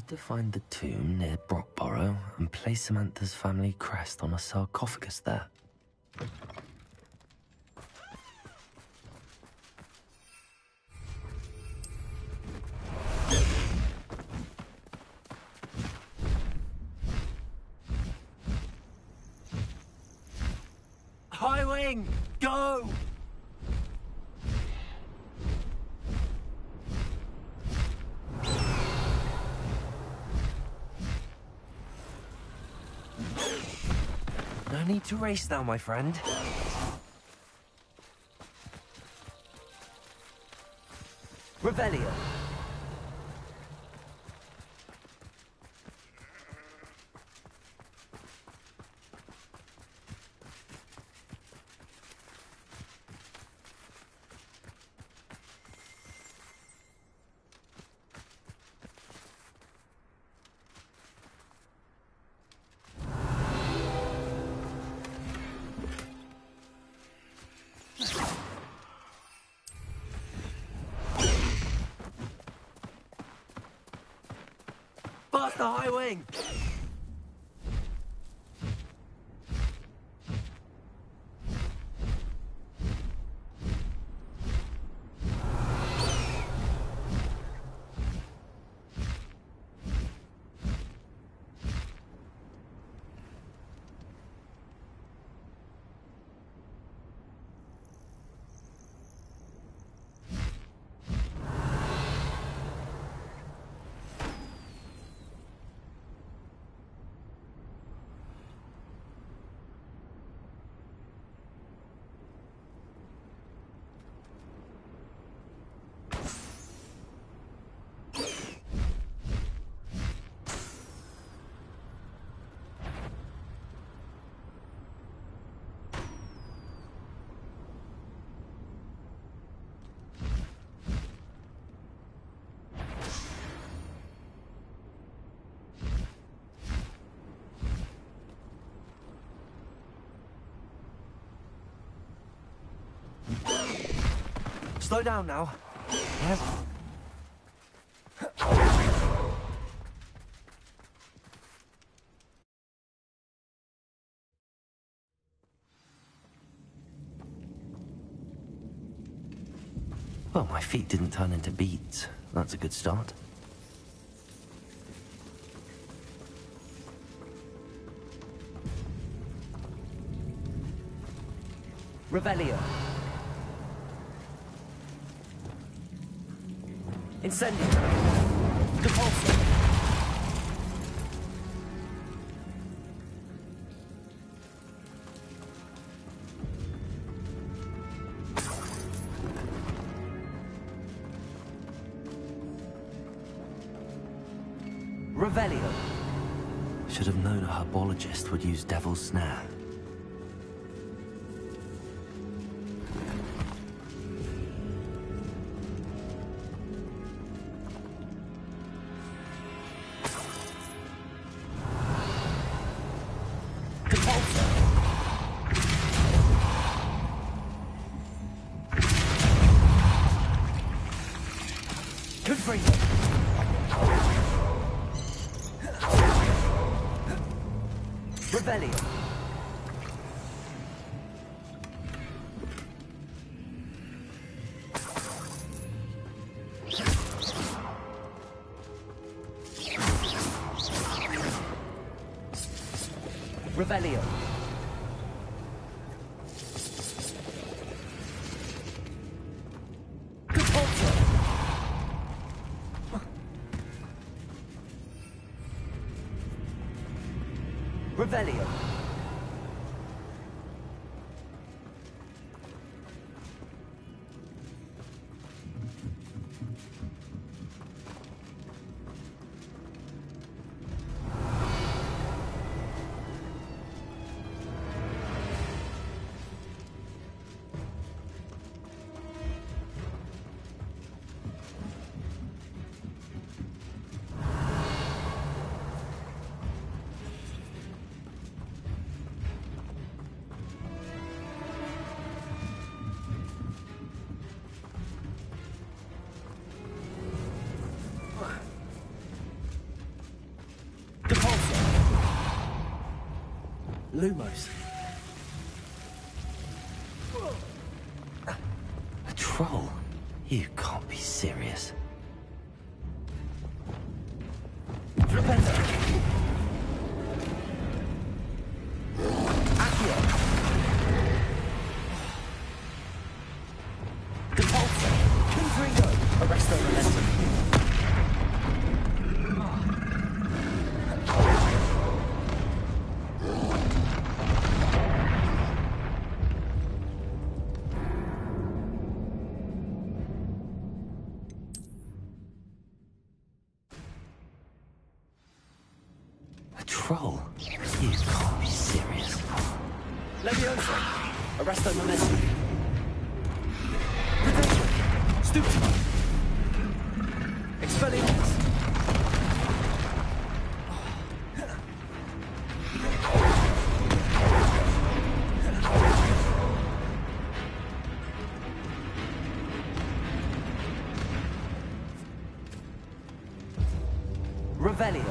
to find the tomb near Brockborough and place Samantha's family crest on a sarcophagus there. High Wing, go! No need to race now, my friend. Revelio. Faster, High Wing! Slow down now. Yes. Well, my feet didn't turn into beads. That's a good start. Revelio. Incendio. Depulso. Revelio. Should have known a herbologist would use Devil's Snare. Revelio. Revelio. Revelio. Lumos. A troll? You can't be serious. Troll? You can't be serious. Levioso! Arresto momentum. Prevention! Stupefy! Expelliarmus! Revelio!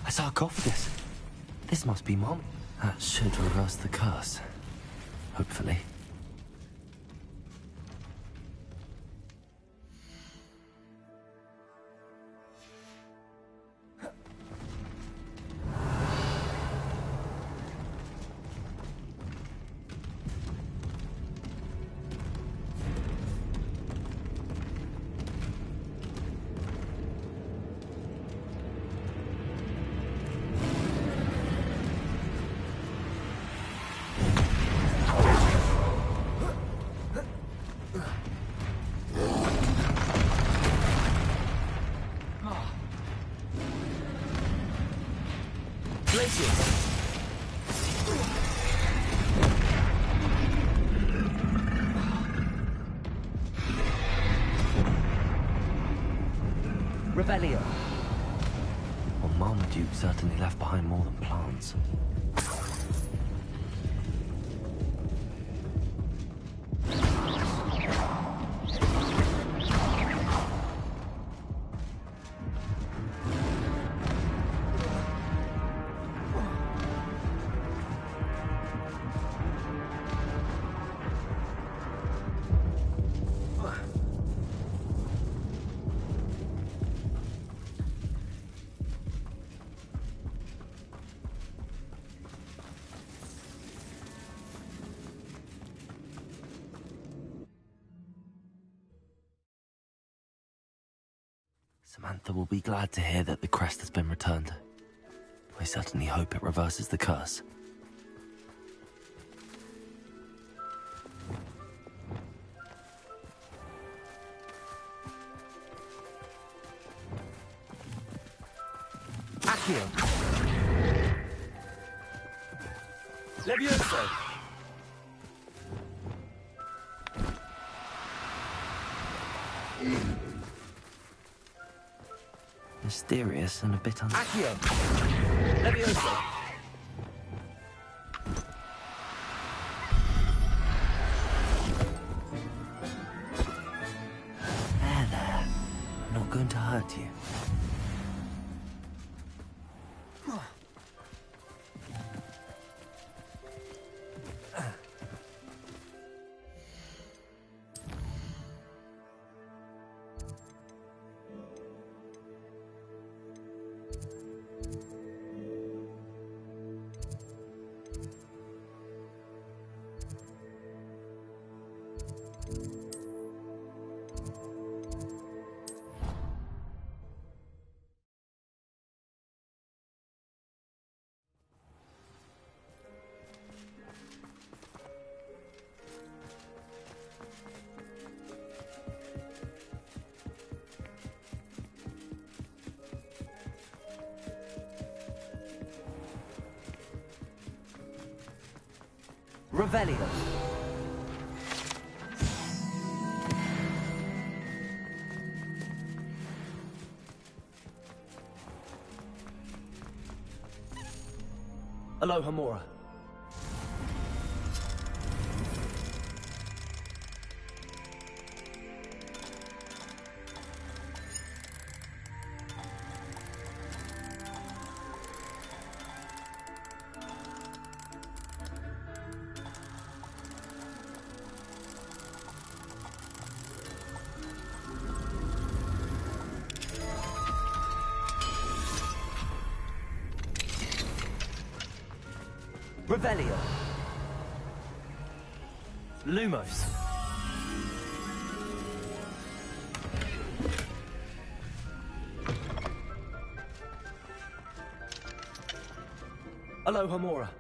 A sarcophagus. This must be Mom. That should reverse the curse. Hopefully. Revelio. Well, Marmaduke certainly left behind more than plants. Samantha will be glad to hear that the crest has been returned. I certainly hope it reverses the curse. Accio! Levioso! Mysterious and a bit Accio! Levioso! There. I'm not going to hurt you. Revelio. Aloha Mora. Revelio. Lumos. Alohomora.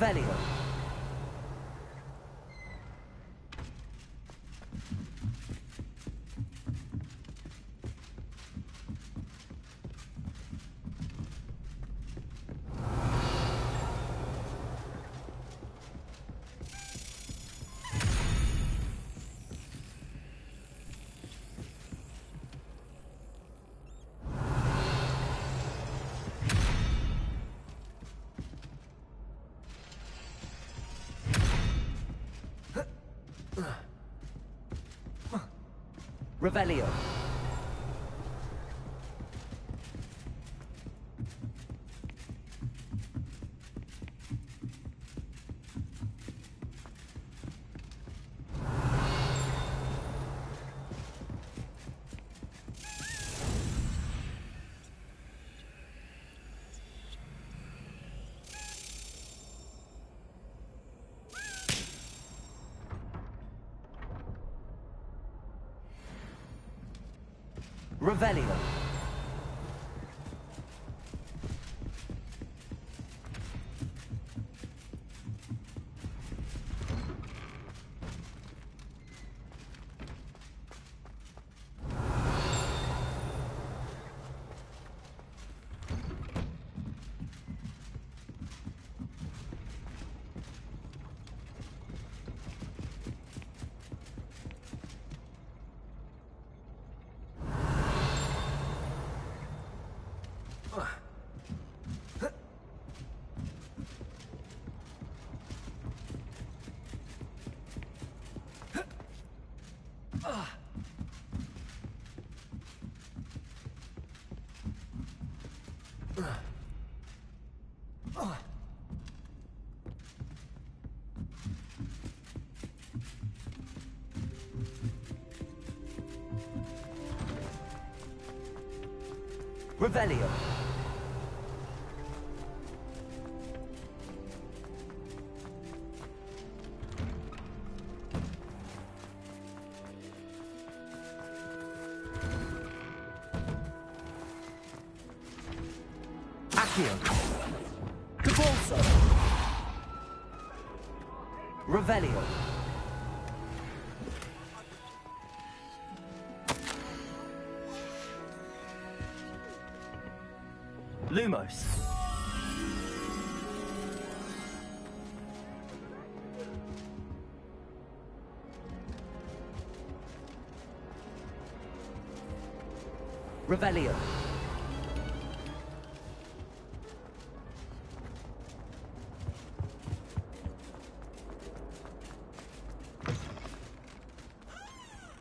Revelio. Revelio. Revelio. Revelio. Accio. Cabalso. Revelio. Lumos. Revelio.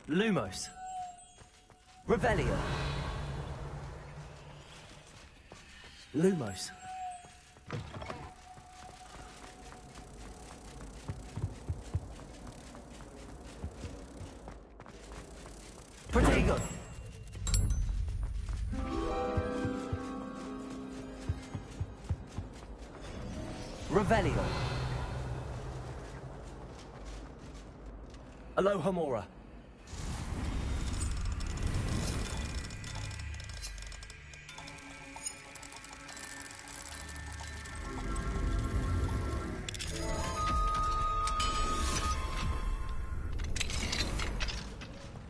Lumos. Revelio. Lumos. Protego. Revelio. Alohomora.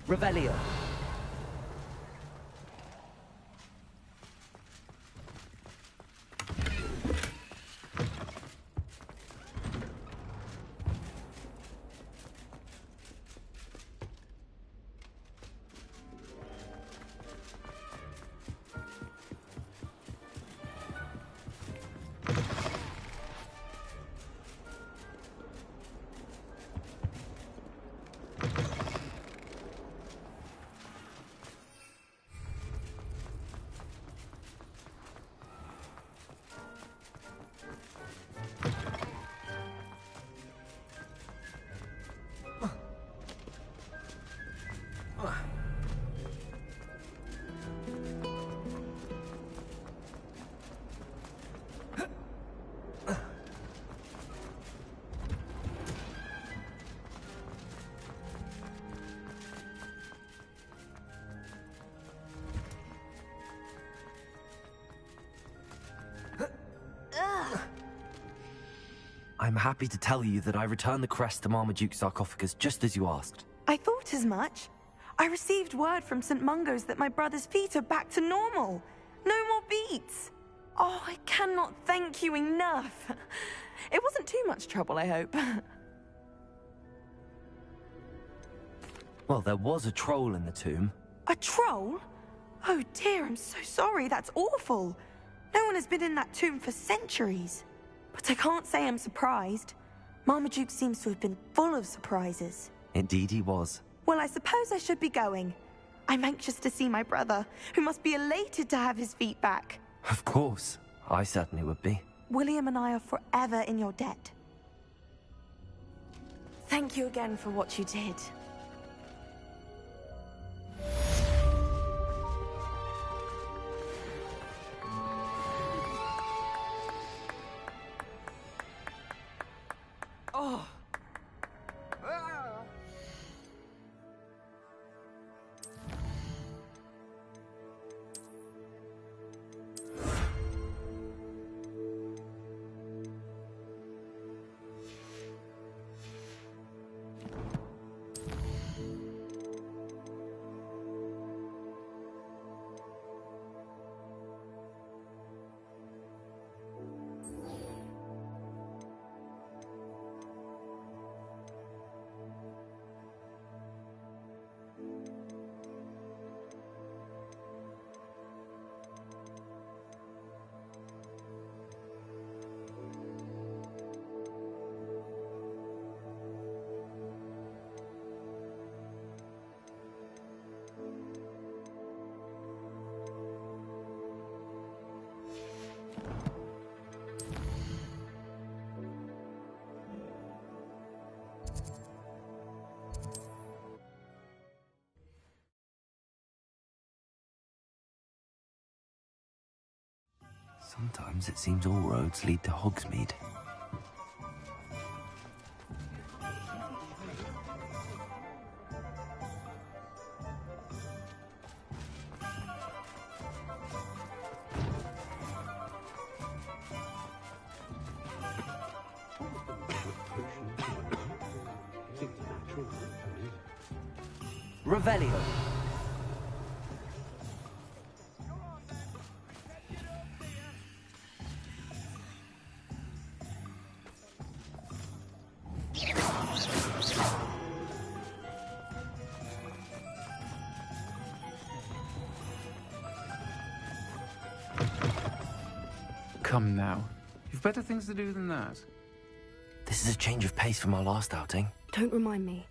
Revelio. I'm happy to tell you that I returned the crest to Marmaduke's sarcophagus just as you asked. I thought as much. I received word from St. Mungo's that my brother's feet are back to normal. No more beats. Oh, I cannot thank you enough. It wasn't too much trouble, I hope. Well, there was a troll in the tomb. A troll? Oh dear, I'm so sorry. That's awful. No one has been in that tomb for centuries. But I can't say I'm surprised. Marmaduke seems to have been full of surprises. Indeed he was. Well, I suppose I should be going. I'm anxious to see my brother, who must be elated to have his feet back. Of course. I certainly would be. William and I are forever in your debt. Thank you again for what you did. Oh. Sometimes it seems all roads lead to Hogsmeade. Revelio. Come now. You've better things to do than that. This is a change of pace from our last outing. Don't remind me.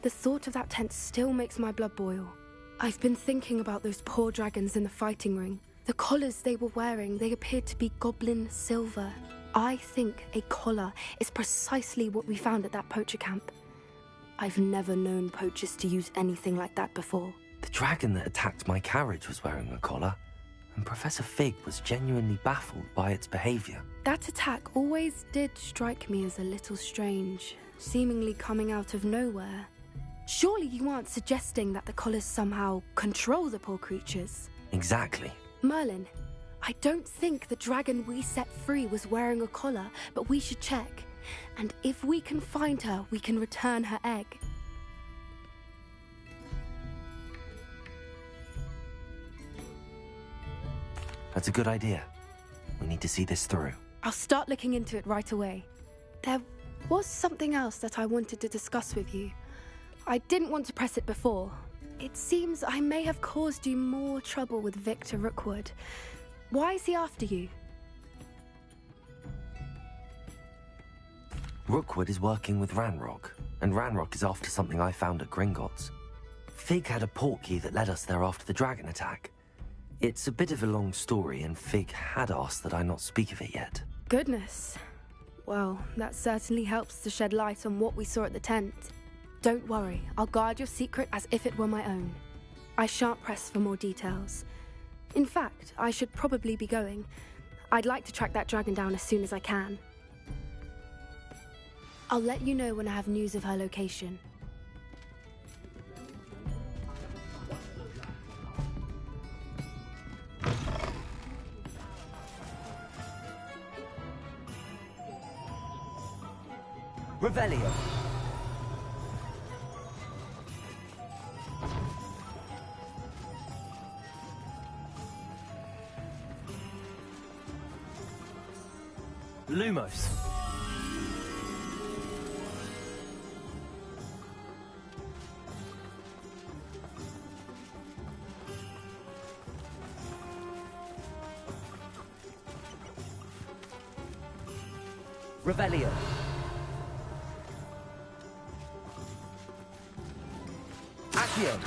The thought of that tent still makes my blood boil. I've been thinking about those poor dragons in the fighting ring. The collars they were wearing, they appeared to be goblin silver. I think a collar is precisely what we found at that poacher camp. I've never known poachers to use anything like that before. The dragon that attacked my carriage was wearing a collar, and Professor Fig was genuinely baffled by its behavior. That attack always did strike me as a little strange, seemingly coming out of nowhere. Surely you aren't suggesting that the collars somehow control the poor creatures? Exactly. Merlin, I don't think the dragon we set free was wearing a collar, but we should check. And if we can find her, we can return her egg. That's a good idea. We need to see this through. I'll start looking into it right away. There was something else that I wanted to discuss with you. I didn't want to press it before. It seems I may have caused you more trouble with Victor Rookwood. Why is he after you? Rookwood is working with Ranrock, and Ranrock is after something I found at Gringotts. Fig had a portkey that led us there after the dragon attack. It's a bit of a long story, and Fig had asked that I not speak of it yet. Goodness. Well, that certainly helps to shed light on what we saw at the tent. Don't worry, I'll guard your secret as if it were my own. I shan't press for more details. In fact, I should probably be going. I'd like to track that dragon down as soon as I can. I'll let you know when I have news of her location. Revelio. Lumos. Revelio. Accio.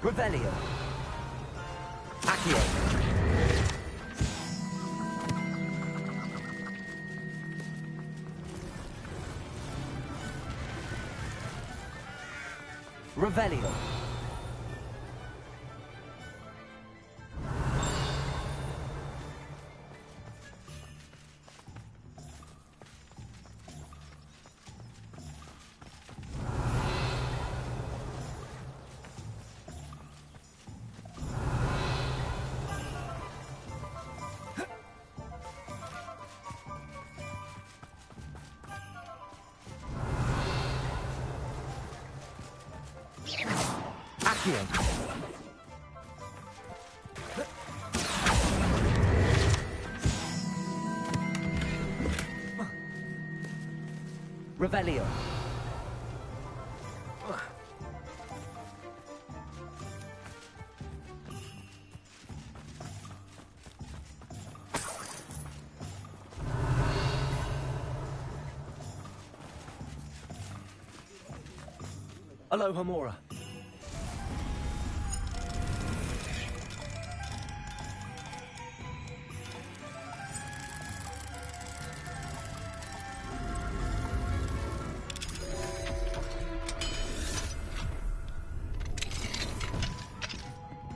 Revelio. Accio. Revelio. Accio. Revelio. Aloha Mora.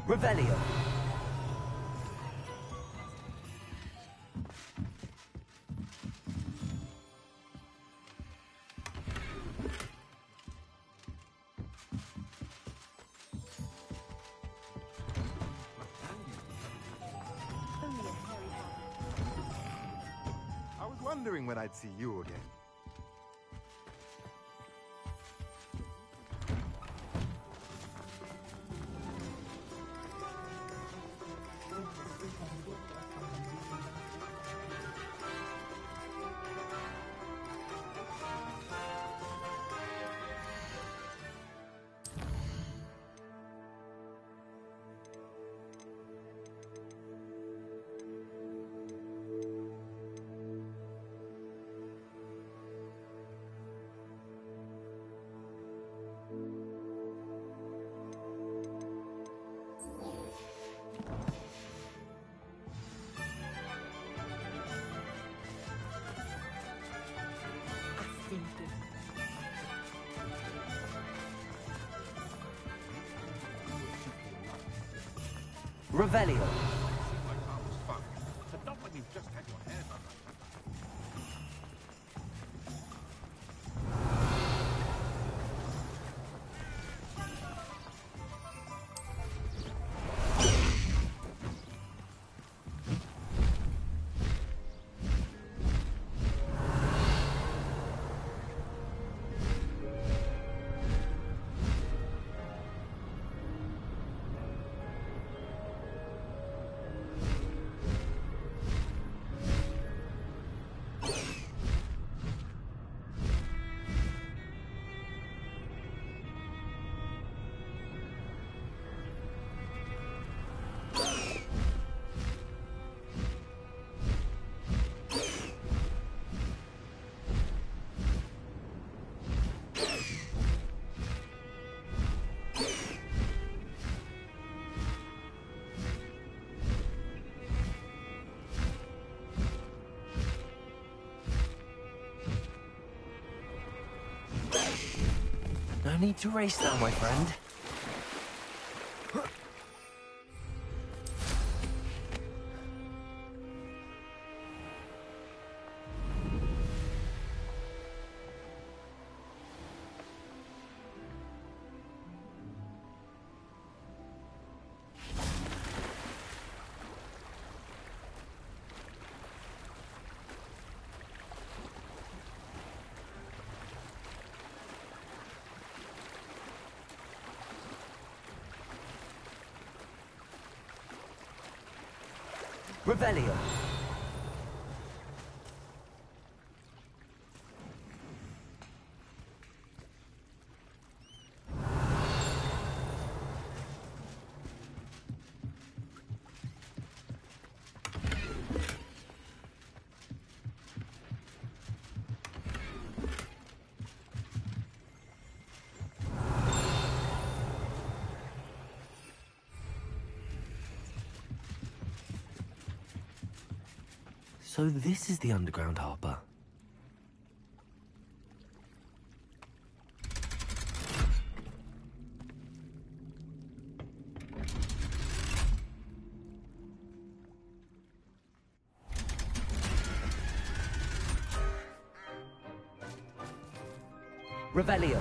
Revelio. I was wondering when I'd see you again. Revelio. But not when you've just had your hair done. No need to race now, my friend. Revelio. So this is the underground harbour. Revelio.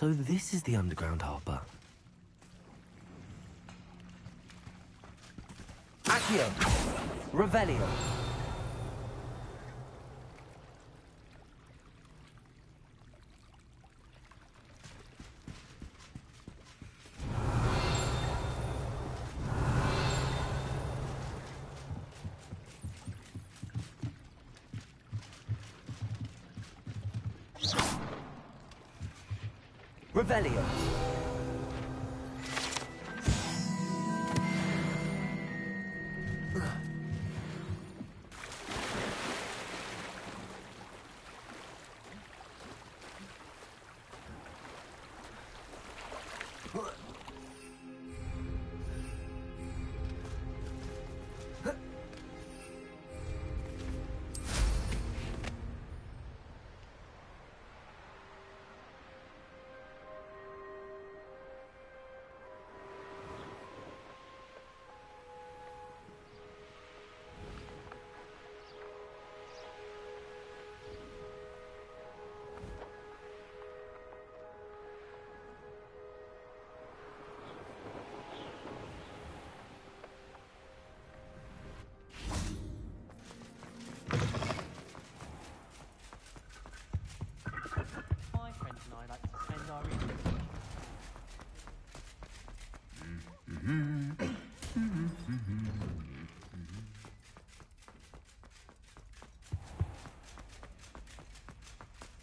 So this is the underground harbour. Accio! Revelio! Revelio.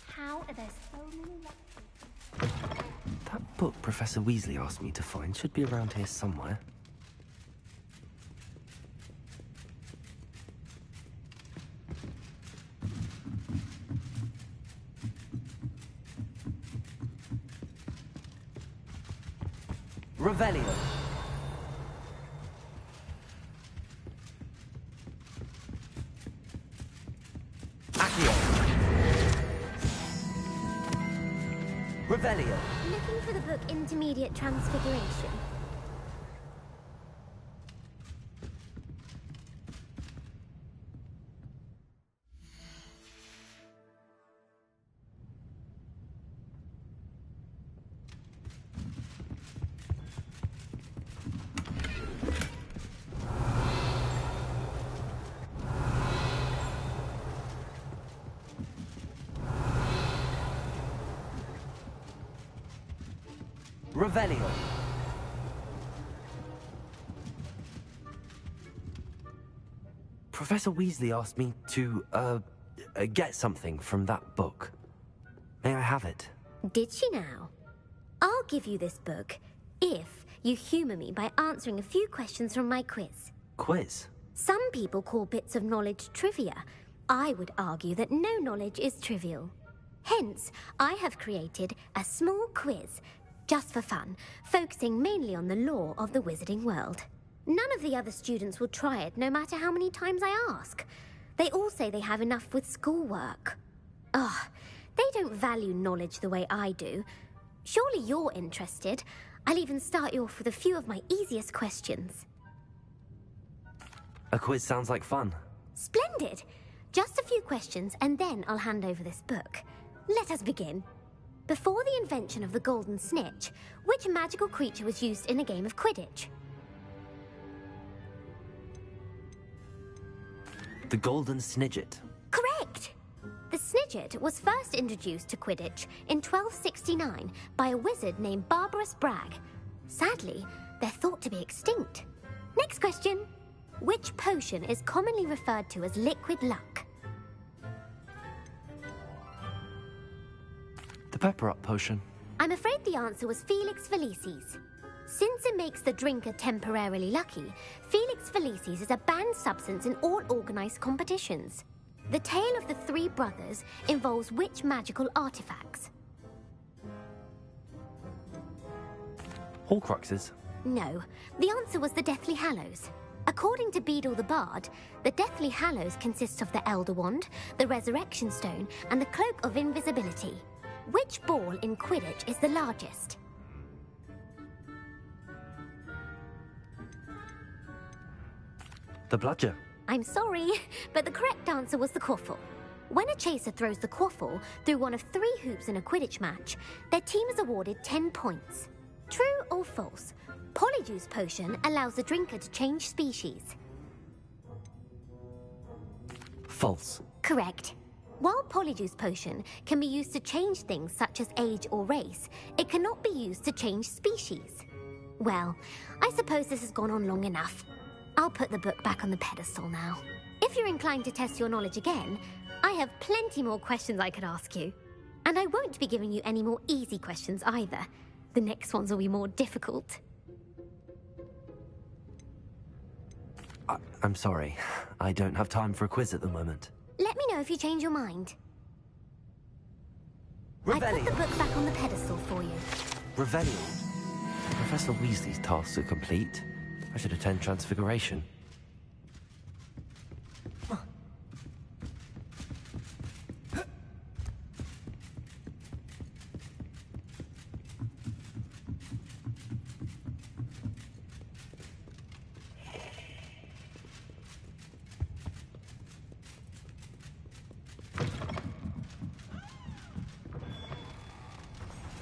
How are there so many That book Professor Weasley asked me to find should be around here somewhere. Revelio. Accio. Revelio. Looking for the book Intermediate Transfiguration. Revelio. Professor Weasley asked me to, get something from that book. May I have it? Did she now? I'll give you this book if you humour me by answering a few questions from my quiz. Quiz? Some people call bits of knowledge trivia. I would argue that no knowledge is trivial. Hence, I have created a small quiz, just for fun, focusing mainly on the lore of the wizarding world. None of the other students will try it, no matter how many times I ask. They all say they have enough with schoolwork. Ugh, they don't value knowledge the way I do. Surely you're interested. I'll even start you off with a few of my easiest questions. A quiz sounds like fun. Splendid! Just a few questions, and then I'll hand over this book. Let us begin. Before the invention of the golden snitch, which magical creature was used in a game of Quidditch? The Golden Snidget. Correct! The Snidget was first introduced to Quidditch in 1269 by a wizard named Barbarous Bragg. Sadly, they're thought to be extinct. Next question. Which potion is commonly referred to as liquid luck? The Pepper Up potion. I'm afraid the answer was Felix Felicis. Since it makes the drinker temporarily lucky, Felix Felicis is a banned substance in all organised competitions. The tale of the three brothers involves which magical artifacts? Horcruxes. No, the answer was the Deathly Hallows. According to Beadle the Bard, the Deathly Hallows consists of the Elder Wand, the Resurrection Stone, and the Cloak of Invisibility. Which ball in Quidditch is the largest? The Bludger. I'm sorry, but the correct answer was the Quaffle. When a chaser throws the Quaffle through one of 3 hoops in a Quidditch match, their team is awarded 10 points. True or false? Polyjuice Potion allows the drinker to change species. False. Correct. While Polyjuice Potion can be used to change things such as age or race, it cannot be used to change species. Well, I suppose this has gone on long enough. I'll put the book back on the pedestal now. If you're inclined to test your knowledge again, I have plenty more questions I could ask you. And I won't be giving you any more easy questions either. The next ones will be more difficult. I'm sorry. I don't have time for a quiz at the moment. Let me know if you change your mind. Revelio. I put the book back on the pedestal for you. Revelio. Professor Weasley's tasks are complete. I should attend Transfiguration.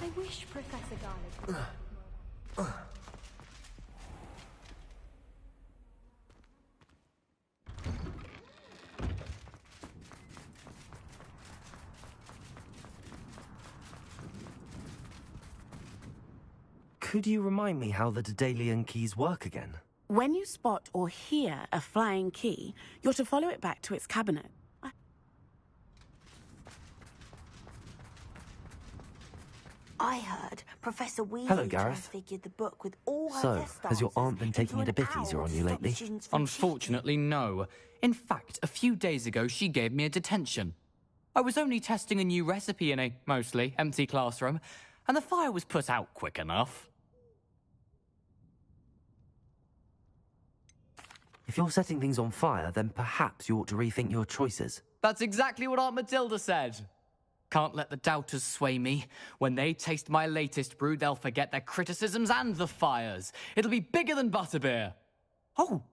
I wish Professor Garlick would. Could you remind me how the Daedalian keys work again? When you spot or hear a flying key, you're to follow it back to its cabinet. I heard Professor Weasley Hello, Gareth. transfigured the book with all her So, test has your answers aunt been taking into it a an bit owl easier on to you stop lately? students from Unfortunately, no. In fact, a few days ago, she gave me a detention. I was only testing a new recipe in a mostly empty classroom, and the fire was put out quick enough. If you're setting things on fire, then perhaps you ought to rethink your choices. That's exactly what Aunt Matilda said. Can't let the doubters sway me. When they taste my latest brew, they'll forget their criticisms and the fires. It'll be bigger than butterbeer. Oh,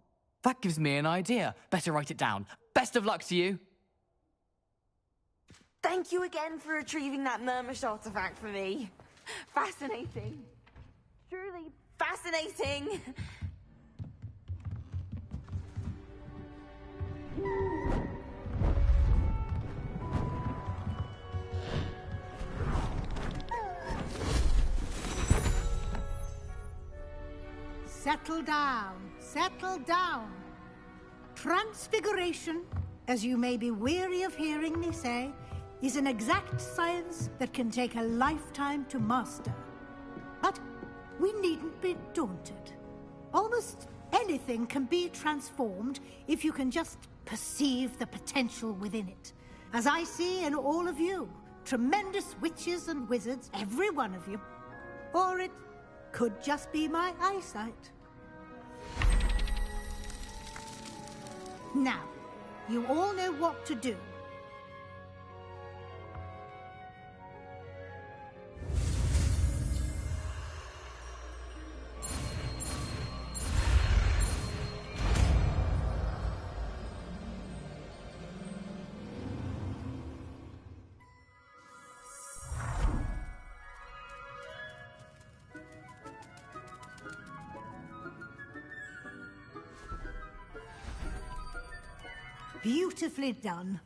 that gives me an idea. Better write it down. Best of luck to you. Thank you again for retrieving that Murmish artifact for me. Fascinating. Truly fascinating. Settle down, settle down. Transfiguration, as you may be weary of hearing me say, is an exact science that can take a lifetime to master. But we needn't be daunted. Almost anything can be transformed if you can just perceive the potential within it. As I see in all of you, tremendous witches and wizards, every one of you. Or it could just be my eyesight. Now, you all know what to do. Beautifully done.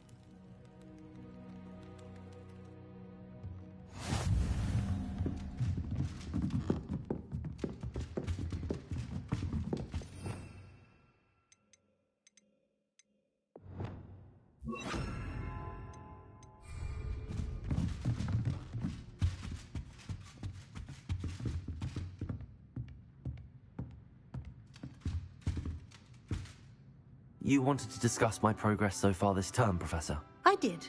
You wanted to discuss my progress so far this term, Professor? I did.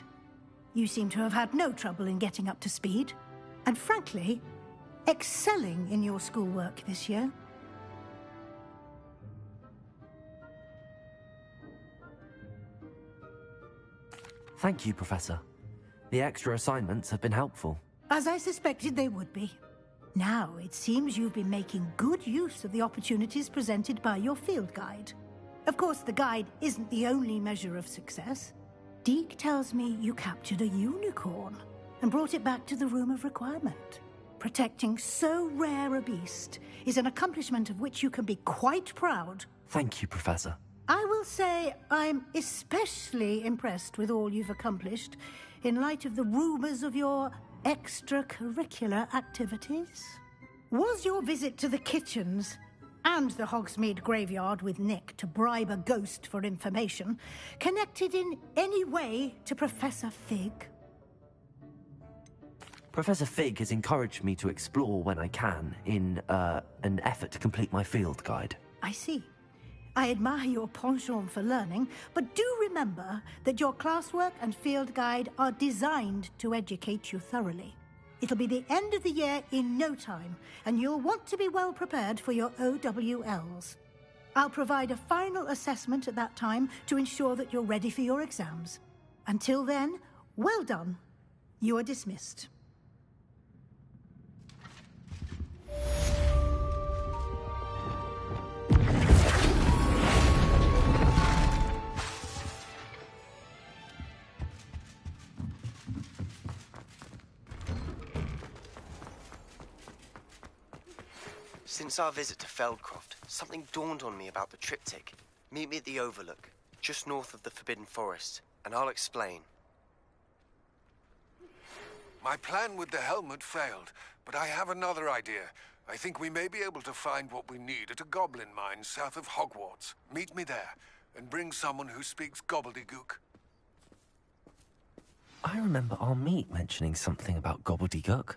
You seem to have had no trouble in getting up to speed. And frankly, excelling in your schoolwork this year. Thank you, Professor. The extra assignments have been helpful. As I suspected they would be. Now, it seems you've been making good use of the opportunities presented by your field guide. Of course, the guide isn't the only measure of success. Deke tells me you captured a unicorn and brought it back to the Room of Requirement. Protecting so rare a beast is an accomplishment of which you can be quite proud. Thank you, Professor. I will say I'm especially impressed with all you've accomplished in light of the rumors of your extracurricular activities. Was your visit to the kitchens and the Hogsmeade graveyard with Nick to bribe a ghost for information connected in any way to Professor Fig? Professor Fig has encouraged me to explore when I can in an effort to complete my field guide. I see. I admire your penchant for learning, but do remember that your classwork and field guide are designed to educate you thoroughly. It'll be the end of the year in no time, and you'll want to be well prepared for your OWLs. I'll provide a final assessment at that time to ensure that you're ready for your exams. Until then, well done. You are dismissed. Since our visit to Feldcroft, something dawned on me about the triptych. Meet me at the Overlook, just north of the Forbidden Forest, and I'll explain. My plan with the helmet failed, but I have another idea. I think we may be able to find what we need at a goblin mine south of Hogwarts. Meet me there, and bring someone who speaks gobbledygook. I remember our meet mentioning something about gobbledygook.